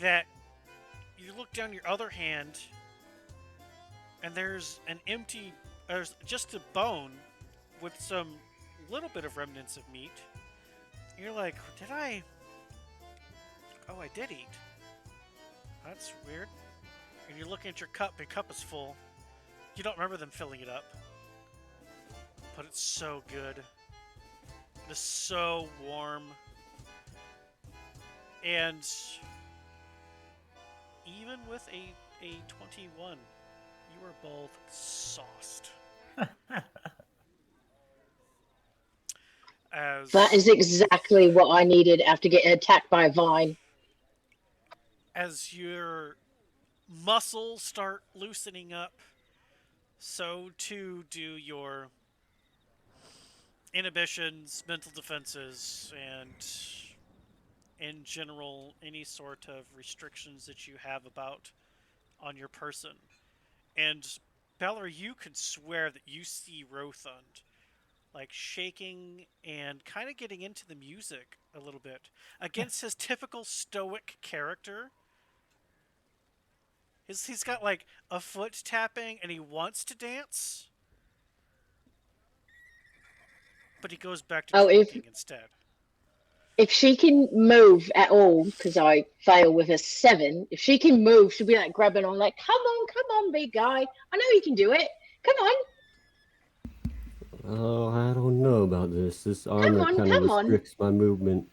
that you look down your other hand and there's just a bone with some little bit of remnants of meat. You're like, oh, I did eat. That's weird. And you're looking at your cup is full. You don't remember them filling it up. But it's so good. It is so warm. And even with a 21, you are both sauced. That is exactly what I needed after getting attacked by a vine. As your muscles start loosening up, so too do your inhibitions, mental defenses, and in general, any sort of restrictions that you have about on your person. And Valerie, you could swear that you see Rothund shaking and kind of getting into the music a little bit against his typical stoic character. He's got a foot tapping and he wants to dance, but he goes back to drinking instead. If she can move at all, because I fail with a 7, if she can move, she'll be grabbing on, come on, big guy. I know you can do it. Come on. Oh, I don't know about this. This armor kind of restricts my movement.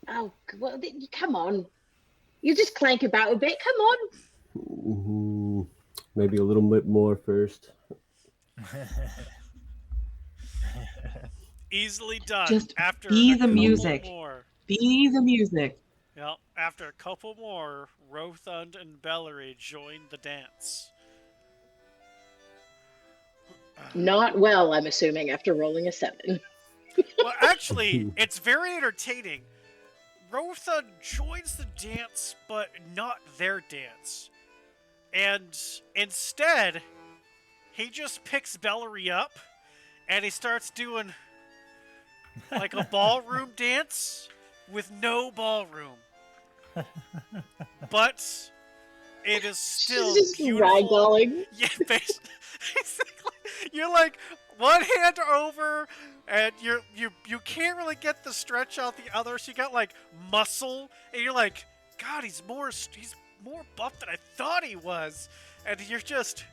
Oh, well, come on. You just clank about a bit. Come on. Maybe a little bit more first. Easily done. Just after be the couple music. More. Be the music. Well, after a couple more, Rothund and Bellary joined the dance. Not well, I'm assuming, after rolling a 7. Well, actually, it's very entertaining. Rotha joins the dance, but not their dance. And instead, he just picks Bellary up and he starts doing like a ballroom dance with no ballroom. But it is still She's just beautiful. ragdolling. Yeah, basically, you're like one hand over, and you can't really get the stretch out the other. So you got like muscle, and you're like, God, he's more buff than I thought he was, and you're just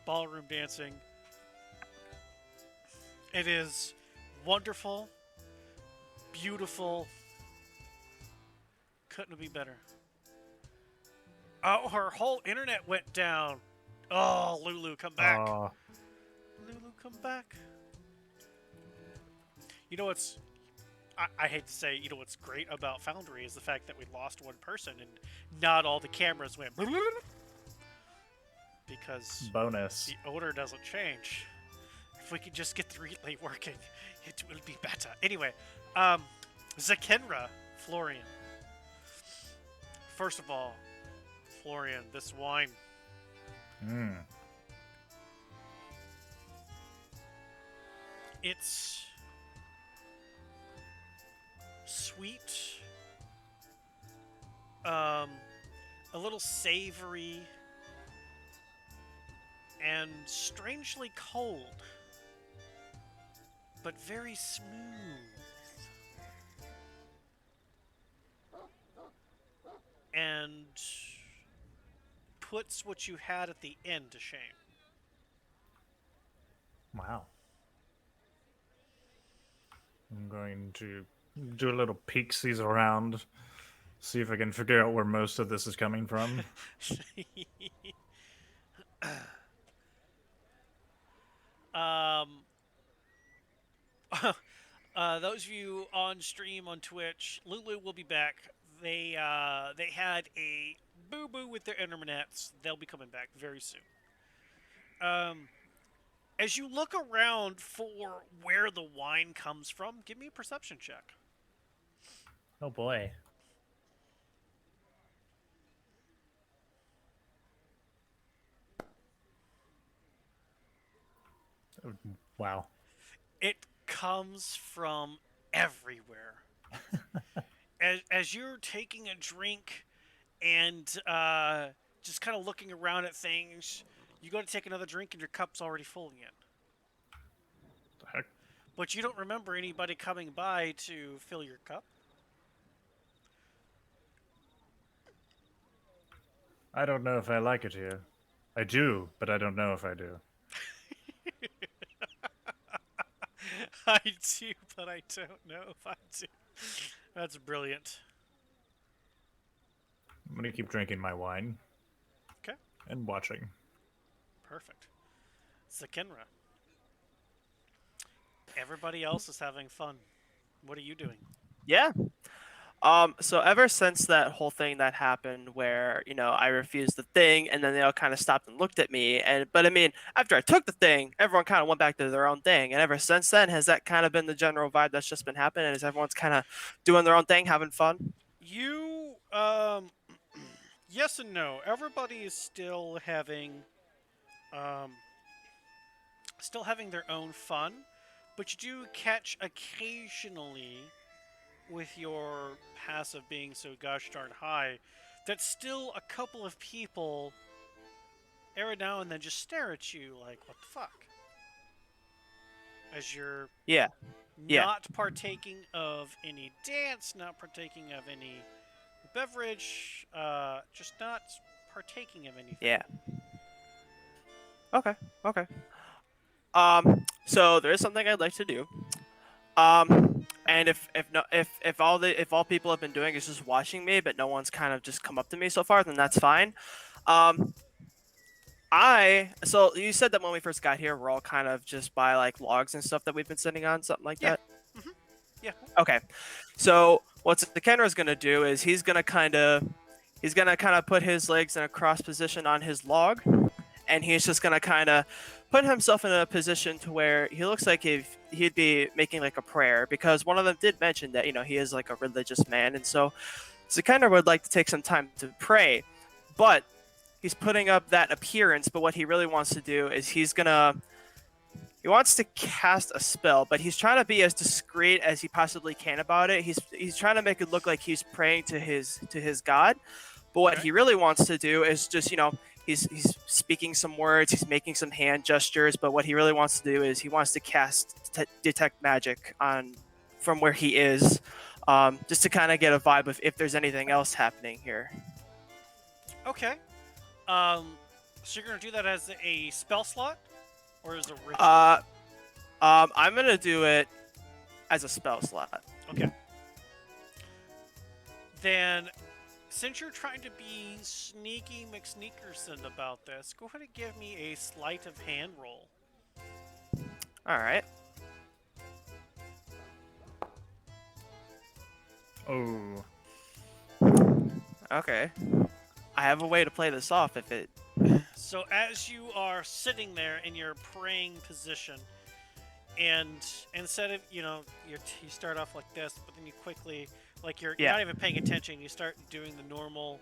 ballroom dancing. It is wonderful, beautiful. Couldn't be better. Oh, her whole internet went down. Oh, Lulu, come back. Lulu, come back. You know what's... I hate to say, you know what's great about Foundry is the fact that we lost one person and not all the cameras went... Because Bonus. the odor doesn't change. If we could just get the relay working, it will be better. Anyway, Zakenra, Florian. First of all, Florian, this wine... Mm. It's sweet, a little savory, and strangely cold, but very smooth. And puts what you had at the end to shame. Wow. I'm going to do a little peeksies around, see if I can figure out where most of this is coming from. um, those of you on stream on Twitch, Lulu will be back. They had a boo boo with their internets. They'll be coming back very soon. As you look around for where the wine comes from, give me a perception check. Oh boy. Wow. It comes from everywhere. as you're taking a drink and just kind of looking around at things, you go to take another drink and your cup's already full again. The heck? But you don't remember anybody coming by to fill your cup. I don't know if I like it here. I do, but I don't know if I do. I do, but I don't know if I do. That's brilliant. I'm going to keep drinking my wine. Okay. And watching. Perfect. Zakenra. Everybody else is having fun. What are you doing? Yeah. So ever since that whole thing that happened where, I refused the thing and then they all kind of stopped and looked at me. But I mean, after I took the thing, everyone kind of went back to their own thing. And ever since then, has that kind of been the general vibe that's just been happening? Is everyone's kind of doing their own thing, having fun? You, yes and no. Everybody is still having their own fun, but you do catch occasionally with your passive being so gosh darn high that still a couple of people every now and then just stare at you like, what the fuck? As you're Yeah. not partaking of any dance, not partaking of any beverage, just not partaking of anything. Yeah. Okay. So there is something I'd like to do. And if all people have been doing is just watching me, but no one's kind of just come up to me so far, then that's fine. So you said that when we first got here, we're all kind of just by like logs and stuff that we've been sitting on, something like that. Mm-hmm. Yeah. Okay. So what Kenra's gonna do is he's gonna kind of put his legs in a cross position on his log, and he's just gonna kind of put himself in a position to where he looks like if he'd be making like a prayer, because one of them did mention that he is like a religious man, and so Sikander would like to take some time to pray, but he's putting up that appearance. But what he really wants to do is he wants to cast a spell, but he's trying to be as discreet as he possibly can about it. He's trying to make it look like he's praying to his god. But what Okay. he really wants to do is just, he's speaking some words, he's making some hand gestures, but what he really wants to do is he wants to cast detect magic on from where he is, just to kind of get a vibe of if there's anything else happening here. Okay. So you're gonna do that as a spell slot, or as a ritual? I'm gonna do it as a spell slot. Okay. Then, since you're trying to be sneaky McSneakerson about this, go ahead and give me a sleight of hand roll. All right. Oh. Okay. I have a way to play this off if it. So as you are sitting there in your praying position, and instead of you start off like this, but then you quickly you're Yeah. not even paying attention. You start doing the normal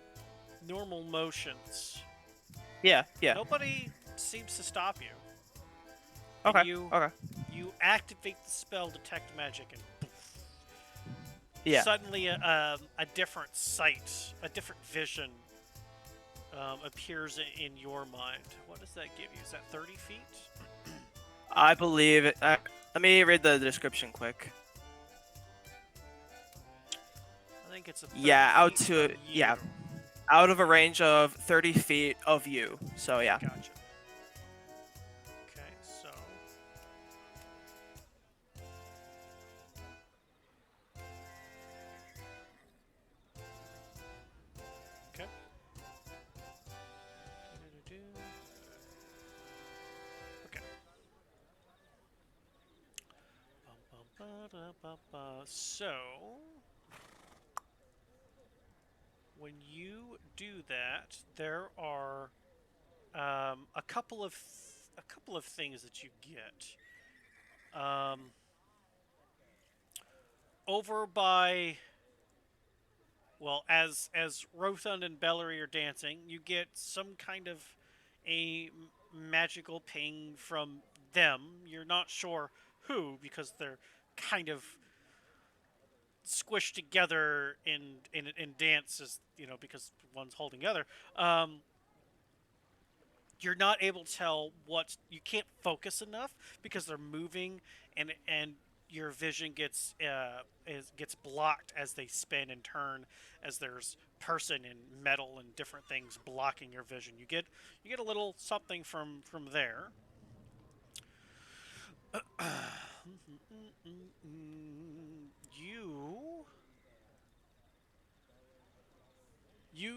motions. Yeah. Nobody seems to stop you. Okay. And you activate the spell Detect Magic, and poof, Yeah. suddenly a different sight, a different vision appears in your mind. What does that give you? Is that 30 feet? I believe it. Let me read the description quick. I think it's a 30 Yeah, out feet to from yeah, you. out of a range of 30 feet of you. So yeah. Gotcha. Okay, so okay. Okay. So when you do that, there are a couple of things that you get. Over by as Rothund and Bellary are dancing, you get some kind of a magical ping from them. You're not sure who, because they're kind of squished together in dance, as because one's holding the other. You're not able to tell what you can't focus enough because they're moving, and your vision gets blocked as they spin and turn, as there's person and metal and different things blocking your vision. You get a little something from there. you you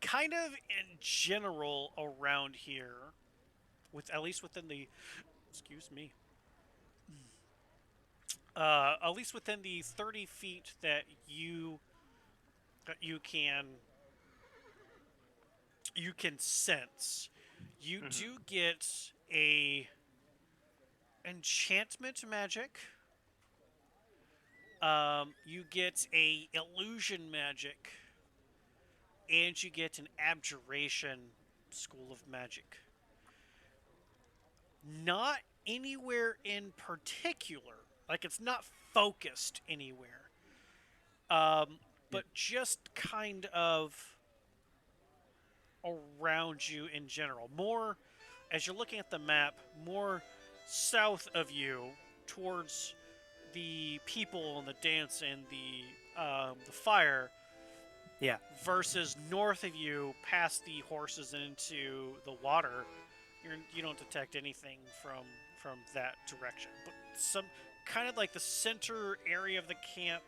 kind of in general around here, with at least within the excuse me at least within the 30 feet that you can sense, you do get a enchantment magic. You get a illusion magic, and you get an abjuration school of magic. Not anywhere in particular, like it's not focused anywhere, but just kind of around you in general. More, as you're looking at the map, more south of you, towards the people and the dance and the fire, Yeah. versus north of you, past the horses and into the water. You don't detect anything from that direction, but some kind of like the center area of the camp.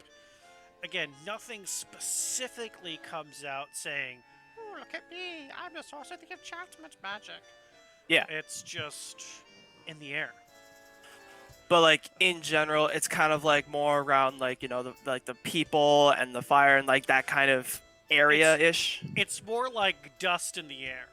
Again, nothing specifically comes out saying, "Oh, look at me! I'm the source of the enchantment magic." Yeah. It's just in the air. But like in general, it's kind of like more around like the people and the fire and like that kind of area-ish. It's more like dust in the air.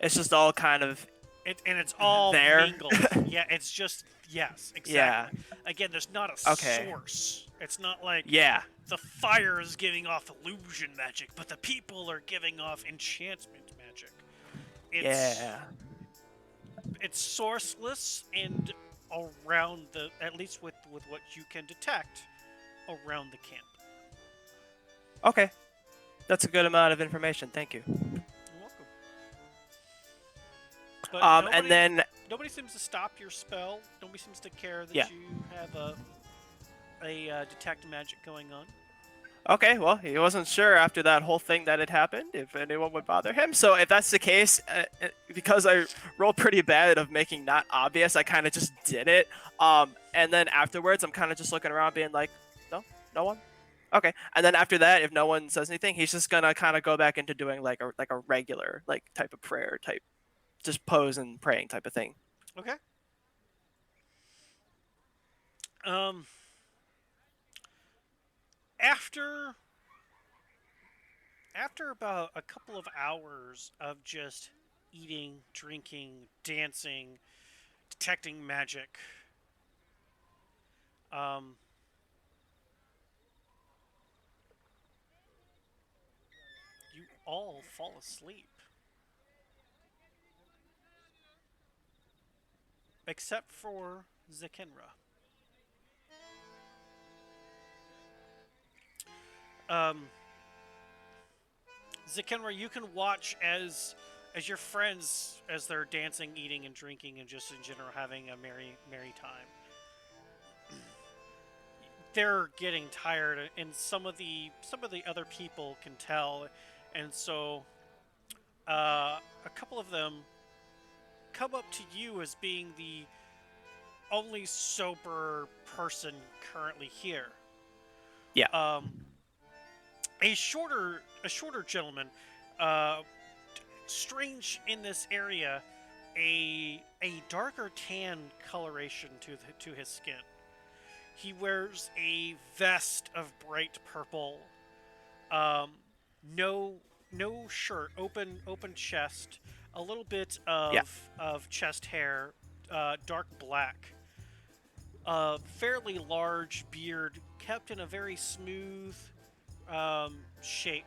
It's just all kind of And it's all there. mingled. Yeah, it's just yes, Yeah. exactly. Again, there's not a Okay. source. It's not like Yeah. the fire is giving off illusion magic, but the people are giving off enchantment magic. Yeah. It's sourceless and around the at least with what you can detect around the camp. Okay. That's a good amount of information. Thank you. You're welcome. But And then nobody seems to stop your spell. Nobody seems to care that yeah. you have a detect magic going on. Okay, well, he wasn't sure after that whole thing that had happened if anyone would bother him. So if that's the case, because I rolled pretty bad of making not obvious, I kind of just did it. And then afterwards, I'm kind of just looking around, being like, no one. Okay. And then after that, if no one says anything, he's just gonna kind of go back into doing like a regular like type of prayer type, just pose and praying type of thing. Okay. Um. After about a couple of hours of just eating, drinking, dancing, detecting magic, um, you all fall asleep. Except for Zekenra. Um, Zekenra, you can watch as your friends, as they're dancing, eating, and drinking, and just in general having a merry time. They're getting tired, and some of the other people can tell, and so a couple of them come up to you as being the only sober person currently here. Yeah. A shorter gentleman, uh, strange in this area, a darker tan coloration to his skin. He wears a vest of bright purple. Um, no shirt, open chest, a little bit Yeah. of chest hair, dark black. A fairly large beard, kept in a very smooth shape.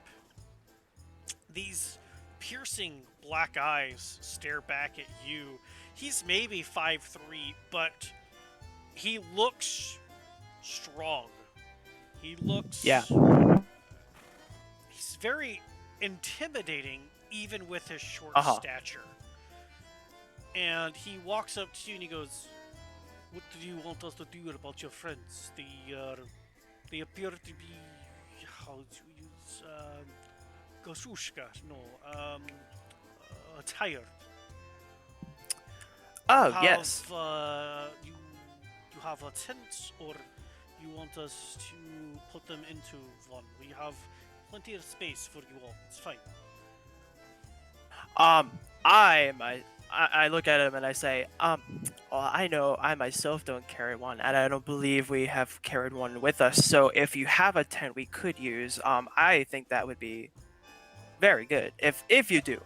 These piercing black eyes stare back at you. He's maybe 5'3", but he looks strong. He looks. Yeah. He's very intimidating, even with his short stature. And he walks up to you and he goes, "What do you want us to do about your friends? They appear to be how to use Gosushka, no, tired. Oh, yes. You have a tent, or you want us to put them into one? We have plenty of space for you all. It's fine." I look at him and I say, well, I know I myself don't carry one, and I don't believe we have carried one with us. So if you have a tent we could use, I think that would be very good. If you do.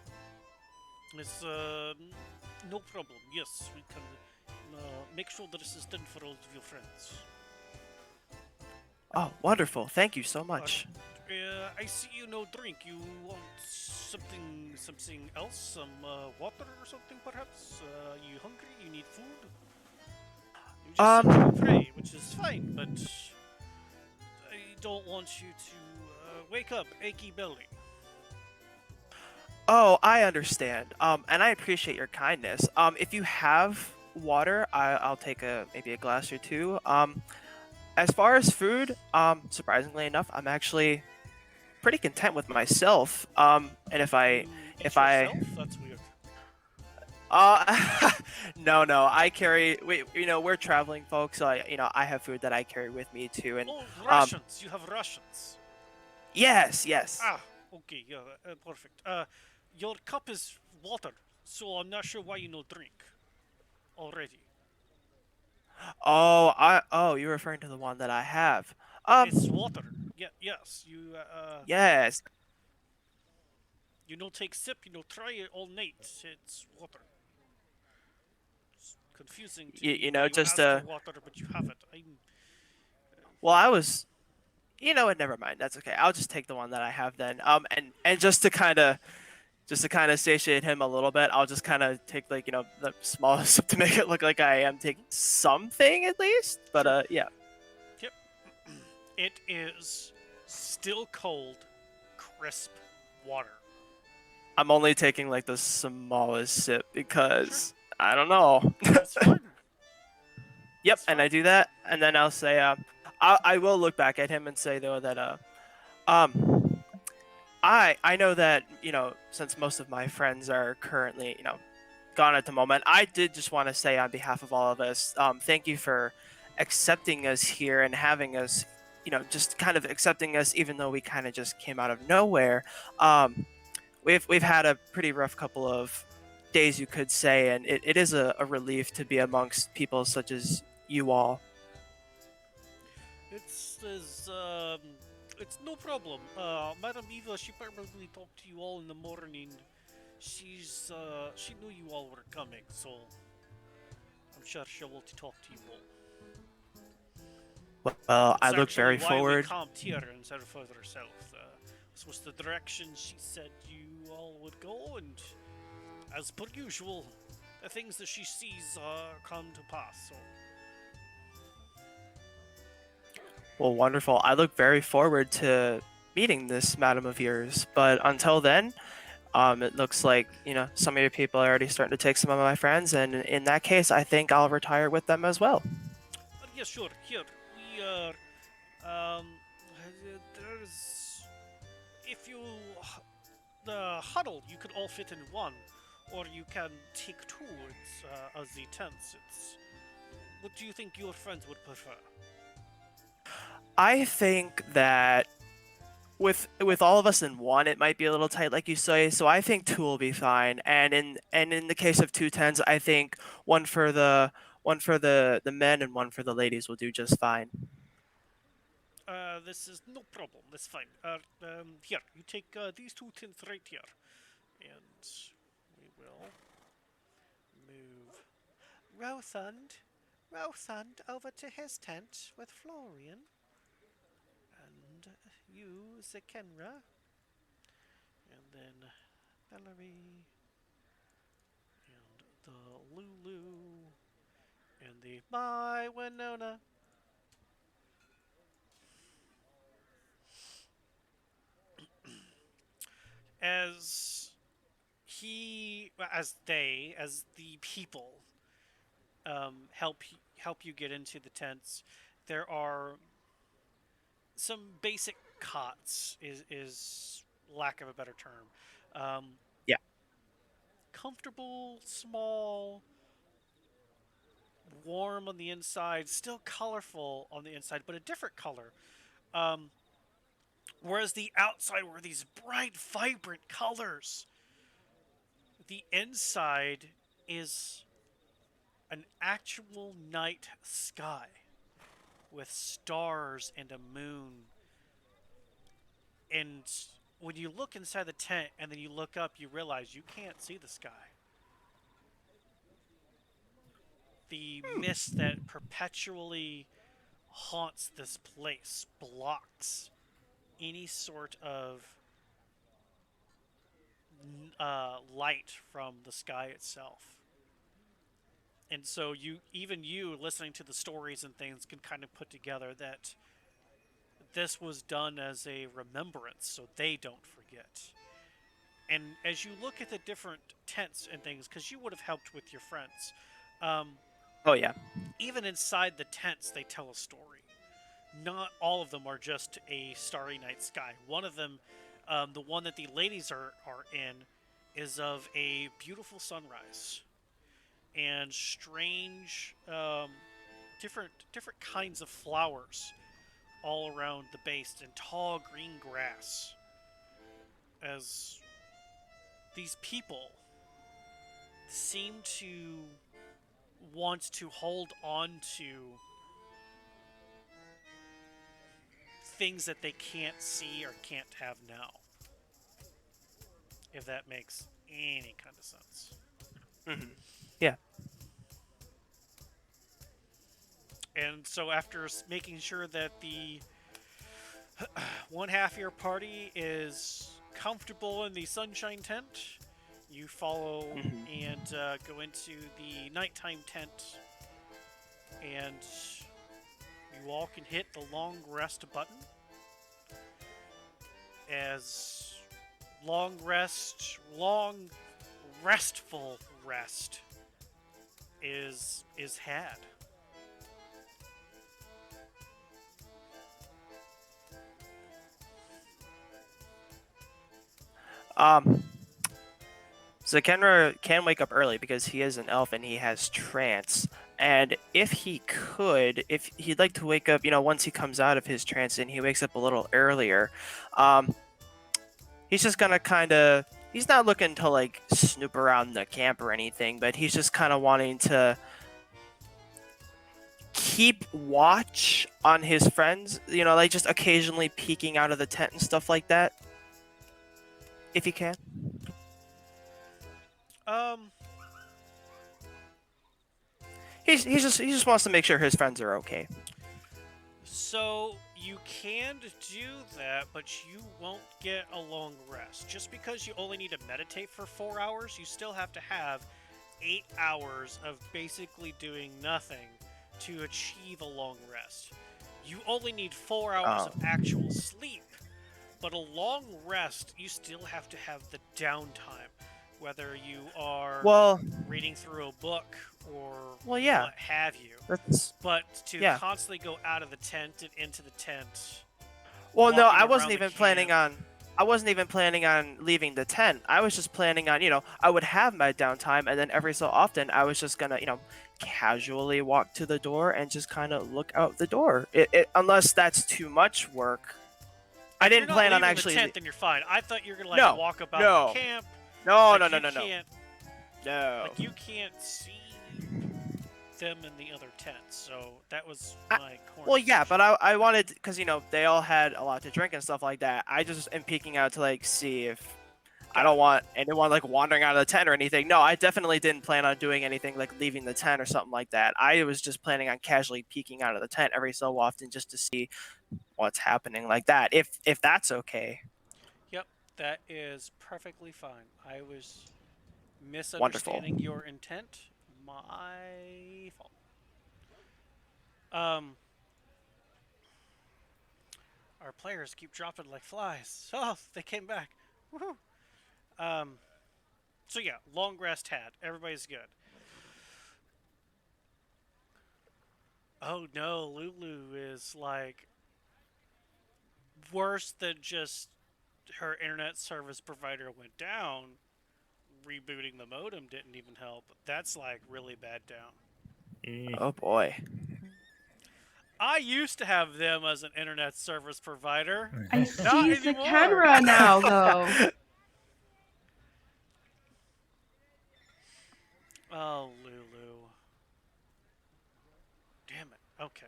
It's no problem. Yes, we can make sure that this is done for all of your friends. Oh, wonderful! Thank you so much. I see you no drink. You want something else? Some water or something, perhaps? You hungry? You need food? You just said you pray, which is fine, but I don't want you to wake up achy belly. Oh, I understand. And I appreciate your kindness. If you have water, I'll take maybe a glass or two. As far as food, surprisingly enough, I'm actually pretty content with myself. And if Yourself? That's weird. no, I carry. We're traveling folks, so I have food that I carry with me too. And rations. You have rations. Yes. Ah, okay, yeah, perfect. Your cup is water, so I'm not sure why you no drink already. Oh, you're referring to the one that I have. It's water. Yeah, yes, Yes. you no take sip, you no try it all night. It's water. It's confusing to me You why know, you just ask for water but you have it. I'm well, I was. You know what? Never mind. That's okay. I'll just take the one that I have then. And just to kind of satiate him a little bit, I'll just kind of take like the smallest sip to make it look like I am taking something at least. But Sure. yeah, Yep. It is still cold, crisp water. I'm only taking like the smallest sip Sure. because I don't know. That's fine. Yep, That's and I fine. do that, and then I'll say, I will look back at him and say though that um, I know that since most of my friends are currently gone at the moment, I did just want to say on behalf of all of us, thank you for accepting us here and having us, just kind of accepting us even though we kind of just came out of nowhere. Um, we've had a pretty rough couple of days, you could say, and it is a relief to be amongst people such as you all. It's is it's no problem. Madam Eva, she probably talked to you all in the morning. She knew you all were coming, so I'm sure she will talk to you all. Well, I It's look actually very why we forward. camped here instead of further south. This was the direction she said you all would go, and as per usual, the things that she sees come to pass. So Well, wonderful. I look very forward to meeting this madam of yours. But until then, it looks like some of your people are already starting to take some of my friends, and in that case, I think I'll retire with them as well. yeah, sure. Here we are. There's if you the huddle, you could all fit in one, or you can take two. It's as the tents. It's what do you think your friends would prefer? I think that with all of us in one, it might be a little tight, like you say. So I think two will be fine. And in the case of two tens, I think one for the men and one for the ladies will do just fine. This is no problem. That's fine. Here, you take these two tents right here, and we will move Rothund over to his tent with Florian, and you, Zikenra, and then Valerie, and the Lulu, and the My Winona. As as the people help you get into the tents, there are some basic cots. Is lack of a better term. Um, Yeah. Comfortable, small, warm on the inside, still colorful on the inside, but a different color. Um, Whereas the outside were these bright, vibrant colors, the inside is an actual night sky with stars and a moon. And when you look inside the tent and then you look up, you realize you can't see the sky. The mist that perpetually haunts this place blocks any sort of light from the sky itself. And so you listening to the stories and things can kind of put together that this was done as a remembrance so they don't forget. And as you look at the different tents and things, because you would have helped with your friends, um, Oh yeah. even inside the tents, they tell a story. Not all of them are just a starry night sky. One of them, the one that the ladies are in, is of a beautiful sunrise and strange, different kinds of flowers all around the base and tall green grass. As these people seem to want to hold on to things that they can't see or can't have now. If that makes any kind of sense. Hmm. Yeah. And so after making sure that the one half of your party is comfortable in the sunshine tent, you follow Hmm. and go into the nighttime tent, and you all can hit the long rest button. As long restful rest is had. Um, so Kenra can wake up early because he is an elf and he has trance. And if he could, if he'd like to wake up, once he comes out of his trance and he wakes up a little earlier, um, he's just gonna kind of. He's not looking to like snoop around the camp or anything, but he's just kind of wanting to keep watch on his friends. Like just occasionally peeking out of the tent and stuff like that, if he can. Um, He just wants to make sure his friends are okay. so you can do that, but you won't get a long rest. Just because you only need to meditate for 4 hours, you still have to have 8 hours of basically doing nothing to achieve a long rest. You only need 4 hours of actual Um, sleep, but a long rest, you still have to have the downtime, whether you are well, reading through a book or well, yeah. what have you. That's But to yeah. constantly go out of the tent and into the tent, Well, no, walking I wasn't around the even planning camp. on. I wasn't even planning on leaving the tent. I was just planning on, I would have my downtime, and then every so often, I was just gonna, casually walk to the door and just kind of look out the door. Unless that's too much work. I If you're didn't not plan on leaving the actually. tent, then you're fine. I thought you were gonna like No, walk about the no, camp. no, no, Like no, you no, no, can't, no. like you can't see them in the other tents. So that was I, my corner. well, yeah, but I wanted because they all had a lot to drink and stuff like that. I just am peeking out to like see if I don't want anyone like wandering out of the tent or anything. No, I definitely didn't plan on doing anything like leaving the tent or something like that. I was just planning on casually peeking out of the tent every so often just to see what's happening like that. If that's okay. Yep, that is perfectly fine. I was Wonderful. misunderstanding your intent. My fault. Um, our players keep dropping like flies. Oh, they came back. Woohoo! Um, so yeah, long rest had. Everybody's good. Oh no, Lulu is like worse than just her internet service provider went down. Rebooting the modem didn't even help. That's like really bad down. Oh boy. I used to have them as an internet service provider. I Not see the anymore. camera now, though. Oh, Lulu. Damn it. Okay.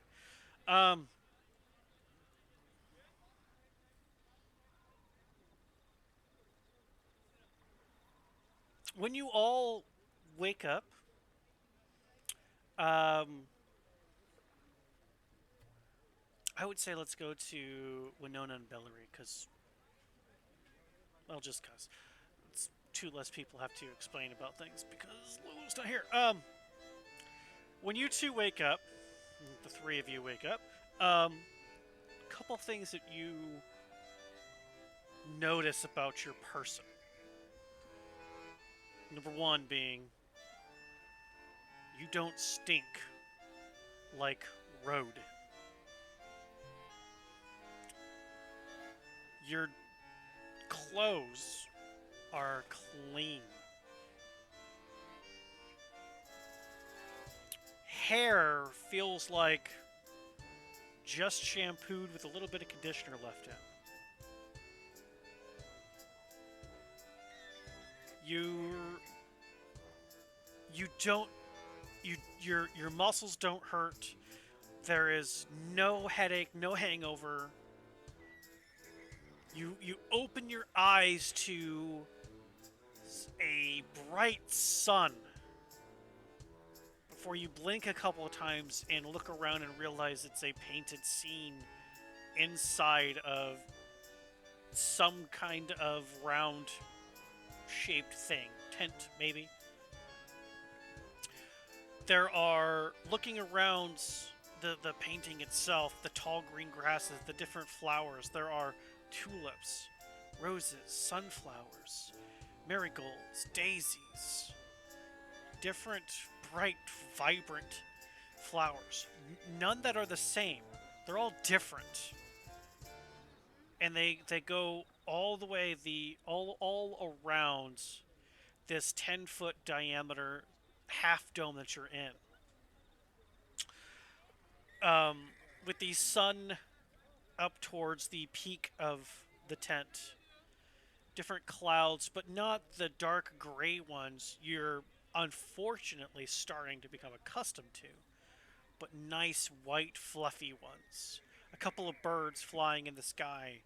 Um. When you all wake up, um, I would say let's go to Winona and Bellary because, well, just cause it's two less people have to explain about things because Lulu's not here. When you two wake up, the three of you wake up, couple things that you notice about your person. Number one being, you don't stink like road. Your clothes are clean. Hair feels like just shampooed with a little bit of conditioner left in. You you don't your muscles don't hurt. There is no headache, no hangover. You open your eyes to a bright sun before you blink a couple of times and look around and realize it's a painted scene inside of some kind of round shaped thing. Tent, maybe. There are, looking around the painting itself, the tall green grasses, the different flowers, there are tulips, roses, sunflowers, marigolds, daisies, different, bright, vibrant flowers. None that are the same. They're all different. And they go all the way all around this 10-foot diameter half dome that you're in. With the sun up towards the peak of the tent, different clouds, but not the dark gray ones you're unfortunately starting to become accustomed to, but nice white fluffy ones. A couple of birds flying in the sky.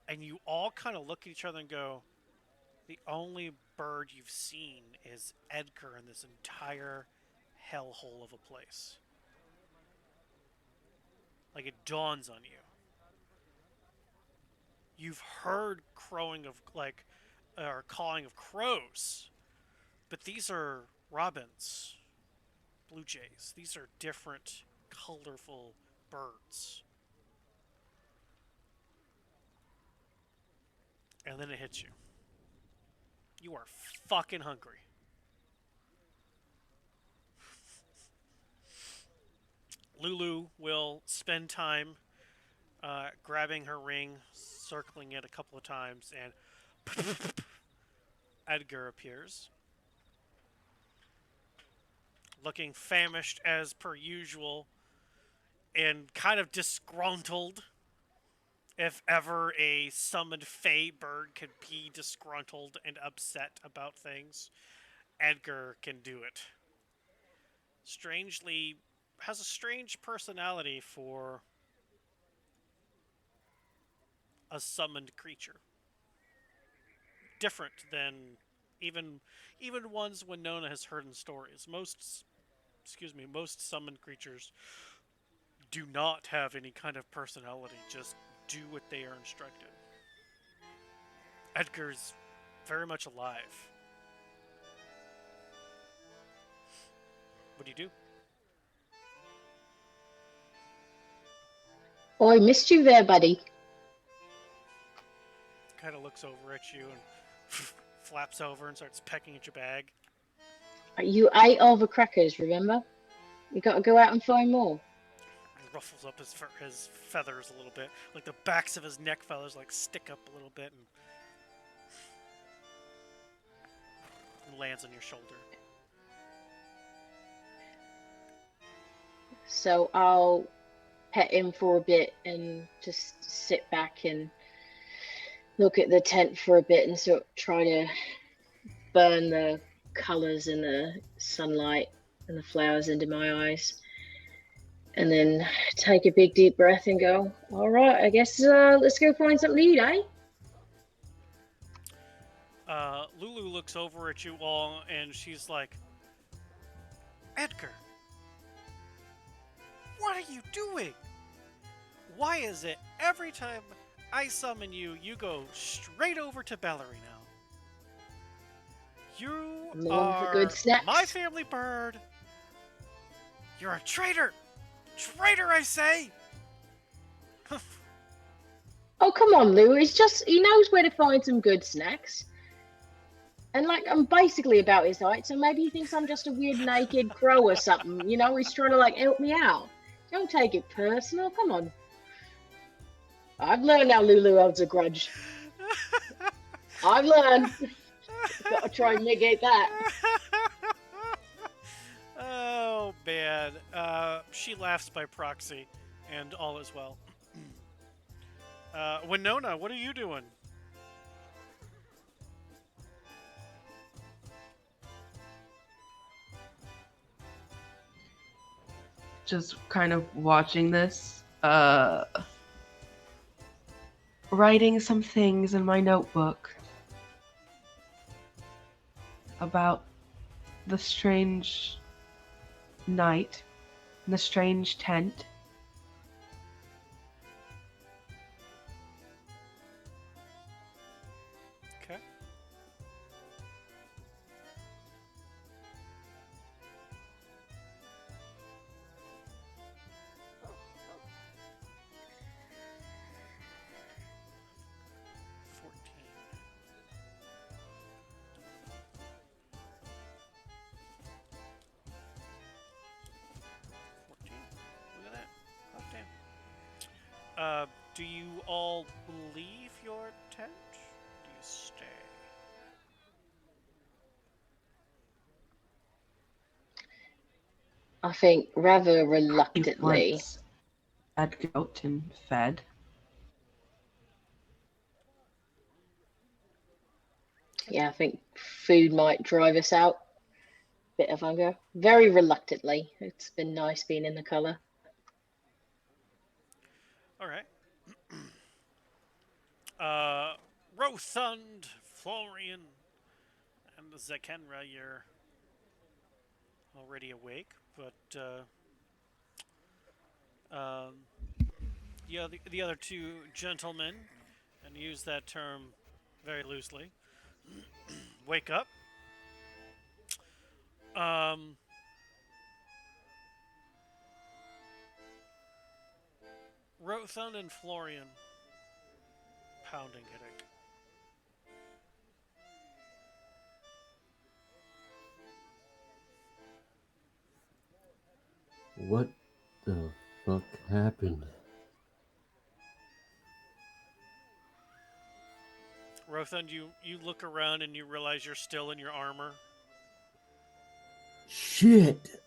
And you all kind of look at each other and go, the only bird you've seen is Edgar in this entire hellhole of a place. Like, it dawns on you. You've heard crowing of, like, or calling of crows, but these are robins, blue jays. These are different, colorful birds. And then it hits you. You are fucking hungry. Lulu will spend time grabbing her ring, circling it a couple of times, and Edgar appears. Looking famished as per usual, and kind of disgruntled. If ever a summoned Fey bird could be disgruntled and upset about things, Edgar can do it. Strangely, has a strange personality for a summoned creature. Different than even ones Winona has heard in stories. Most summoned creatures do not have any kind of personality, just do what they are instructed. Edgar's very much alive. What do you do? Oh, I missed you there, buddy. Kind of looks over at you and flaps over and starts pecking at your bag. You ate all the crackers, remember? You got to go out and find more. He ruffles up his feathers a little bit. Like the backs of his neck feathers like stick up a little bit and lands on your shoulder. So I'll pet him for a bit and just sit back and look at the tent for a bit and sort of try to burn the colours and the sunlight and the flowers into my eyes. And then take a big deep breath and go, all right, I guess let's go find something to eat, eh? Lulu looks over at you all and she's like, Edgar, what are you doing? Why is it every time I summon you, you go straight over to Bellary now? You are good snacks. my family bird. You're a traitor. Traitor, I say. Oh, come on, Lou. It's just, he knows where to find some good snacks. And, like, I'm basically about his height, so maybe he thinks I'm just a weird naked crow or something. You know, he's trying to, like, help me out. Don't take it personal. Come on. I've learned now Lulu holds a grudge. I've learned. Gotta try and negate that. Oh, man. She laughs by proxy, and all is well. Winona, what are you doing? Just kind of watching this. writing some things in my notebook about the strange night, and the strange tent. Okay. $14. 14. Look at that. Oh, damn. Do you all leave your tent? Do you stay? I think rather He reluctantly. once had goat and fed. Yeah, I think food might drive us out. Bit of hunger. Very reluctantly. It's been nice being in the colour. All right. Uh, Rothund, Florian, and Zekenra, you're already awake, but um, the other two gentlemen, and use that term very loosely, wake up. Um, Rothund and Florian, pounding headache. What the fuck happened? Rothund, you look around and you realize you're still in your armor. Shit!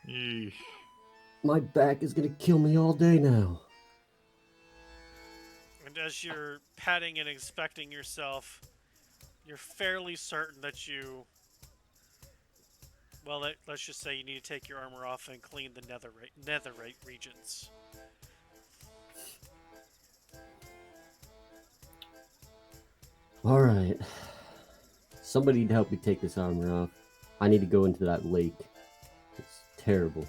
Yeesh. My back is gonna kill me all day now. And as you're patting and inspecting yourself, you're fairly certain that you. Well, let's just say you need to take your armor off and clean the netherite regions. Alright. Somebody need to help me take this armor off. I need to go into that lake. It's terrible.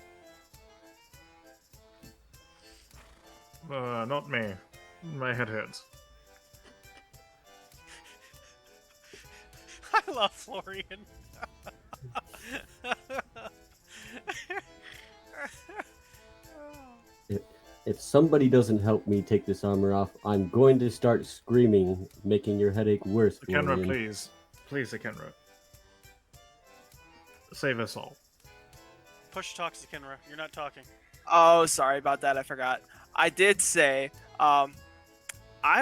Not me. My head hurts. I love Florian. If somebody doesn't help me take this armor off, I'm going to start screaming, making your headache worse, Akenra, Florian. please. Please, Akenra. Save us all. Push talks to Kenra. You're not talking. Oh, sorry about that. I forgot. I did say, I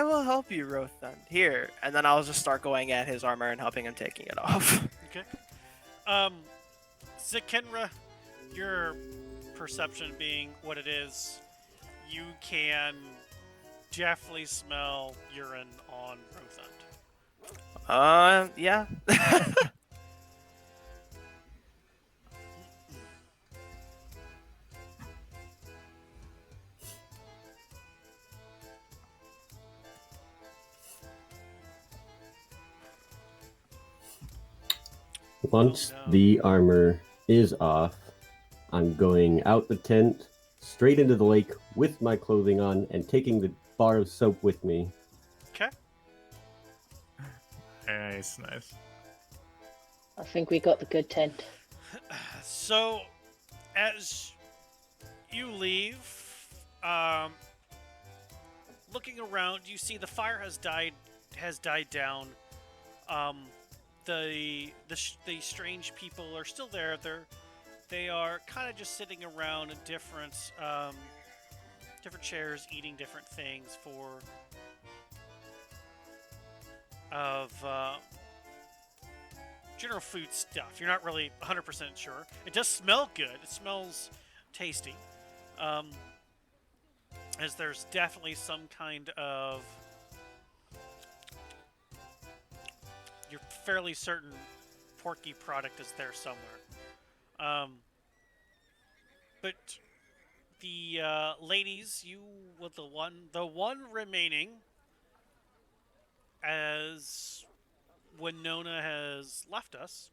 will help you, Rothund. Here. And then I'll just start going at his armor and helping him taking it off. Okay. Zikenra, your perception being what it is, you can definitely smell urine on Rothund. Yeah. Once Oh, no. the armor is off, I'm going out the tent, straight into the lake with my clothing on, and taking the bar of soap with me. Okay. Nice, nice. I think we got the good tent. So, as you leave, looking around, you see the fire has died down. The strange people are still there. They are kind of just sitting around in different chairs, eating different things of general food stuff. You're not really 100% sure. It does smell good. It smells tasty. As there's definitely some kind of. You're fairly certain porky product is there somewhere. But the ladies, you with the one remaining, as Winona has left us.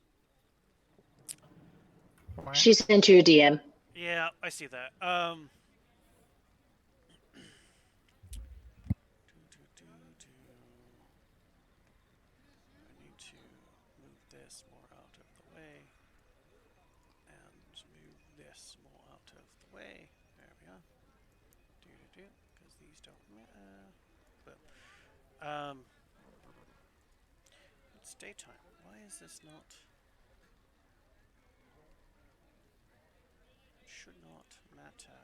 She sent you a DM. Yeah, I see that. I need to move this more out of the way, and move this more out of the way. There we go. Because these don't matter. But it's daytime. Why is this not? It should not matter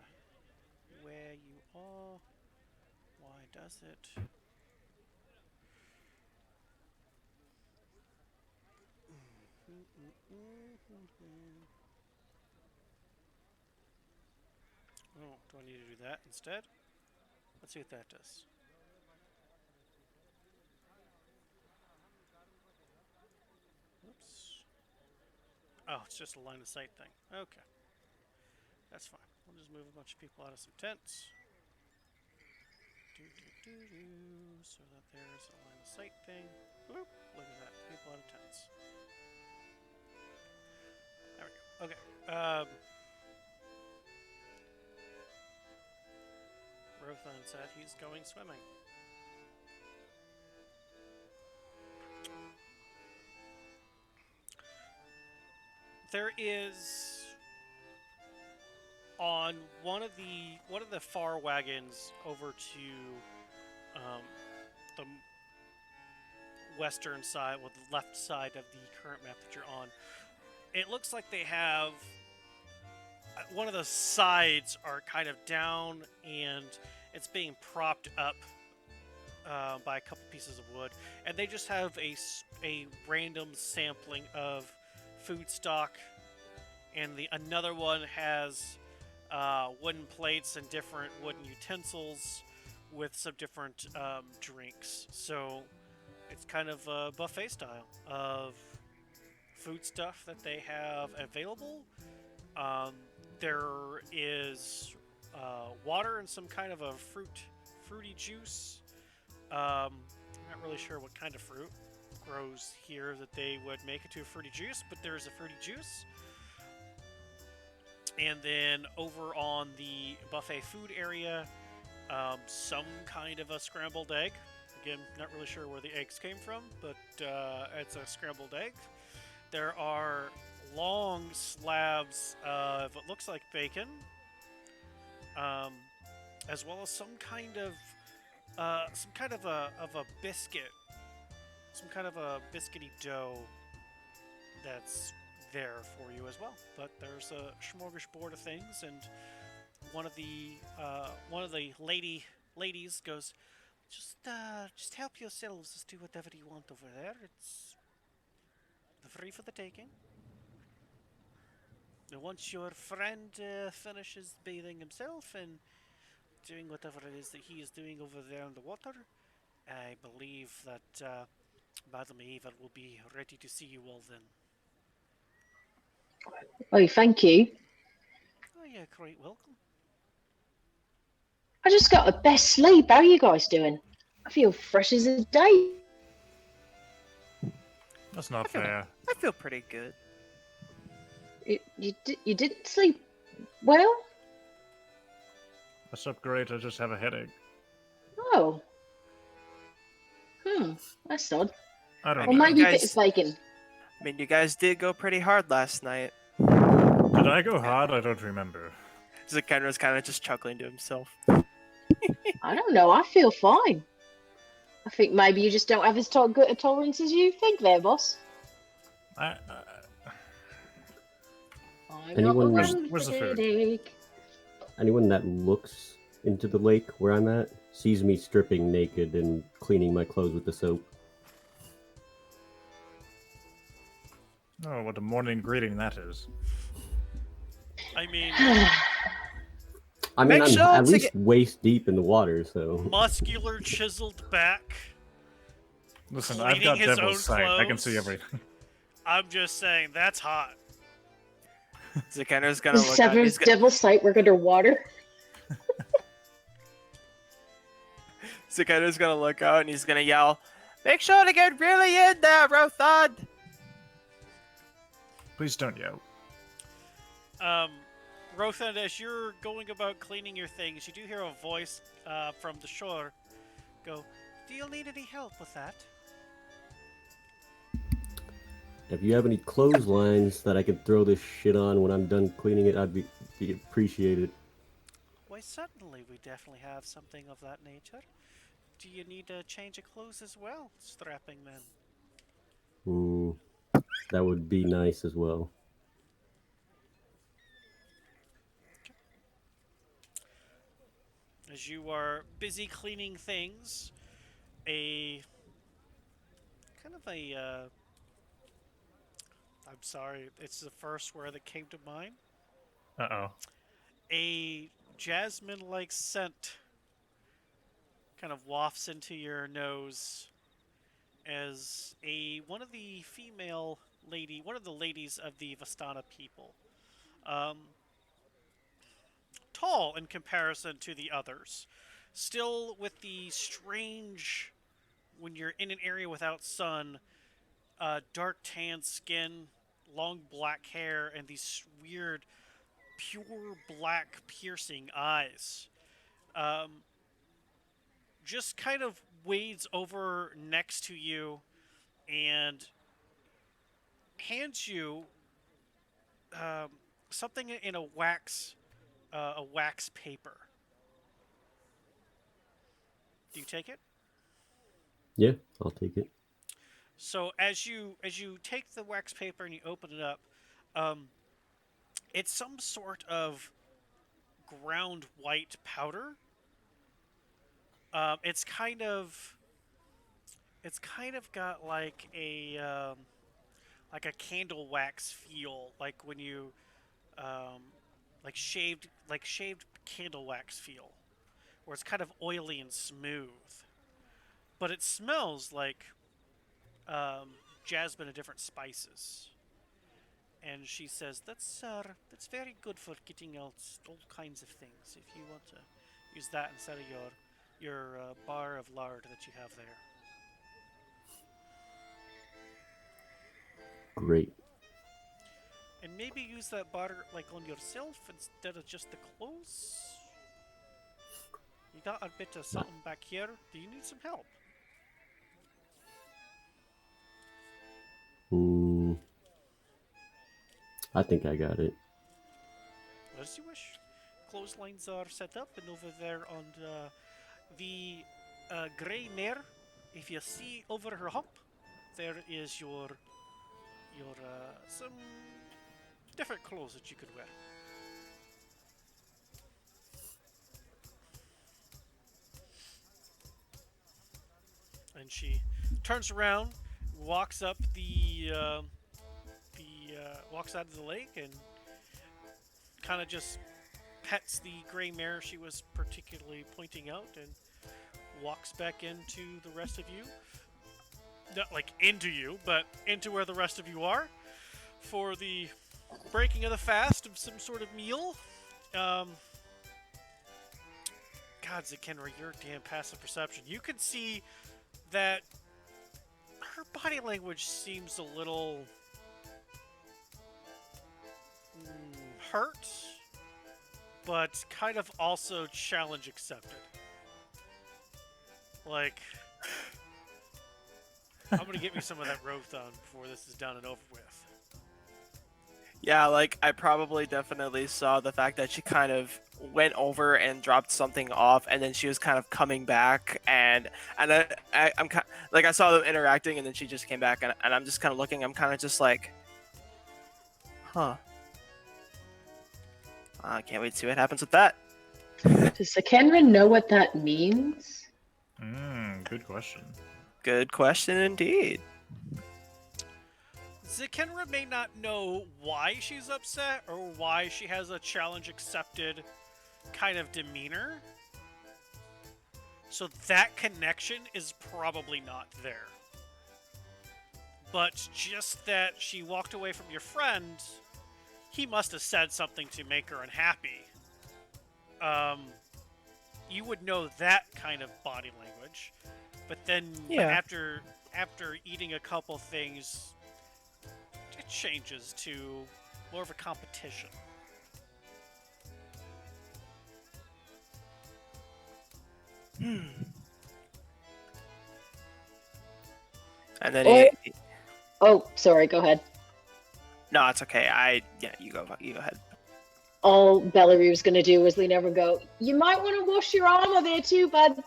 where you are. Why does it? Oh, do I need to do that instead? Let's see what that does. Oops. Oh, it's just a line of sight thing. Okay. That's fine. We'll just move a bunch of people out of some tents. So that there's a line of sight thing. Whoop, look at that. People out of tents. There we go. Okay. Rothan said he's going swimming. There is on one of the far wagons over to the western side, well, the left side of the current map that you're on. It looks like they have one of the sides are kind of down, and it's being propped up by a couple pieces of wood, and they just have a random sampling of food stock, and another one has wooden plates and different wooden utensils with some different drinks. So it's kind of a buffet style of food stuff that they have available. There is water and some kind of a fruity juice. I'm not really sure what kind of fruit grows here that they would make it to a fruity juice, but there's a fruity juice. And then over on the buffet food area, some kind of a scrambled egg. Again, not really sure where the eggs came from, but it's a scrambled egg. There are long slabs of what looks like bacon, as well as some kind of a biscuit, some kind of a biscuity dough that's there for you as well. But there's a smorgasbord of things, and one of the ladies goes, just help yourselves, just do whatever you want over there. It's free for the taking. And once your friend finishes bathing himself and doing whatever it is that he is doing over there in the water, I believe that Madam Eva will be ready to see you all then. Oh, thank you. Oh, you're quite welcome. I just got the best sleep. How are you guys doing? I feel fresh as a day. That's not fair. I feel pretty good. You didn't sleep well? I slept great. I just have a headache. Oh. That's odd. I don't Well, know. maybe a bit of bacon. I mean, you guys did go pretty hard last night. Did I go hard? I don't remember. Zakenra's kind of just chuckling to himself. I don't know. I feel fine. I think maybe you just don't have as good a tolerance as you think there, boss. Anyone- Where's the food? Headache. Anyone that looks into the lake where I'm at sees me stripping naked and cleaning my clothes with the soap. Oh, what a morning greeting that is. I mean, I mean, Make I'm sure at to least waist deep in the water, so... muscular, chiseled back. Listen, I've Cleaning got his own devil's sight. I can clothes. see everything. I'm just saying, that's hot. Zakenra's gonna The look at Severus he's Devil Sight work underwater. Cicada's gonna look out and he's gonna yell, "Make sure to get really in there, Rothad!" Please don't yell. Rothan, as you're going about cleaning your things, you do hear a voice from the shore go, "Do you need any help with that?" If you have any clotheslines that I could throw this shit on when I'm done cleaning it, I'd be appreciated. Why, certainly, we definitely have something of that nature. Do you need a change of clothes as well, strapping man? That would be nice as well. As you are busy cleaning things, a kind of a I'm sorry, it's the first word that came to mind. Uh-oh. A jasmine-like scent kind of wafts into your nose as one of the ladies of the Vastana people, um, tall in comparison to the others, still with the strange, when you're in an area without sun, dark tan skin, long black hair, and these weird, pure black piercing eyes. Um, just kind of wades over next to you and hands you um, something in a wax paper. Do you take it? Yeah, I'll take it. So as you take the wax paper and you open it up, um, it's some sort of ground white powder. Um, it's kind of it's kind of got like a candle wax feel, like when you um, like shaved candle wax feel, where it's kind of oily and smooth, but it smells like um, jasmine and different spices. And she says, that's very good for getting out all kinds of things. If you want to use that instead of your bar of lard that you have there." Great. And maybe use that butter like on yourself instead of just the clothes. You got a bit of something back here. Do you need some help? I think I got it. As you wish. Clotheslines are set up, and over there on the grey mare, if you see over her hump, there is your some different clothes that you could wear. And she turns around, walks up walks out of the lake, and kind of just pets the gray mare she was particularly pointing out, and walks back into the rest of you. Not like into you, but into where the rest of you are for the breaking of the fast of some sort of meal. Um, God, Zakenra, your damn passive perception. You can see that her body language seems a little hurt, but kind of also challenge accepted. Like, I'm gonna get me some of that Rothon before this is done and over with. Yeah, like I probably definitely saw the fact that she kind of went over and dropped something off, and then she was kind of coming back, and I'm kind like I saw them interacting, and then she just came back, and I'm just kind of looking. I'm kind of just like, huh. I can't wait to see what happens with that. Does Zakenra know what that means? Good question. Good question indeed. Zakenra may not know why she's upset or why she has a challenge accepted kind of demeanor. So that connection is probably not there. But just that she walked away from your friend, he must have said something to make her unhappy. you would know that kind of body language. But then Yeah. after eating a couple things, it changes to more of a competition. And then Or- he Oh, sorry. Go ahead. no, it's okay. You go ahead. All Bellary was going to do was lean over and go, "You might want to wash your armor there too, bud."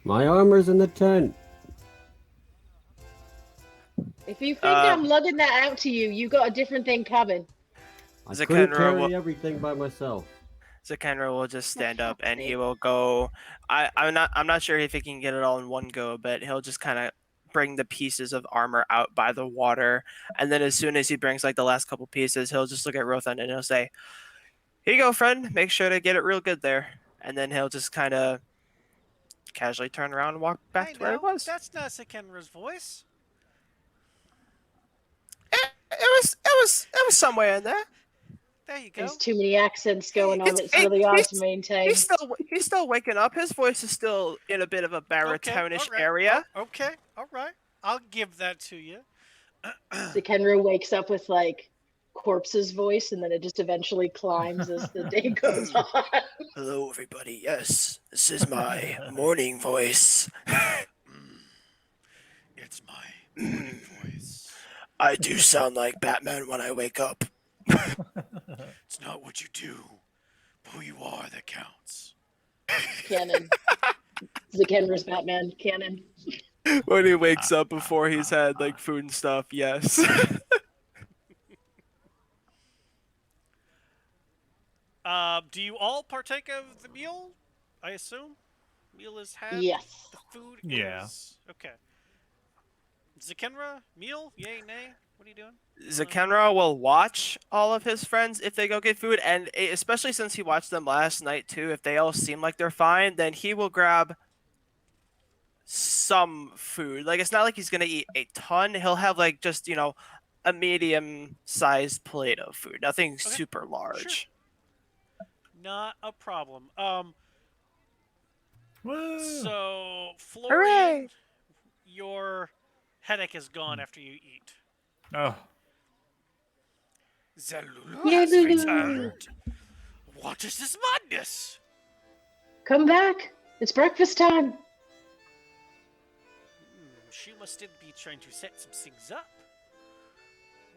My armor's in the tent. If you think I'm Um, lugging that out to you, you got a different thing coming. I Zakenra couldn't carry will- everything by myself. Zakenra will just stand up and he sake. will go. I'm not sure if he can get it all in one go, but he'll just kind of bring the pieces of armor out by the water, and then as soon as he brings like the last couple pieces, he'll just look at Rothan and he'll say, "Here you go, friend. Make sure to get it real good there." And then he'll just kind of casually turn around and walk back Hey, to where he now was. that's not Sekenra's voice. It was somewhere in there. There you go. There's too many accents going on. It's- It's really hard to maintain. He's still waking up. His voice is still in a bit of a baritonish all right. area. Oh, okay, all right. I'll give that to you. The Kenra wakes up with like corpse's voice, and then it just eventually climbs as the day goes on. Hello, everybody. Yes, this is my morning voice. It's my morning voice. I do sound like Batman when I wake up. It's not what you do, but who you are that counts. Canon. The Kenra's Batman. Canon. When he wakes up before he's had like food and stuff, yes. Do you all partake of the meal? I assume meal is had. Yes. The food Yeah. is okay. Zakenra, meal? Yay, nay? What are you doing? Zakenra will watch all of his friends if they go get food, and especially since he watched them last night too, if they all seem like they're fine, then he will grab some food. Like it's not like he's gonna eat a ton. He'll have like just a medium-sized plate of food, nothing super large. Not a problem. Woo! So Florian, Hooray! your headache is gone after you eat. Oh, Zalulu Yay, has Lulu. returned. What is this madness? Come back. It's breakfast time. She must still be trying to set some things up.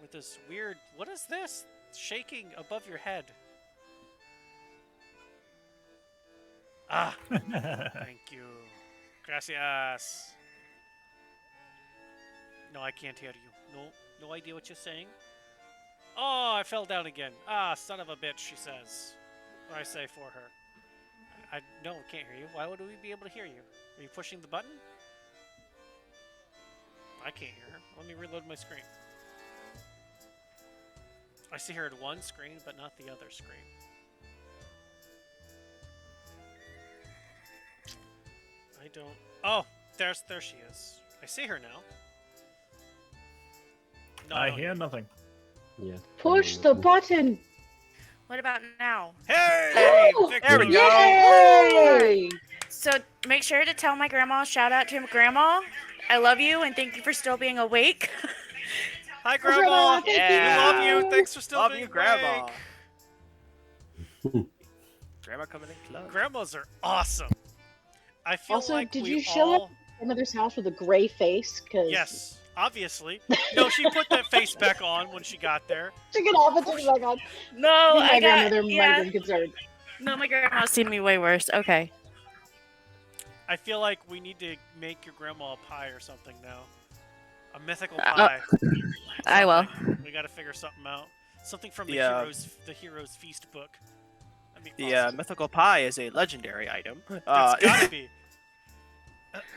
With this weird... What is this? Shaking above your head. Ah, thank you. Gracias. No, I can't hear you. No idea what you're saying. Oh, I fell down again. Ah, son of a bitch, she says. Or I say for her. No, can't hear you. Why would we be able to hear you? Are you pushing the button? I can't hear her. Let me reload my screen. I see her at one screen, but not the other screen. I don't... Oh, there she is. I see her now. No, I don't hear nothing. Yeah. Push the button. What about now? Hey! Oh, Victor! there we go. Yay! So make sure to tell my grandma, shout out to Grandma, I love you and thank you for still being awake. Hi, Grandma, Grandma! thank Yeah. We love you. Thanks for still Love being you, Grandma. awake. Grandma coming in club. Grandmas are awesome. I feel Also, like did we you show all... up at grandmother's house with a gray face? Cause Yes, obviously. No, she put that face back on when she got there. took it off and took it back on. No, I think my I got grandmother might have been concerned. No, my grandma's seen me way worse. Okay. I feel like we need to make your grandma a pie or something now. A mythical pie. I will. Something. We gotta figure something out. Something from the Yeah. Heroes Feast book. That'd be The awesome. mythical pie is a legendary item. It's gotta be.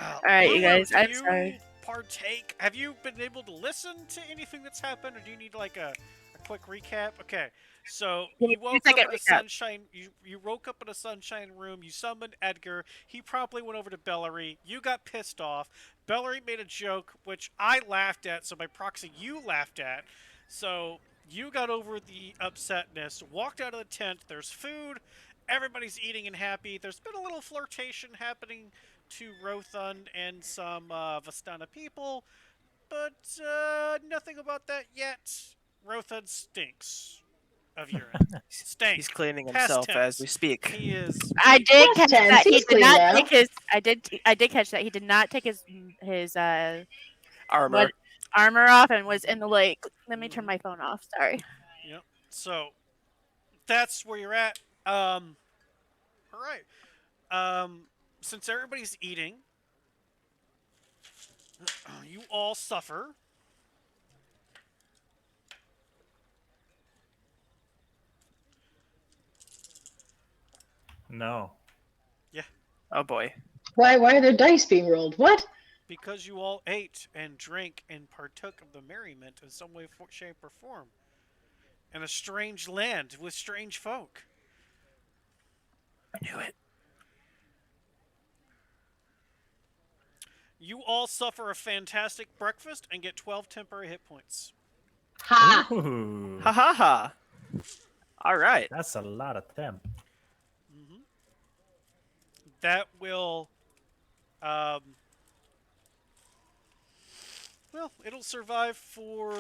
All right, you Lulu, guys, do I'm you sorry. partake? Have you been able to listen to anything that's happened, or do you need like a quick recap? Okay, so Yeah, you woke up second in a recap. sunshine. You woke up in a sunshine room. You summoned Edgar. He promptly went over to Bellary. You got pissed off. Bellary made a joke, which I laughed at. So by proxy, you laughed at. So you got over the upsetness, walked out of the tent. There's food. Everybody's eating and happy. There's been a little flirtation happening to Rothund and some Vistana people, but nothing about that yet. Rothund stinks of urine. He's Stank. cleaning Past himself as we tense. speak. He is I did Past catch tense, that he he's did clean not now. take his. I did catch that he did not take his what Armor. armor off and was in the lake. Let me turn my phone off. Sorry. Yep. So that's where you're at. All right. Since everybody's eating, you all suffer. No. Yeah, Oh boy. Why are there dice being rolled? What? because you all ate and drank and partook of the merriment in some way, shape, or form. In a strange land with strange folk. I knew it. You all suffer a fantastic breakfast and get 12 temporary hit points. Ha! Ooh. Ha ha ha. All right. That's a lot of them. That will, um, well, it'll survive for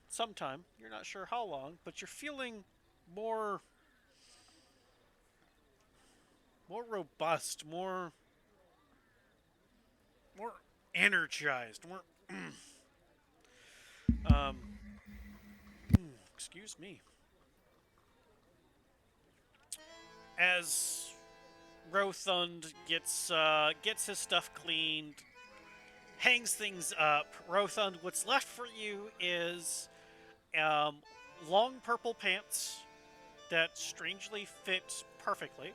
some time. You're not sure how long, but you're feeling more, more robust, more energized, more. Um, excuse me. As Rothund gets his stuff cleaned, hangs things up. Rothund, what's left for you is um, long purple pants that strangely fit perfectly,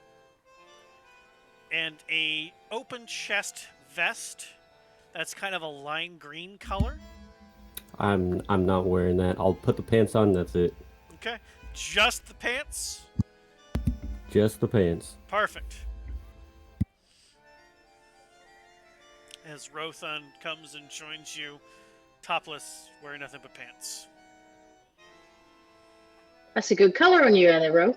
and a open chest vest that's kind of a lime green color. I'm not wearing that. I'll put the pants on. That's it. Okay, just the pants. Just the pants. Perfect. As Rothund comes and joins you, topless, wearing nothing but pants. That's a good color on you, Anero.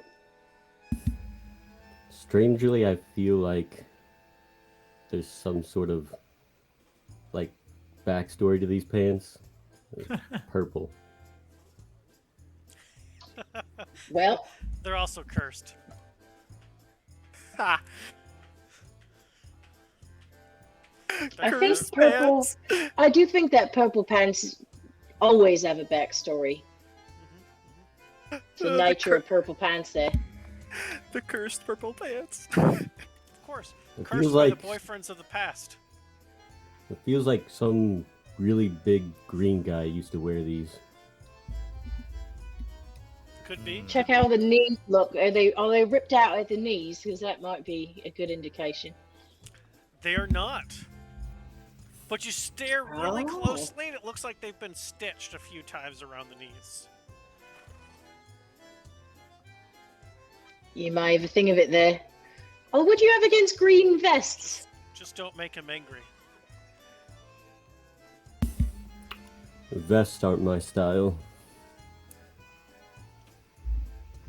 Strangely, I feel like there's some sort of like backstory to these pants. Purple. Well, They're also cursed. Ha. I think Cursed purple. pants. I do think that purple pants always have a backstory. The The nature of purple pants there. The cursed purple pants. Of course. It Cursed feels by like the boyfriends of the past. it feels like some really big green guy used to wear these. Could be. Check how the knees look. Are they ripped out at the knees? Because that might be a good indication. They are not. But you stare really Oh. closely, and it looks like they've been stitched a few times around the knees. You may have a thing of it there. Oh, what do you have against green vests? Just don't make him angry. Vests aren't my style.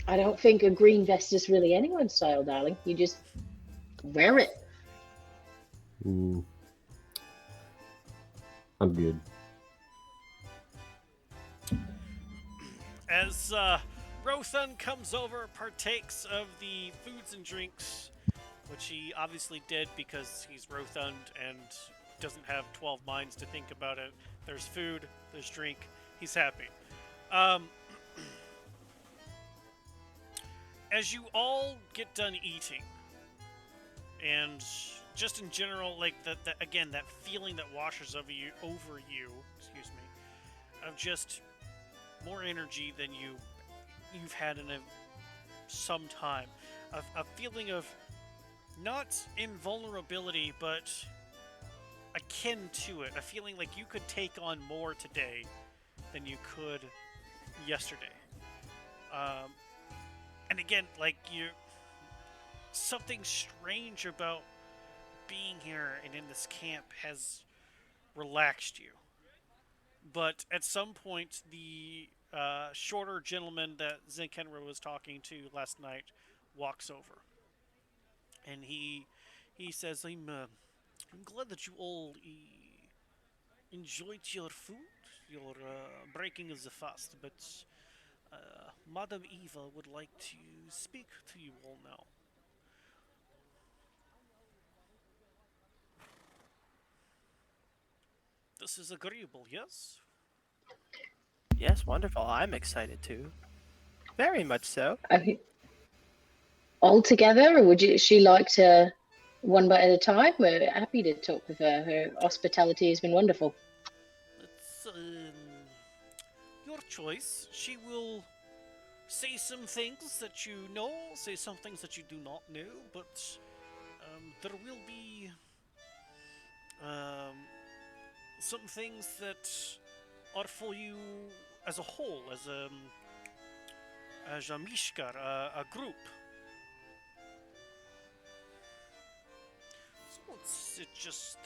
I don't think a green vest is really anyone's style, darling. You just wear it. Mm. I'm good. As Rothun comes over, partakes of the foods and drinks, which he obviously did because he's Rothund and doesn't have 12 minds to think about it. There's food, there's drink, he's happy. As you all get done eating, and just in general, like again, that feeling that washes over you, excuse me, of just more energy than you've had in some time, a feeling of not invulnerability, but akin to it, a feeling like you could take on more today than you could yesterday. And again, like something strange about being here and in this camp has relaxed you. But at some point, the shorter gentleman that Zenkenra was talking to last night walks over, and he says, I'm glad that you all enjoyed your food, your breaking of the fast, but Madame Eva would like to speak to you all now. This is agreeable, yes? Yes, wonderful. I'm excited too. Very much so. Okay. All together, or would she like to one bite at a time? We're happy to talk with her. Her hospitality has been wonderful. It's your choice. She will say some things that you know, say some things that you do not know, but there will be um, some things that are for you as a whole, as a mishkar, a group. So it just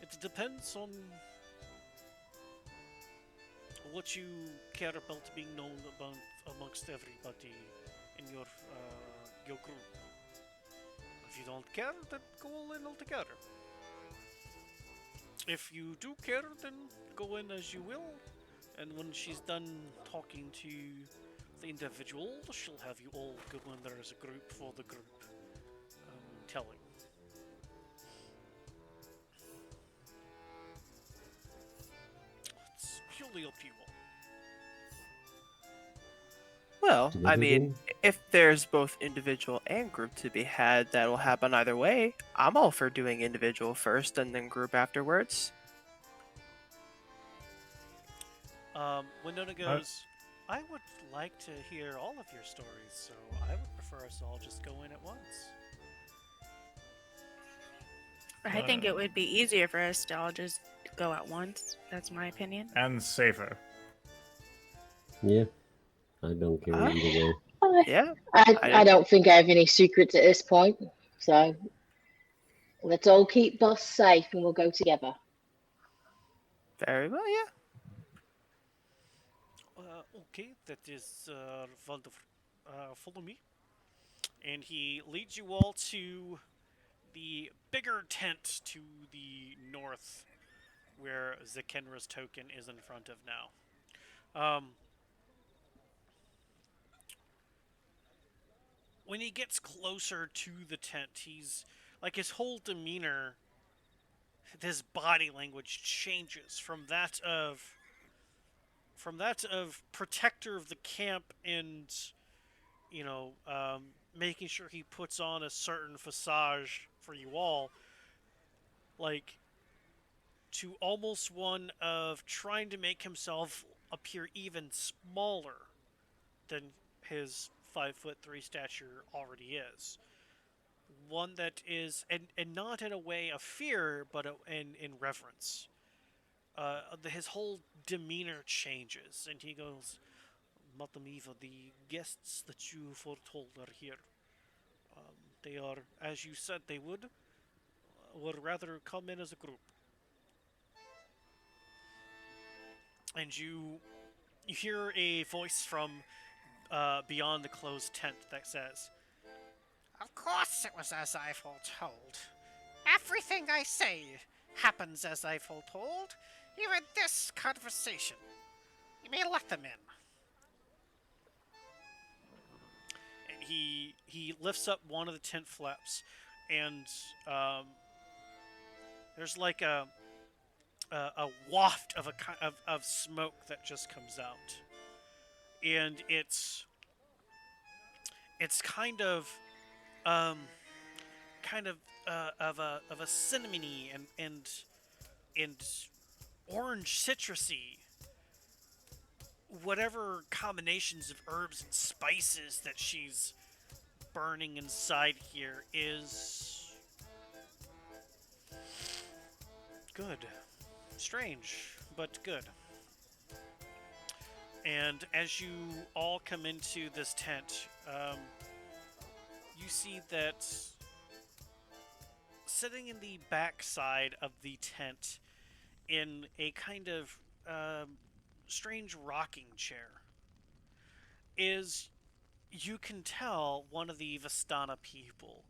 it depends on what you care about being known about amongst everybody in your group. If you don't care, then go all in altogether. If you do care, then go in as you will. And when she's done talking to the individual, she'll have you all go in there as a group for the group telling. It's purely up to you all. Well, I Together mean, then? if there's both individual and group to be had, that'll happen either way. I'm all for doing individual first and then group afterwards. Winona goes, I would like to hear all of your stories, so I would prefer us all just go in at once. I think it would be easier for us to all just go at once. That's my opinion. And safer. Yeah, I don't care Uh, either way. yeah, I don't think I have any secrets at this point, so let's all keep Boss safe and we'll go together. very well, yeah. Okay, that is wonderful. Follow me. And he leads you all to the bigger tent to the north, where Zekenra's token is in front of now. When he gets closer to the tent, he's like his whole demeanor, his body language changes from that of protector of the camp and making sure he puts on a certain facade for you all, like to almost one of trying to make himself appear even smaller than his 5'3" stature already is. One that is, and not in a way of fear, but in reverence. His whole demeanor changes, and he goes, Madam Eva, the guests that you foretold are here. They are, as you said they would rather come in as a group. And you hear a voice from beyond the closed tent that says, Of course it was as I foretold. Everything I say happens as I foretold, even this conversation. You may let them in. And he lifts up one of the tent flaps, and there's like a waft of smoke that just comes out, and it's um, kind of a cinnamony and orange citrusy, whatever combinations of herbs and spices that she's burning inside here is good. Strange, but good. And as you all come into this tent, you see that sitting in the back side of the tent in a kind of strange rocking chair is, you can tell, one of the Vistana people.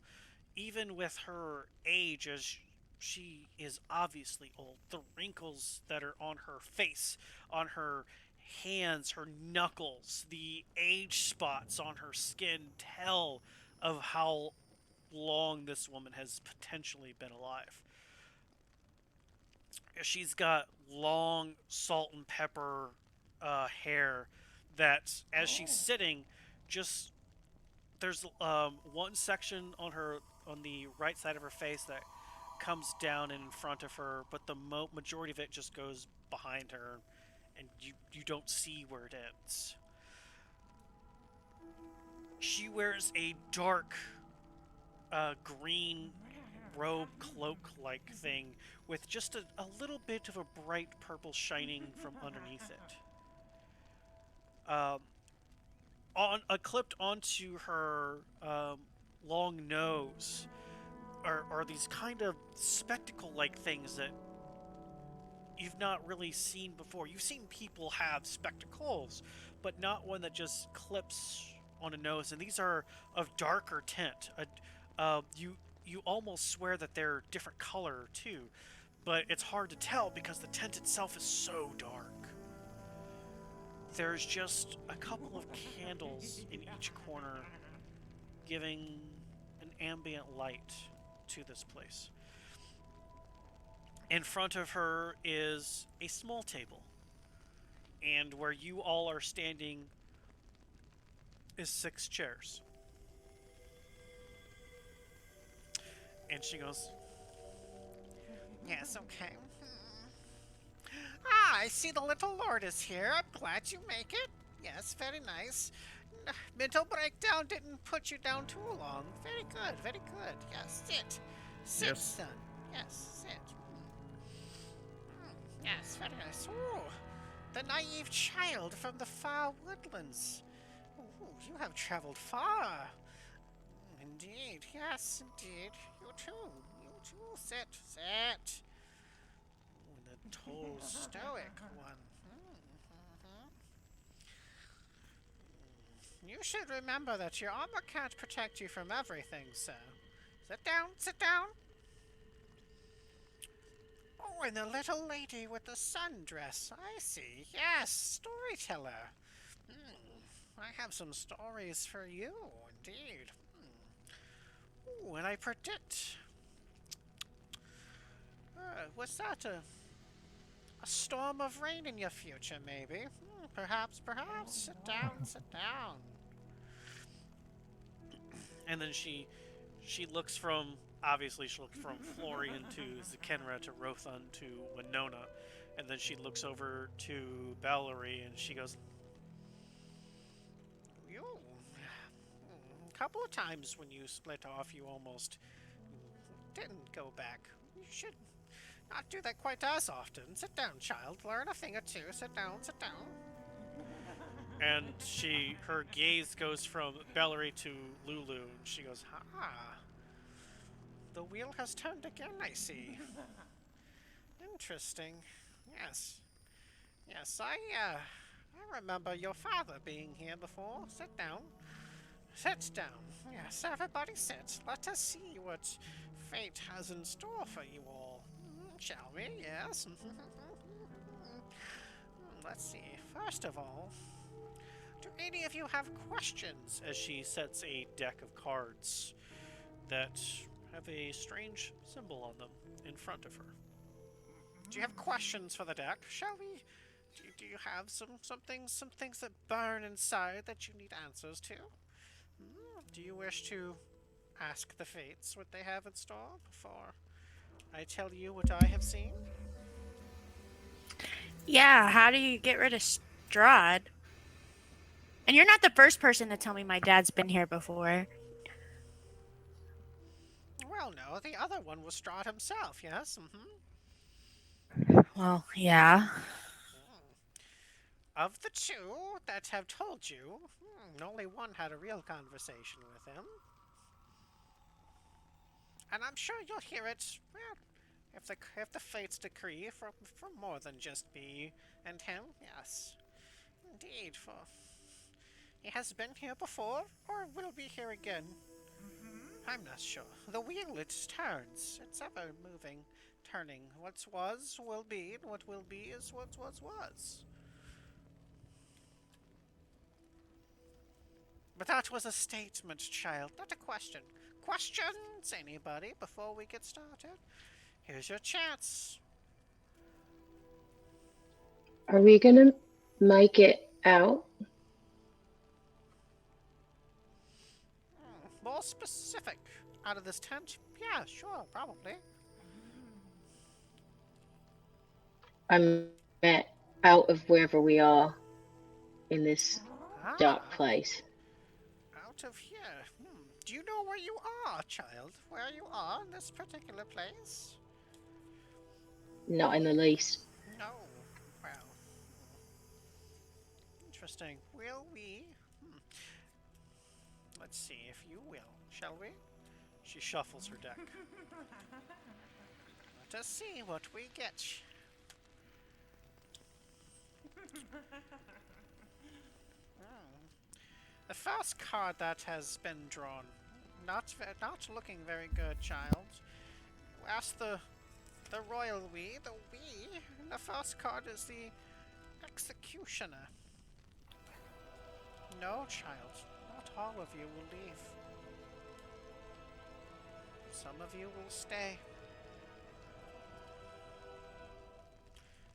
Even with her age, as she is obviously old, the wrinkles that are on her face, on her hands, her knuckles, the age spots on her skin tell of how long this woman has potentially been alive. She's got long salt and pepper hair that, as she's sitting, just there's one section on her, on the right side of her face, that comes down and in front of her, but the majority of it just goes behind her, and you don't see where it ends. She wears a dark green robe cloak like thing with just a little bit of a bright purple shining from underneath it. Um, clipped onto her long nose are these kind of spectacle like things that you've not really seen before. You've seen people have spectacles, but not one that just clips on a nose. And these are of darker tint. You almost swear that they're different color too, but it's hard to tell because the tent itself is so dark. There's just a couple of candles in each corner, giving an ambient light to this place. In front of her is a small table, and where you all are standing is 6 chairs. And she goes, "Yes, okay. Ah, I see the little lord is here. I'm glad you make it. Yes, very nice. Mental breakdown didn't put you down too long. Very good, very good. Yes, sit. Sit, Yes. son. Yes, sit. Yes, very nice. Ooh, the naive child from the far woodlands. Ooh, you have traveled far. Indeed, yes, indeed. You too. You too. Sit, sit. Ooh, the tall, stoic one. You should remember that your armor can't protect you from everything, sir. Sit down, sit down. Oh, and the little lady with the sundress. I see. Yes, storyteller. I have some stories for you, indeed. Ooh, and I predict. Was that a storm of rain in your future, maybe? Perhaps, perhaps. Sit down, sit down. And then she looks from, obviously she looked from Florian to Zakenra to Rothan to Winona, and then she looks over to Valerie and she goes, "You, a couple of times when you split off, you almost didn't go back. You should not do that quite as often. Sit down, child. Learn a thing or two. Sit down, sit down." And her gaze goes from Valerie to Lulu, and she goes, "Ah, the wheel has turned again, I see. Interesting. Yes. Yes, I remember your father being here before. Sit down. Sit down. Yes, everybody sit. Let us see what fate has in store for you all. Shall we? Yes. Let's see. First of all, do any of you have questions?" As she sets a deck of cards that have a strange symbol on them in front of her. Do you have questions for the deck? Shall we? Do you have some things that burn inside that you need answers to? Do you wish to ask the fates what they have in store before I tell you what I have seen? Yeah, how do you get rid of Strahd? And you're not the first person to tell me my dad's been here before. Well, no, the other one was Strahd himself, yes? Well, yeah. Of the two that have told you, only one had a real conversation with him. And I'm sure you'll hear it, well, If the fates decree for more than just me and him, yes. Indeed, for he has been here before, or will be here again. I'm not sure. The wheel, it turns. It's ever moving, turning. What was will be, and what will be is what was. But that was a statement, child, not a question. Questions, anybody, before we get started? Here's your chance. Are we gonna make it out? More specific. Out of this tent? Yeah, sure, probably. I'm at out of wherever we are in this dark Ah, place. out of here. Do you know where you are, child? Where you are in this particular place? Not in the least. No. Well, interesting. Will we? Let's see if you will, shall we? She shuffles her deck. Let us see what we get. The first card that has been drawn. Not looking very good, child. Ask the royal we, the we. The first card is the executioner. No, child. Not all of you will leave. Some of you will stay.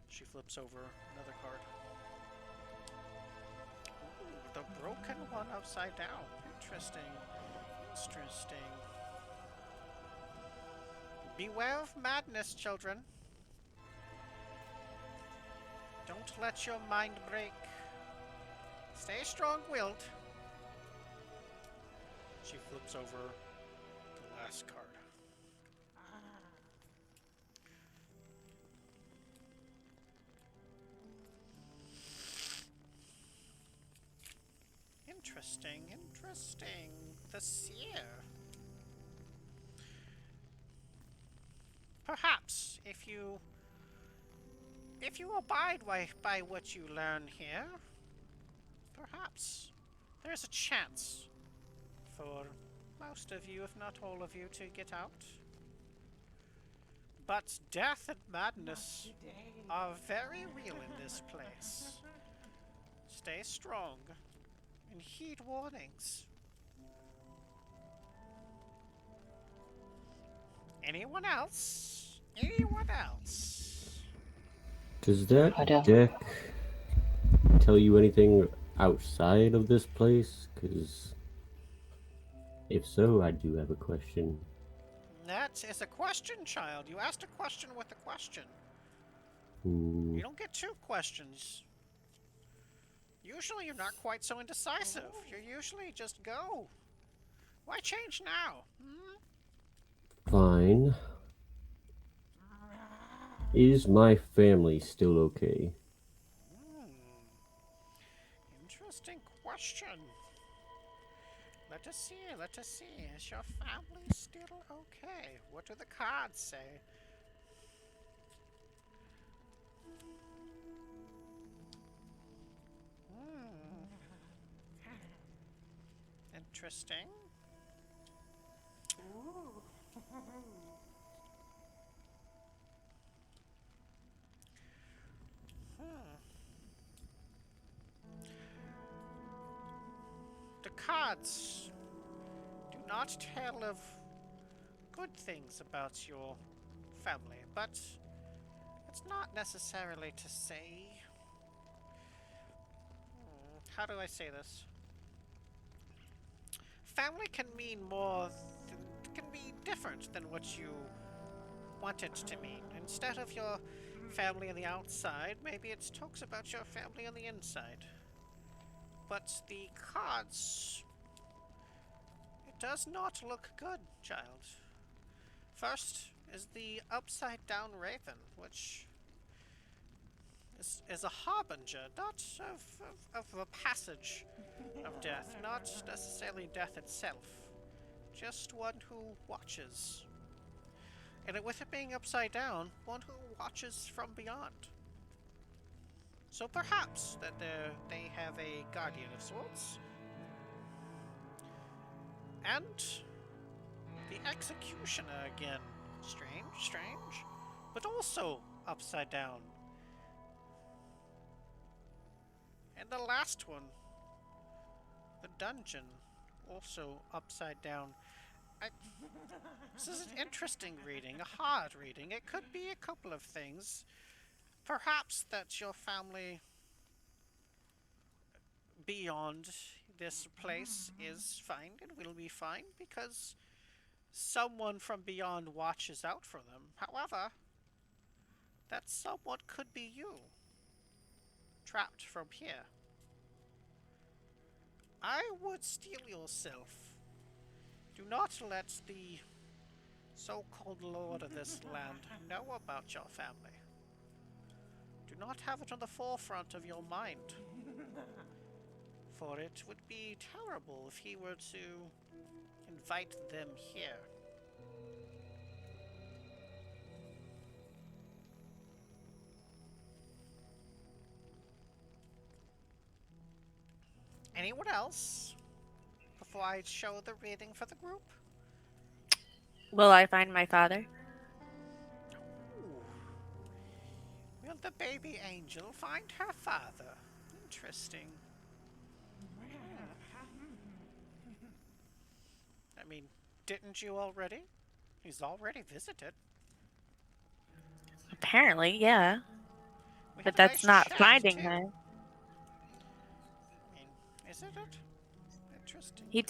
She flips over another card. Ooh, the broken one upside down. Interesting. Interesting. Beware of madness, children. Don't let your mind break. Stay strong-willed. She flips over the last card. Interesting, interesting. The seer. Perhaps, if you abide by what you learn here, perhaps there's a chance for most of you, if not all of you, to get out. But death and madness are very real in this place. Stay strong and heed warnings. Anyone else? Anyone else? Does that I don't. deck tell you anything outside of this place? Because if so, I do have a question. That is a question, child. You asked a question with a question. Hmm. You don't get two questions. Usually you're not quite so indecisive. You're usually just go. Why change now? Fine. Is my family still okay? Interesting question. Let us see, let us see. Is your family still okay? What do the cards say? Interesting. The cards do not tell of good things about your family, but it's not necessarily to say. How do I say this? Family can mean more, can be different than what you want it to mean. Instead of your family on the outside, maybe it talks about your family on the inside. But the cards, it does not look good, child. First is the upside down raven, which is a harbinger, not of a passage of death, not necessarily death itself, just one who watches. And with it being upside down, one who watches from beyond. So perhaps that they have a guardian of sorts. And the executioner again. Strange, strange. But also upside down. And the last one. The dungeon. Also upside down. This is an interesting reading, a hard reading. It could be a couple of things. Perhaps that your family beyond this place is fine and will be fine because someone from beyond watches out for them. However, that someone could be you, trapped from here. I would steel yourself. Do not let the so-called lord of this land know about your family. Do not have it on the forefront of your mind. For it would be terrible if he were to invite them here. Anyone else? Before I show the reading for the group? Will I find my father? Ooh. Will the baby angel find her father? Interesting. I mean, didn't you already? He's already visited. Apparently, yeah. We But had a that's nice not chat, finding too. her. I mean, isn't it? Interesting. He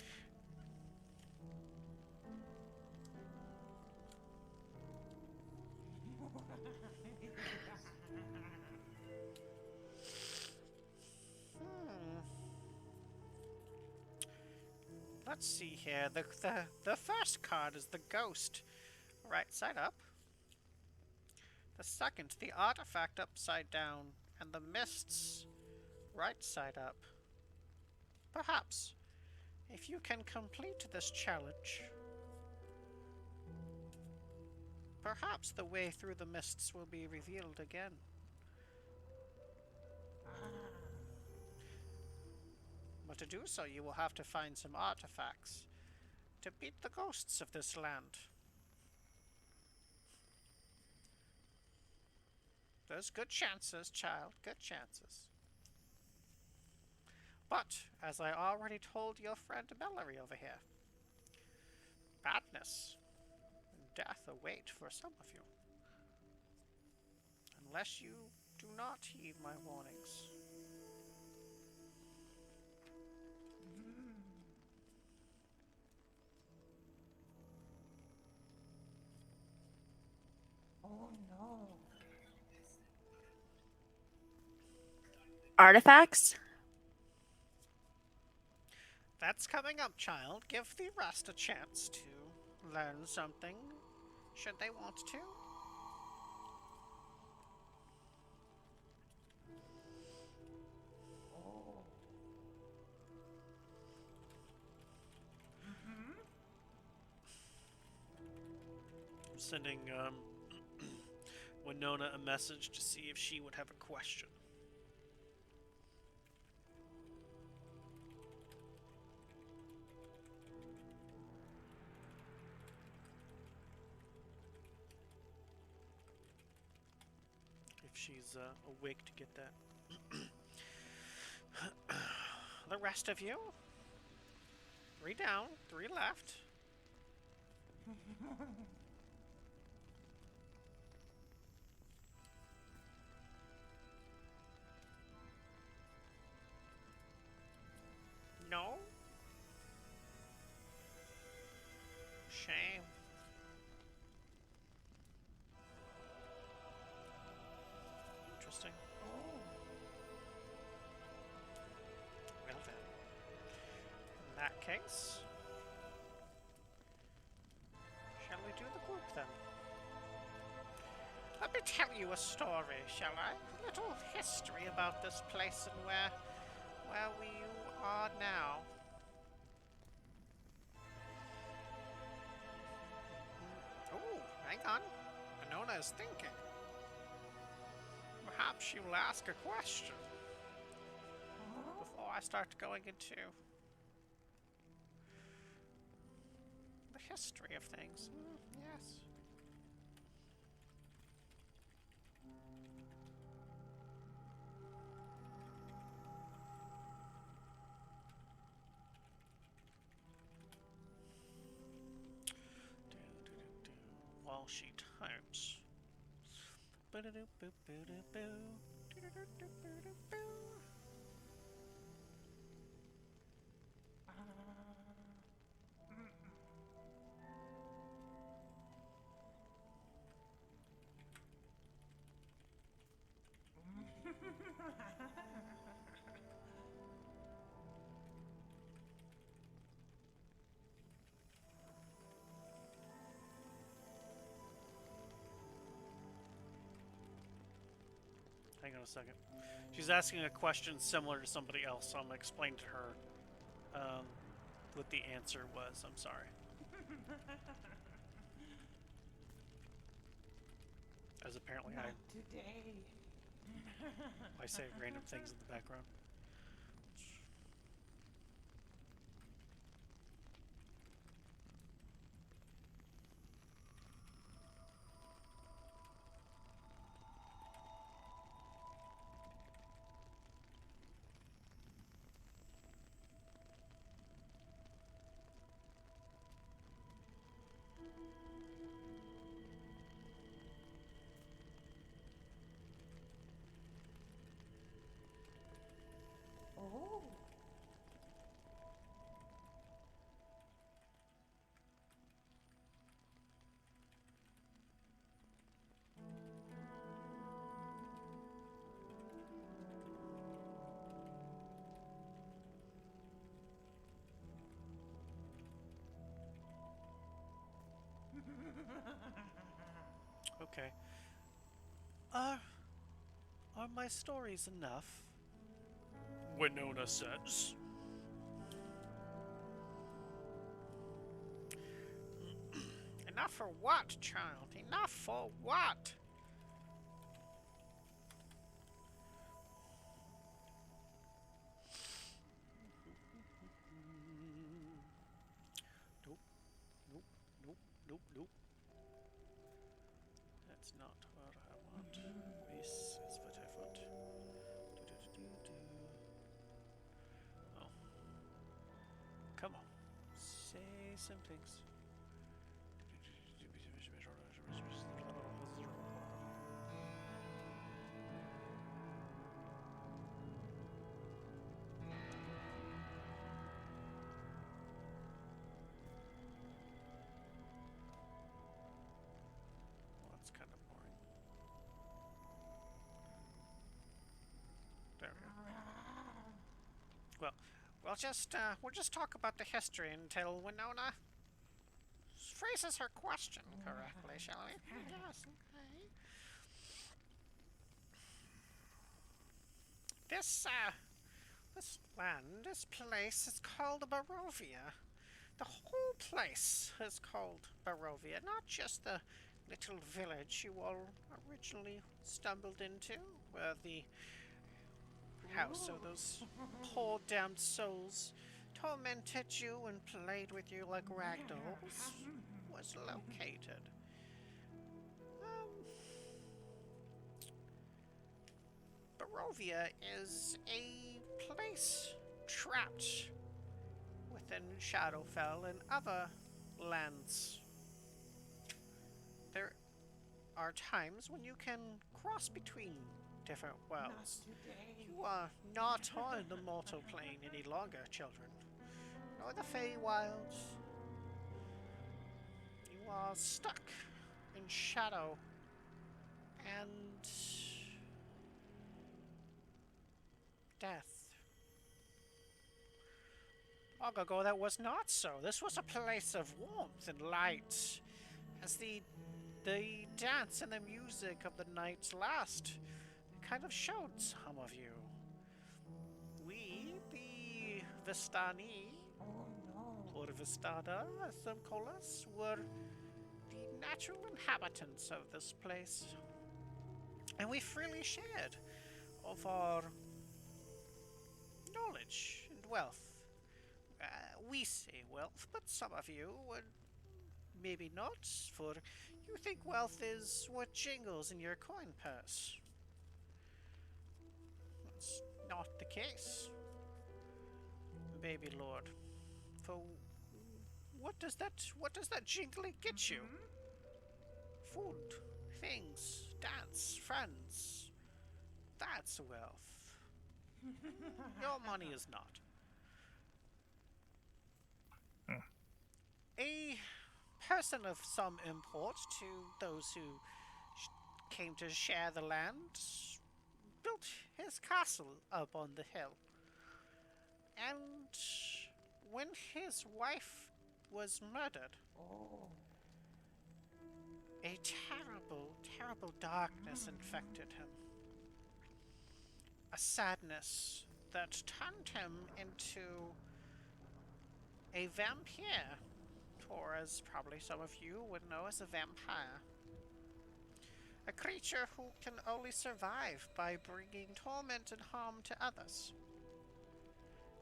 Hmm. Let's see here. The first card is the ghost, right side up. The second, the artifact upside down, and the mists, right side up. Perhaps, if you can complete this challenge, perhaps the way through the mists will be revealed again. But to do so, you will have to find some artifacts to beat the ghosts of this land. There's good chances, child, good chances. But, as I already told your friend Mallory over here, badness and death await for some of you. Unless you do not heed my warnings. artifacts? That's coming up, child. Give the rest a chance to learn something, should they want to. I'm sending Winona a message to see if she would have a question. If she's awake to get that. The rest of you, 3 down, 3 left. No? Shame. Interesting. Well then. In that case, shall we do the group then? Let me tell you a story, shall I? A little history about this place and where we are now. Ooh, hang on. Winona is thinking. Perhaps you'll ask a question before I start going into the history of things. Yes. While she types. Hang on a second. She's asking a question similar to somebody else, so I'm going to explain to her what the answer was. I'm sorry. As apparently Not today. I say random things in the background. Oh. Okay. Are my stories enough? Winona says. Enough for what, child? Enough for what? Nope, nope, nope, nope, nope. That's not what I want. This is what I want. Oh. Come on. Say some things. Well, that's kind of boring. There we go. Well, we'll just talk about the history until Winona phrases her question correctly, shall we? Yes, okay. This land, this place is called Barovia. The whole place is called Barovia, not just the little village you all originally stumbled into, where the house of those poor damned souls tormented you and played with you like ragdolls was located. Um, Barovia is a place trapped within Shadowfell and other lands. There are times when you can cross between different worlds. You are not on the mortal plane any longer, children, nor the Feywilds. You are stuck in shadow and death. Long ago, that was not so. This was a place of warmth and light, as the dance and the music of the night's last kind of showed some of you. We, the Vistani, Oh no. or Vistada, as some call us, were the natural inhabitants of this place, and we freely shared of our knowledge and wealth. We say wealth, but some of you would maybe not, for you think wealth is what jingles in your coin purse. That's not the case, baby lord. For what does that jingling get you? Food, things, dance, friends. That's wealth. Your money is not. A person of some import to those who came to share the land built his castle up on the hill. And when his wife was murdered, Oh. a terrible, terrible darkness infected him. A sadness that turned him into a vampire, or as probably some of you would know as a vampire. A creature who can only survive by bringing torment and harm to others.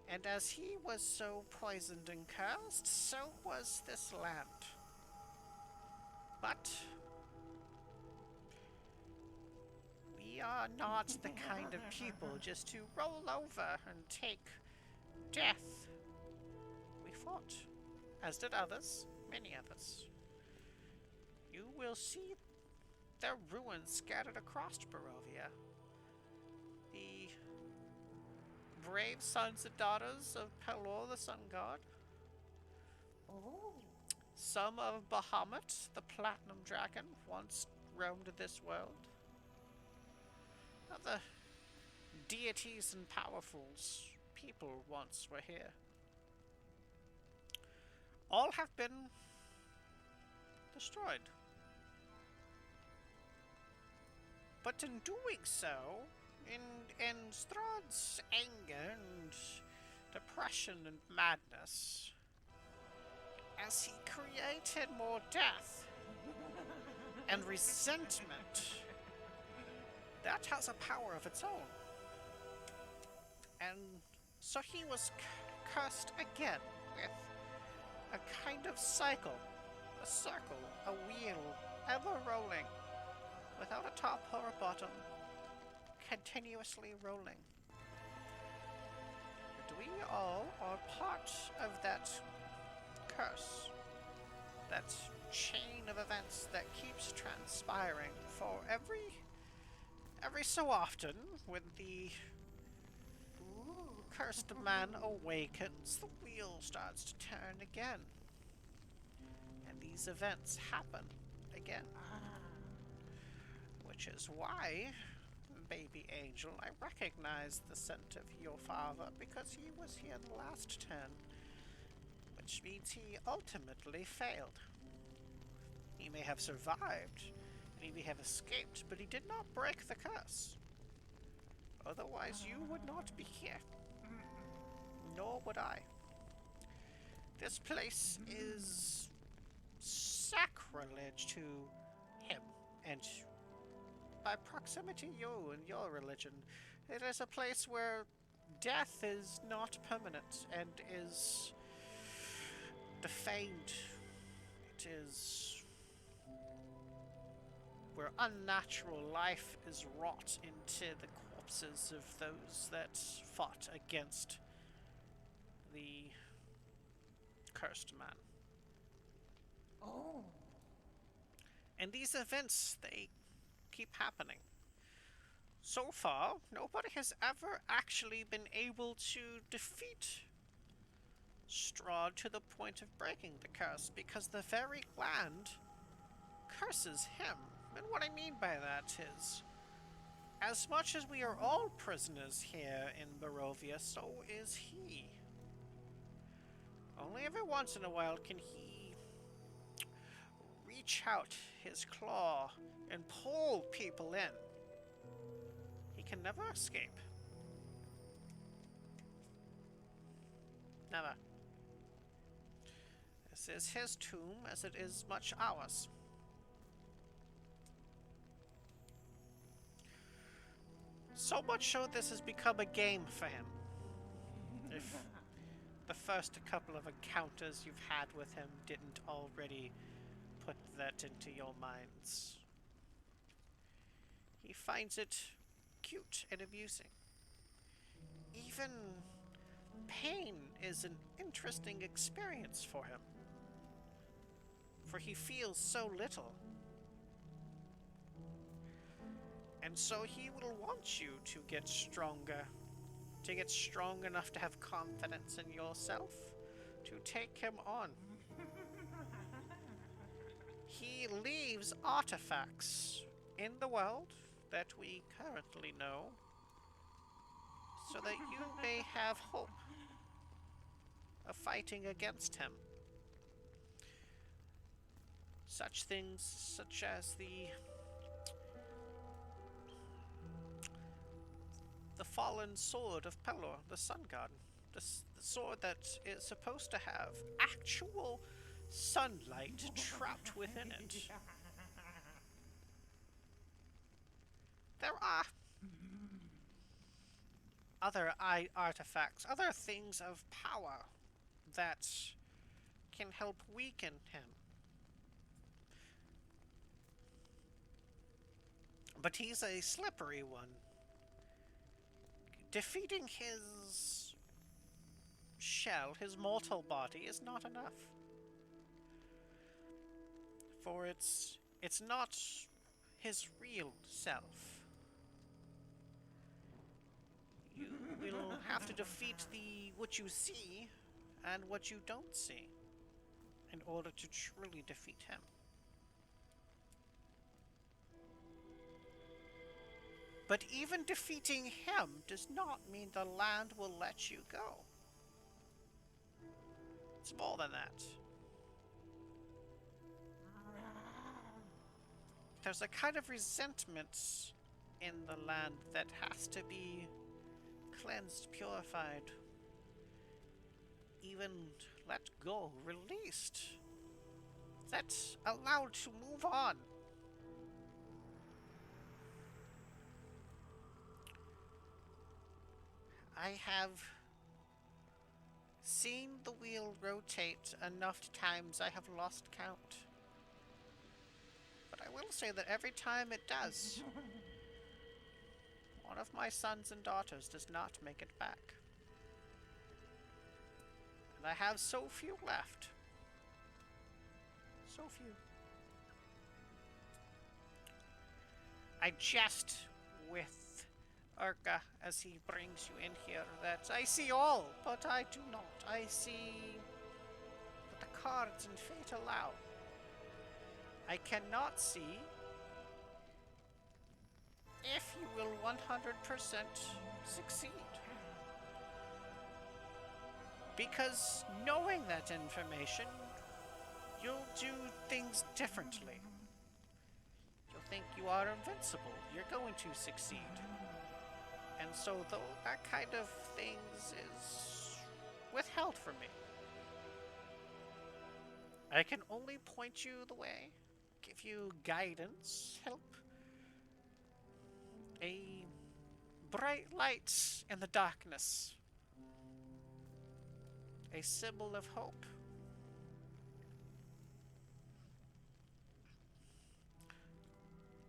And as he was so poisoned and cursed, so was this land. But we are not the kind of people just to roll over and take death. We fought, as did others, many others. You will see their ruins scattered across Barovia. The brave sons and daughters of Pelor the Sun God, Oh. some of Bahamut, the Platinum Dragon, once roamed this world. Other deities and powerfuls, people once were here. All have been destroyed. But in doing so, in Strahd's anger and depression and madness, as he created more death and resentment, that has a power of its own. And so he was cursed again with a kind of cycle, a circle, a wheel, ever rolling, without a top or a bottom, continuously rolling. And we all are part of that curse, that chain of events that keeps transpiring for every so often when the cursed man awakens, the wheel starts to turn again. And these events happen again. Which is why, baby angel, I recognize the scent of your father because he was here the last turn. Which means he ultimately failed. He may have survived, and he may have escaped, but he did not break the curse. Otherwise, you would not be here. Nor would I. This place is sacrilege to him, and by proximity, you and your religion. It is a place where death is not permanent and is defamed. It is where unnatural life is wrought into the corpses of those that fought against the cursed man. Oh. And these events, they keep happening. So far, nobody has ever actually been able to defeat Strahd to the point of breaking the curse because the very land curses him. And what I mean by that is, as much as we are all prisoners here in Barovia, so is he. Only every once in a while can he reach out his claw and pull people in. He can never escape. Never. This is his tomb as it is much ours. So much so this has become a game for him. If the first couple of encounters you've had with him didn't already put that into your minds. He finds it cute and amusing. Even pain is an interesting experience for him, for he feels so little. And so he will want you to get stronger, to get strong enough to have confidence in yourself, to take him on. He leaves artifacts in the world that we currently know, so that you may have hope of fighting against him. Such things such as the fallen sword of Pelor, the sun god. The sword that is supposed to have actual sunlight trapped within it. There are other artifacts, other things of power that can help weaken him. But he's a slippery one. Defeating his shell, his mortal body, is not enough. For it's not his real self. You will have to defeat what you see and what you don't see in order to truly defeat him. But even defeating him does not mean the land will let you go. It's more than that. There's a kind of resentment in the land that has to be cleansed, purified, even let go, released. That's allowed to move on. I have seen the wheel rotate enough times I have lost count. But I will say that every time it does, one of my sons and daughters does not make it back. And I have so few left. So few. I jest with Urka as he brings you in here that I see all, but I do not. I see what the cards and fate allow. I cannot see if you will 100% succeed. Because knowing that information, you'll do things differently. You'll think you are invincible. You're going to succeed. And so though that kind of things is withheld from me. I can only point you the way, give you guidance, help. A bright light in the darkness. A symbol of hope.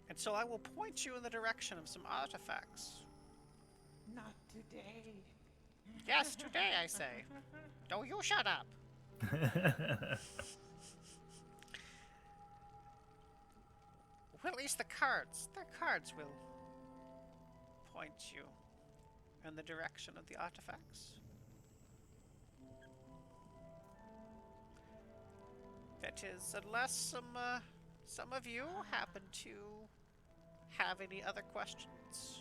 And so I will point you in the direction of some artifacts. Not today. Yes, today, I say. Don't you shut up. Well, at least the cards will point you in the direction of the artifacts. That is, unless some of you happen to have any other questions.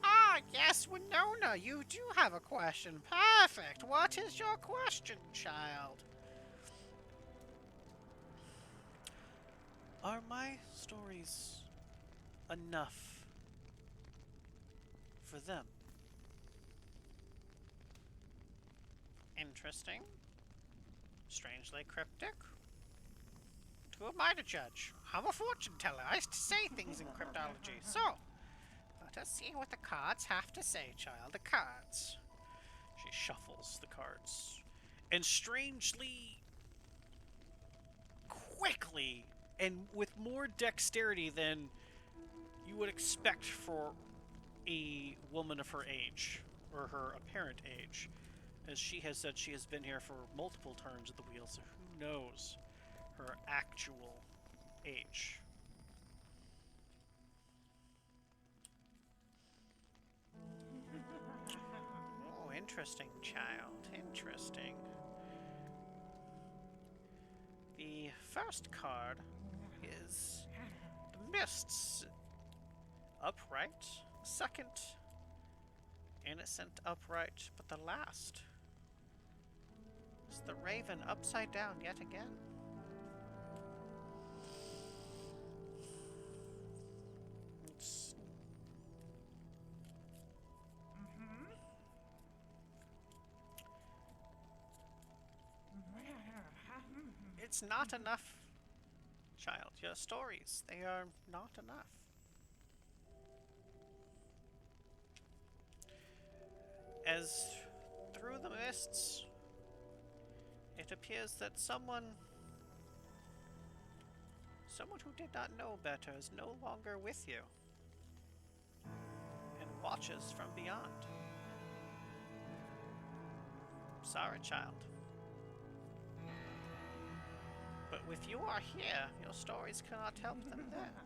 Ah, yes, Winona, you do have a question. Perfect. What is your question, child? Are my stories enough for them? Interesting. Strangely cryptic. Who am I to judge? I'm a fortune teller. I say things in cryptology. So, Let us see what the cards have to say, child. The cards. She shuffles the cards. And strangely, quickly, and with more dexterity than you would expect for a woman of her age, or her apparent age, as she has said she has been here for multiple turns of the wheel, so who knows her actual age. Oh, interesting, child. Interesting. The first card is the Mists upright. Second, Innocent upright. But the last is the Raven upside down yet again. It's It's not enough, child. Your stories, they are not enough. As through the mists, it appears that someone who did not know better is no longer with you and watches from beyond. Sorry, child. But if you are here, your stories cannot help them there.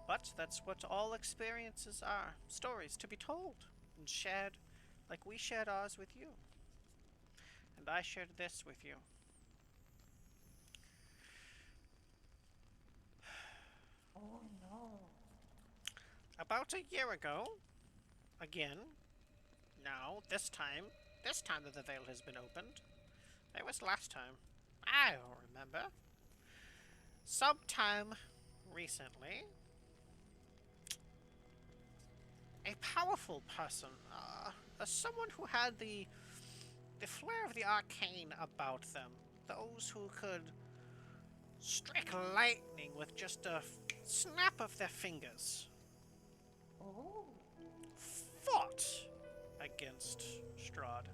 But that's what all experiences are. Stories to be told and shared like we shared ours with you. And I shared this with you. Oh no. About a year ago, again, now, this time that the veil has been opened. It was last time. I don't remember. Sometime recently, a powerful person, someone who had the flair of the arcane about them, those who could strike lightning with just a snap of their fingers, Oh. fought against Strahd.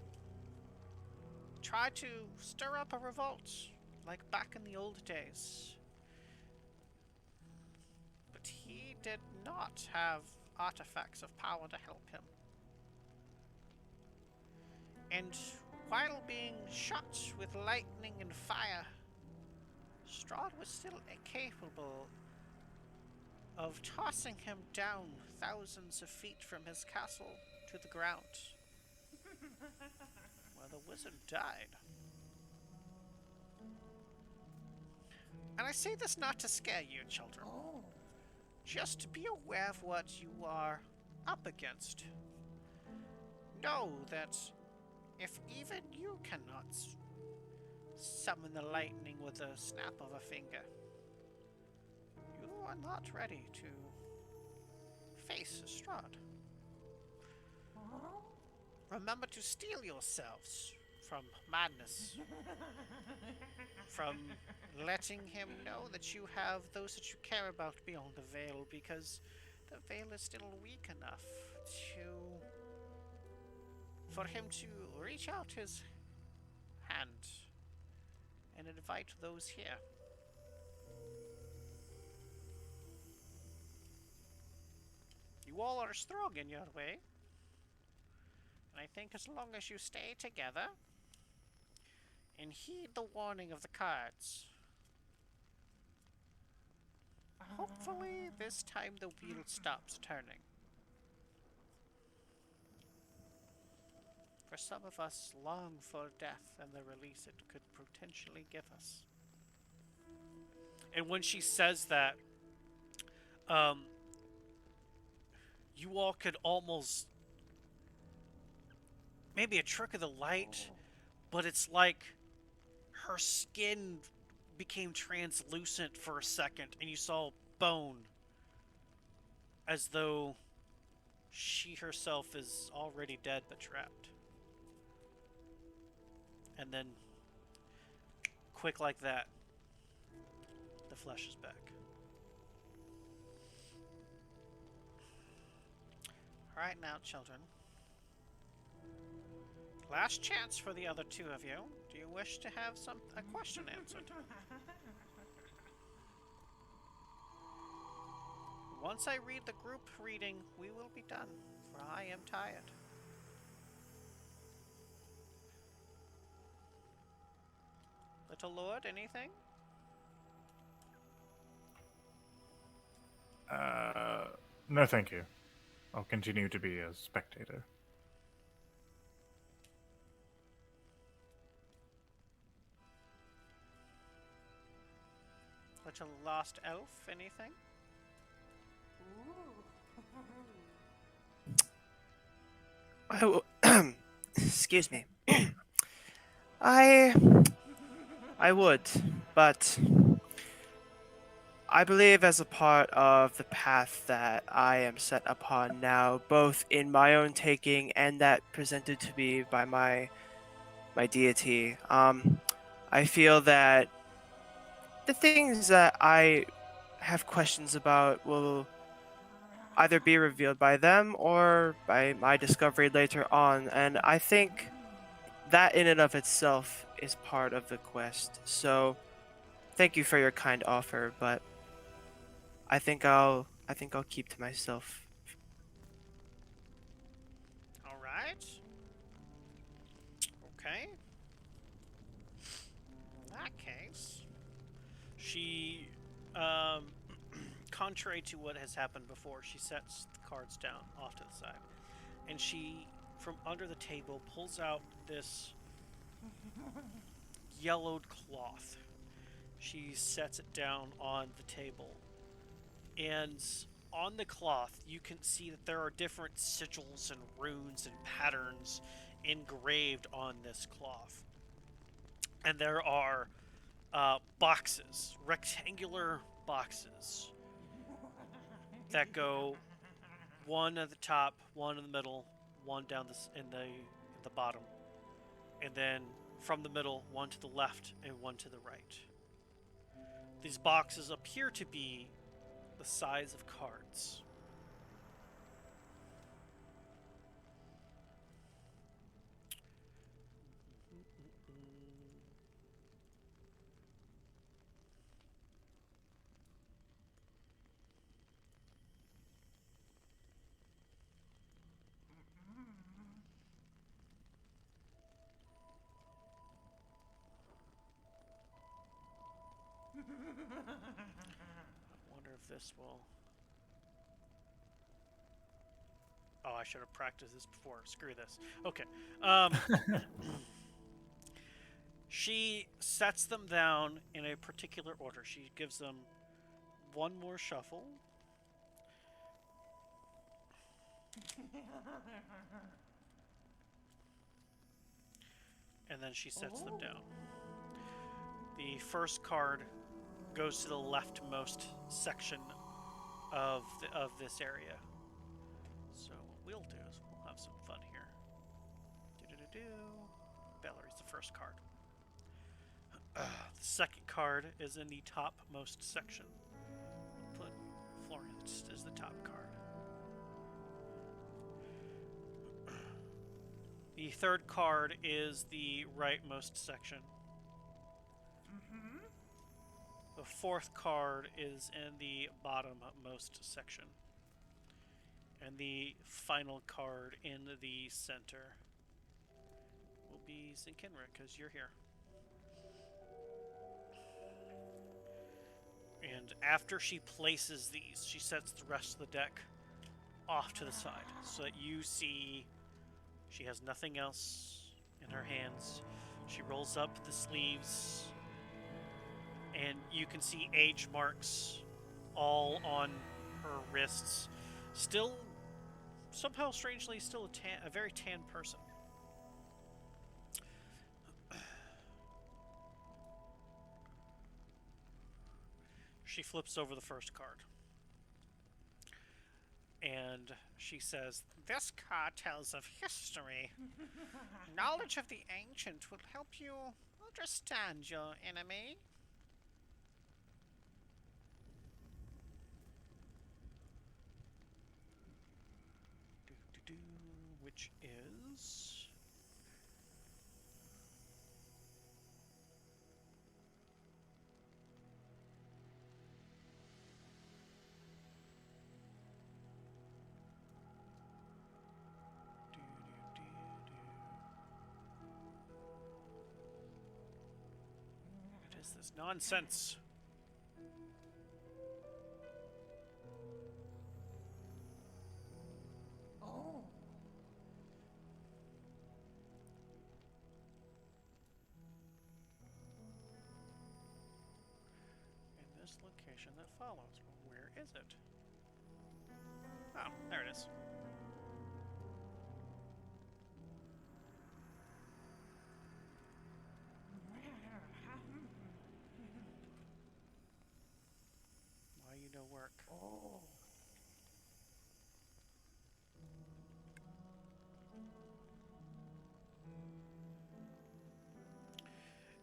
Tried to stir up a revolt, like back in the old days. But he did not have artifacts of power to help him. And while being shot with lightning and fire, Strahd was still capable of tossing him down thousands of feet from his castle to the ground, where the wizard died. And I say this not to scare you, children. Oh. Just be aware of what you are up against. Know that if even you cannot summon the lightning with a snap of a finger, you are not ready to face Strahd. Oh. Remember to steel yourselves from madness, from letting him know that you have those that you care about beyond the veil, because the veil is still weak enough for him to reach out his hand and invite those here. You all are strong in your way, and I think as long as you stay together and heed the warning of the cards, hopefully this time the wheel stops turning. For some of us long for death and the release it could potentially give us. And when she says that, you all could almost, maybe a trick of the light, but it's like her skin became translucent for a second and you saw bone, as though she herself is already dead but trapped. And then, quick like that, the flesh is back. All right, now, children. Last chance for the other two of you. Do you wish to have a question answered? Once I read the group reading, we will be done, for I am tired. Little Lord, anything? No, thank you. I'll continue to be a spectator. Little Lost Elf, anything? Excuse me. I I would, but I believe as a part of the path that I am set upon now, both in my own taking and that presented to me by my deity, I feel that the things that I have questions about will either be revealed by them or by my discovery later on, and I think that in and of itself is part of the quest. So, thank you for your kind offer, but I think I'll keep to myself. All right. Okay. In that case, she, contrary to what has happened before, she sets the cards down off to the side, and she, from under the table, pulls out this yellowed cloth. She sets it down on the table, and on the cloth you can see that there are different sigils and runes and patterns engraved on this cloth. And there are boxes, rectangular boxes that go one at the top, one in the middle, one down in the bottom, and then from the middle, one to the left and one to the right. These boxes appear to be the size of cards. I wonder if this will. Oh, I should have practiced this before. Screw this. Okay. Um, she sets them down in a particular order. She gives them one more shuffle. And then she sets them down. The first card goes to the leftmost section of this area. So what we'll do is we'll have some fun here. Do. Valerie's the first card. The second card is in the topmost section. We'll put Florence as the top card. The third card is the rightmost section. The fourth card is in the bottommost section. And the final card in the center will be Zinkinra, because you're here. And after she places these, she sets the rest of the deck off to the side so that you see she has nothing else in her hands. She rolls up the sleeves, and you can see age marks all on her wrists. Still, somehow strangely, still a very tan person. She flips over the first card. And she says, "This card tells of history. Knowledge of the ancient will help you understand your enemy." which is what is this nonsense? Oh. In this location that follows. Well, where is it? Oh, there it is. Why you no work? Oh.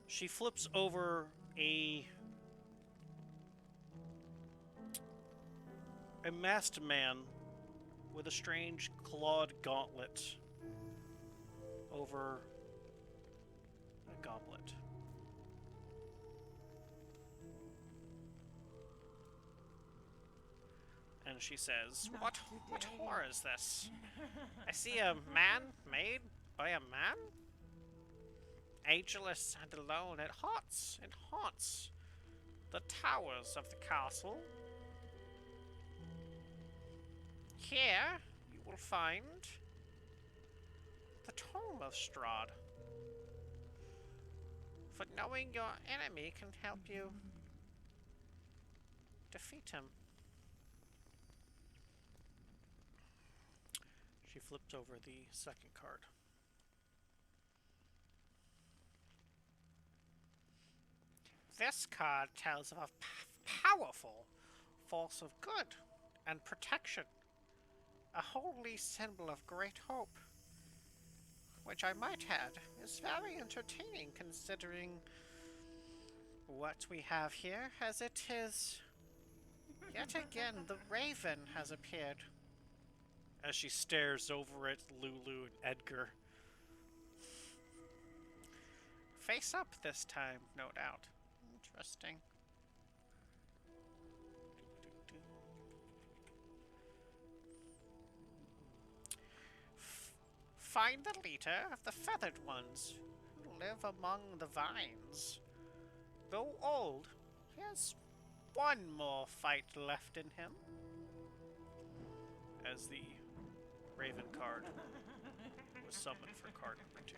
She flips over a masked man with a strange clawed gauntlet over a goblet. And she says, Not What today." whore is this? I see a man made by a man? Ageless and alone, it haunts the towers of the castle. Here you will find the tomb of Strahd. For knowing your enemy can help you defeat him. She flips over the second card. This card tells of a powerful force of good and protection, a holy symbol of great hope, which I might add is very entertaining considering what we have here, as it is yet again the raven has appeared. As she stares over at Lulu and Edgar. Face up this time, no doubt. Interesting. Find the leader of the feathered ones who live among the vines. Though old, he has one more fight left in him. As the Raven card was summoned for card number 2.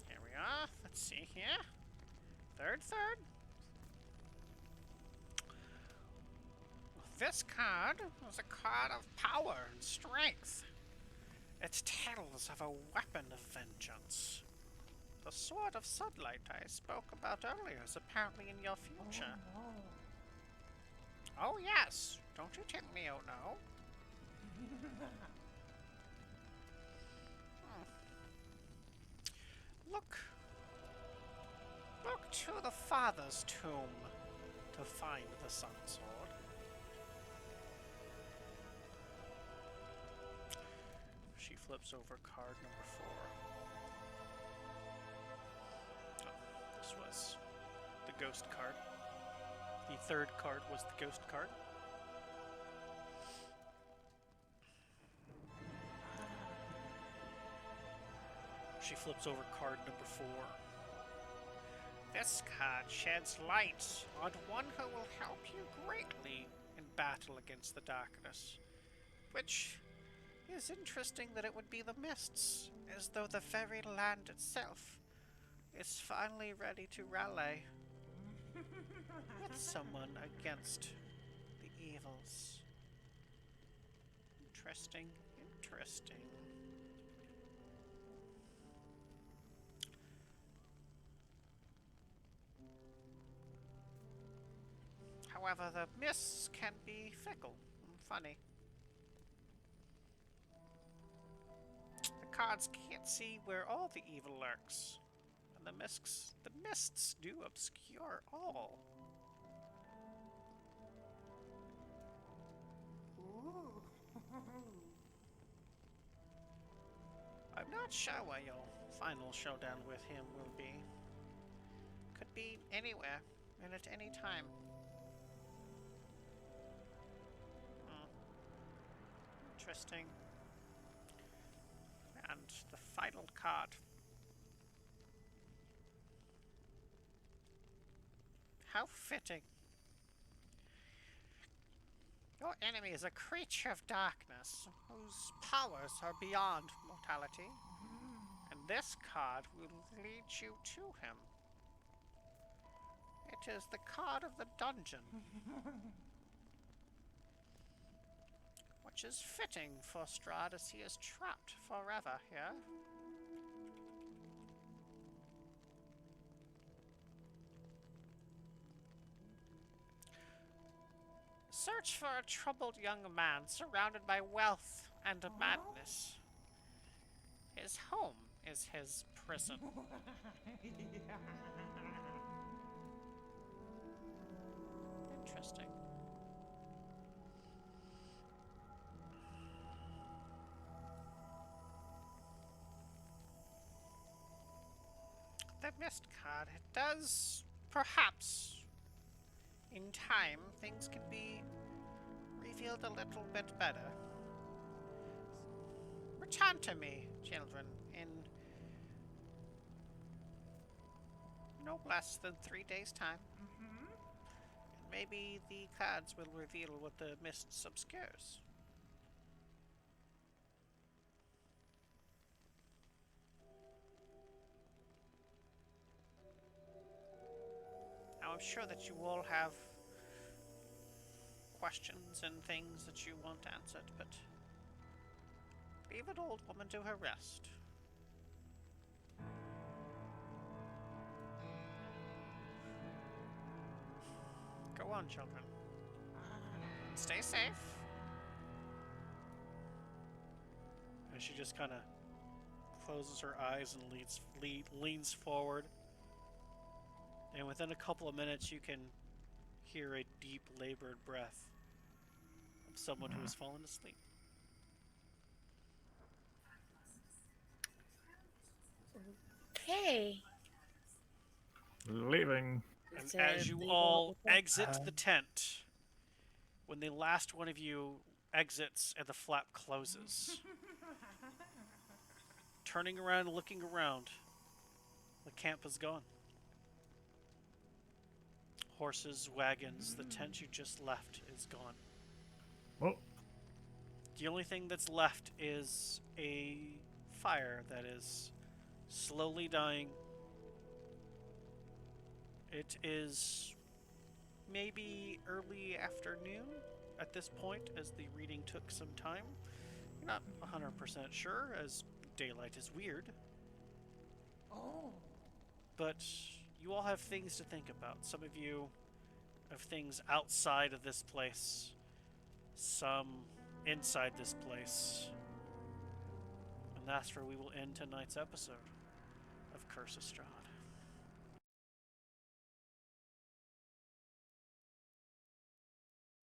Here we are. Let's see here. Third. This card is a card of power and strength. It tells of a weapon of vengeance. The sword of sunlight I spoke about earlier is apparently in your future. Oh Oh yes, don't you tell me oh no. Look to the father's tomb to find the sun sword. She flips over card number 4. Oh, this was the ghost card. The third card was the ghost card. She flips over card number 4. This card sheds light on one who will help you greatly in battle against the darkness. Which is interesting that it would be the mists, as though the very land itself is finally ready to rally with someone against the evils. Interesting. However, the mists can be fickle and funny. The cards can't see where all the evil lurks, And the mists do obscure all. Ooh. I'm not sure where your final showdown with him will be. Could be anywhere and at any time. Hmm. Interesting. And the final card. How fitting. Your enemy is a creature of darkness, whose powers are beyond mortality, and this card will lead you to him. It is the card of the dungeon, which is fitting for Strahd as he is trapped forever here. Search for a troubled young man surrounded by wealth and madness. His home is his prison. Interesting. The mist card, it does perhaps in time things can be revealed a little bit better. Return to me, children, in no less than 3 days' time. And maybe the cards will reveal what the mist obscures. Now, I'm sure that you all have questions and things that you want answered, but leave an old woman to her rest. Go on, children. Stay safe. And she just kind of closes her eyes and leans forward. And within a couple of minutes, you can hear a deep, labored breath of someone who has fallen asleep. Okay. Leaving. And So as you leave all all the stuff. exit the tent, when the last one of you exits and the flap closes, turning around and looking around, the camp is gone. Horses, wagons, the tent you just left is gone. Well, The only thing that's left is a fire that is slowly dying. It is maybe early afternoon at this point, as the reading took some time. You're not 100% sure, as daylight is weird. Oh. But you all have things to think about. Some of you have things outside of this place, some inside this place. And that's where we will end tonight's episode of Curse of Strahd.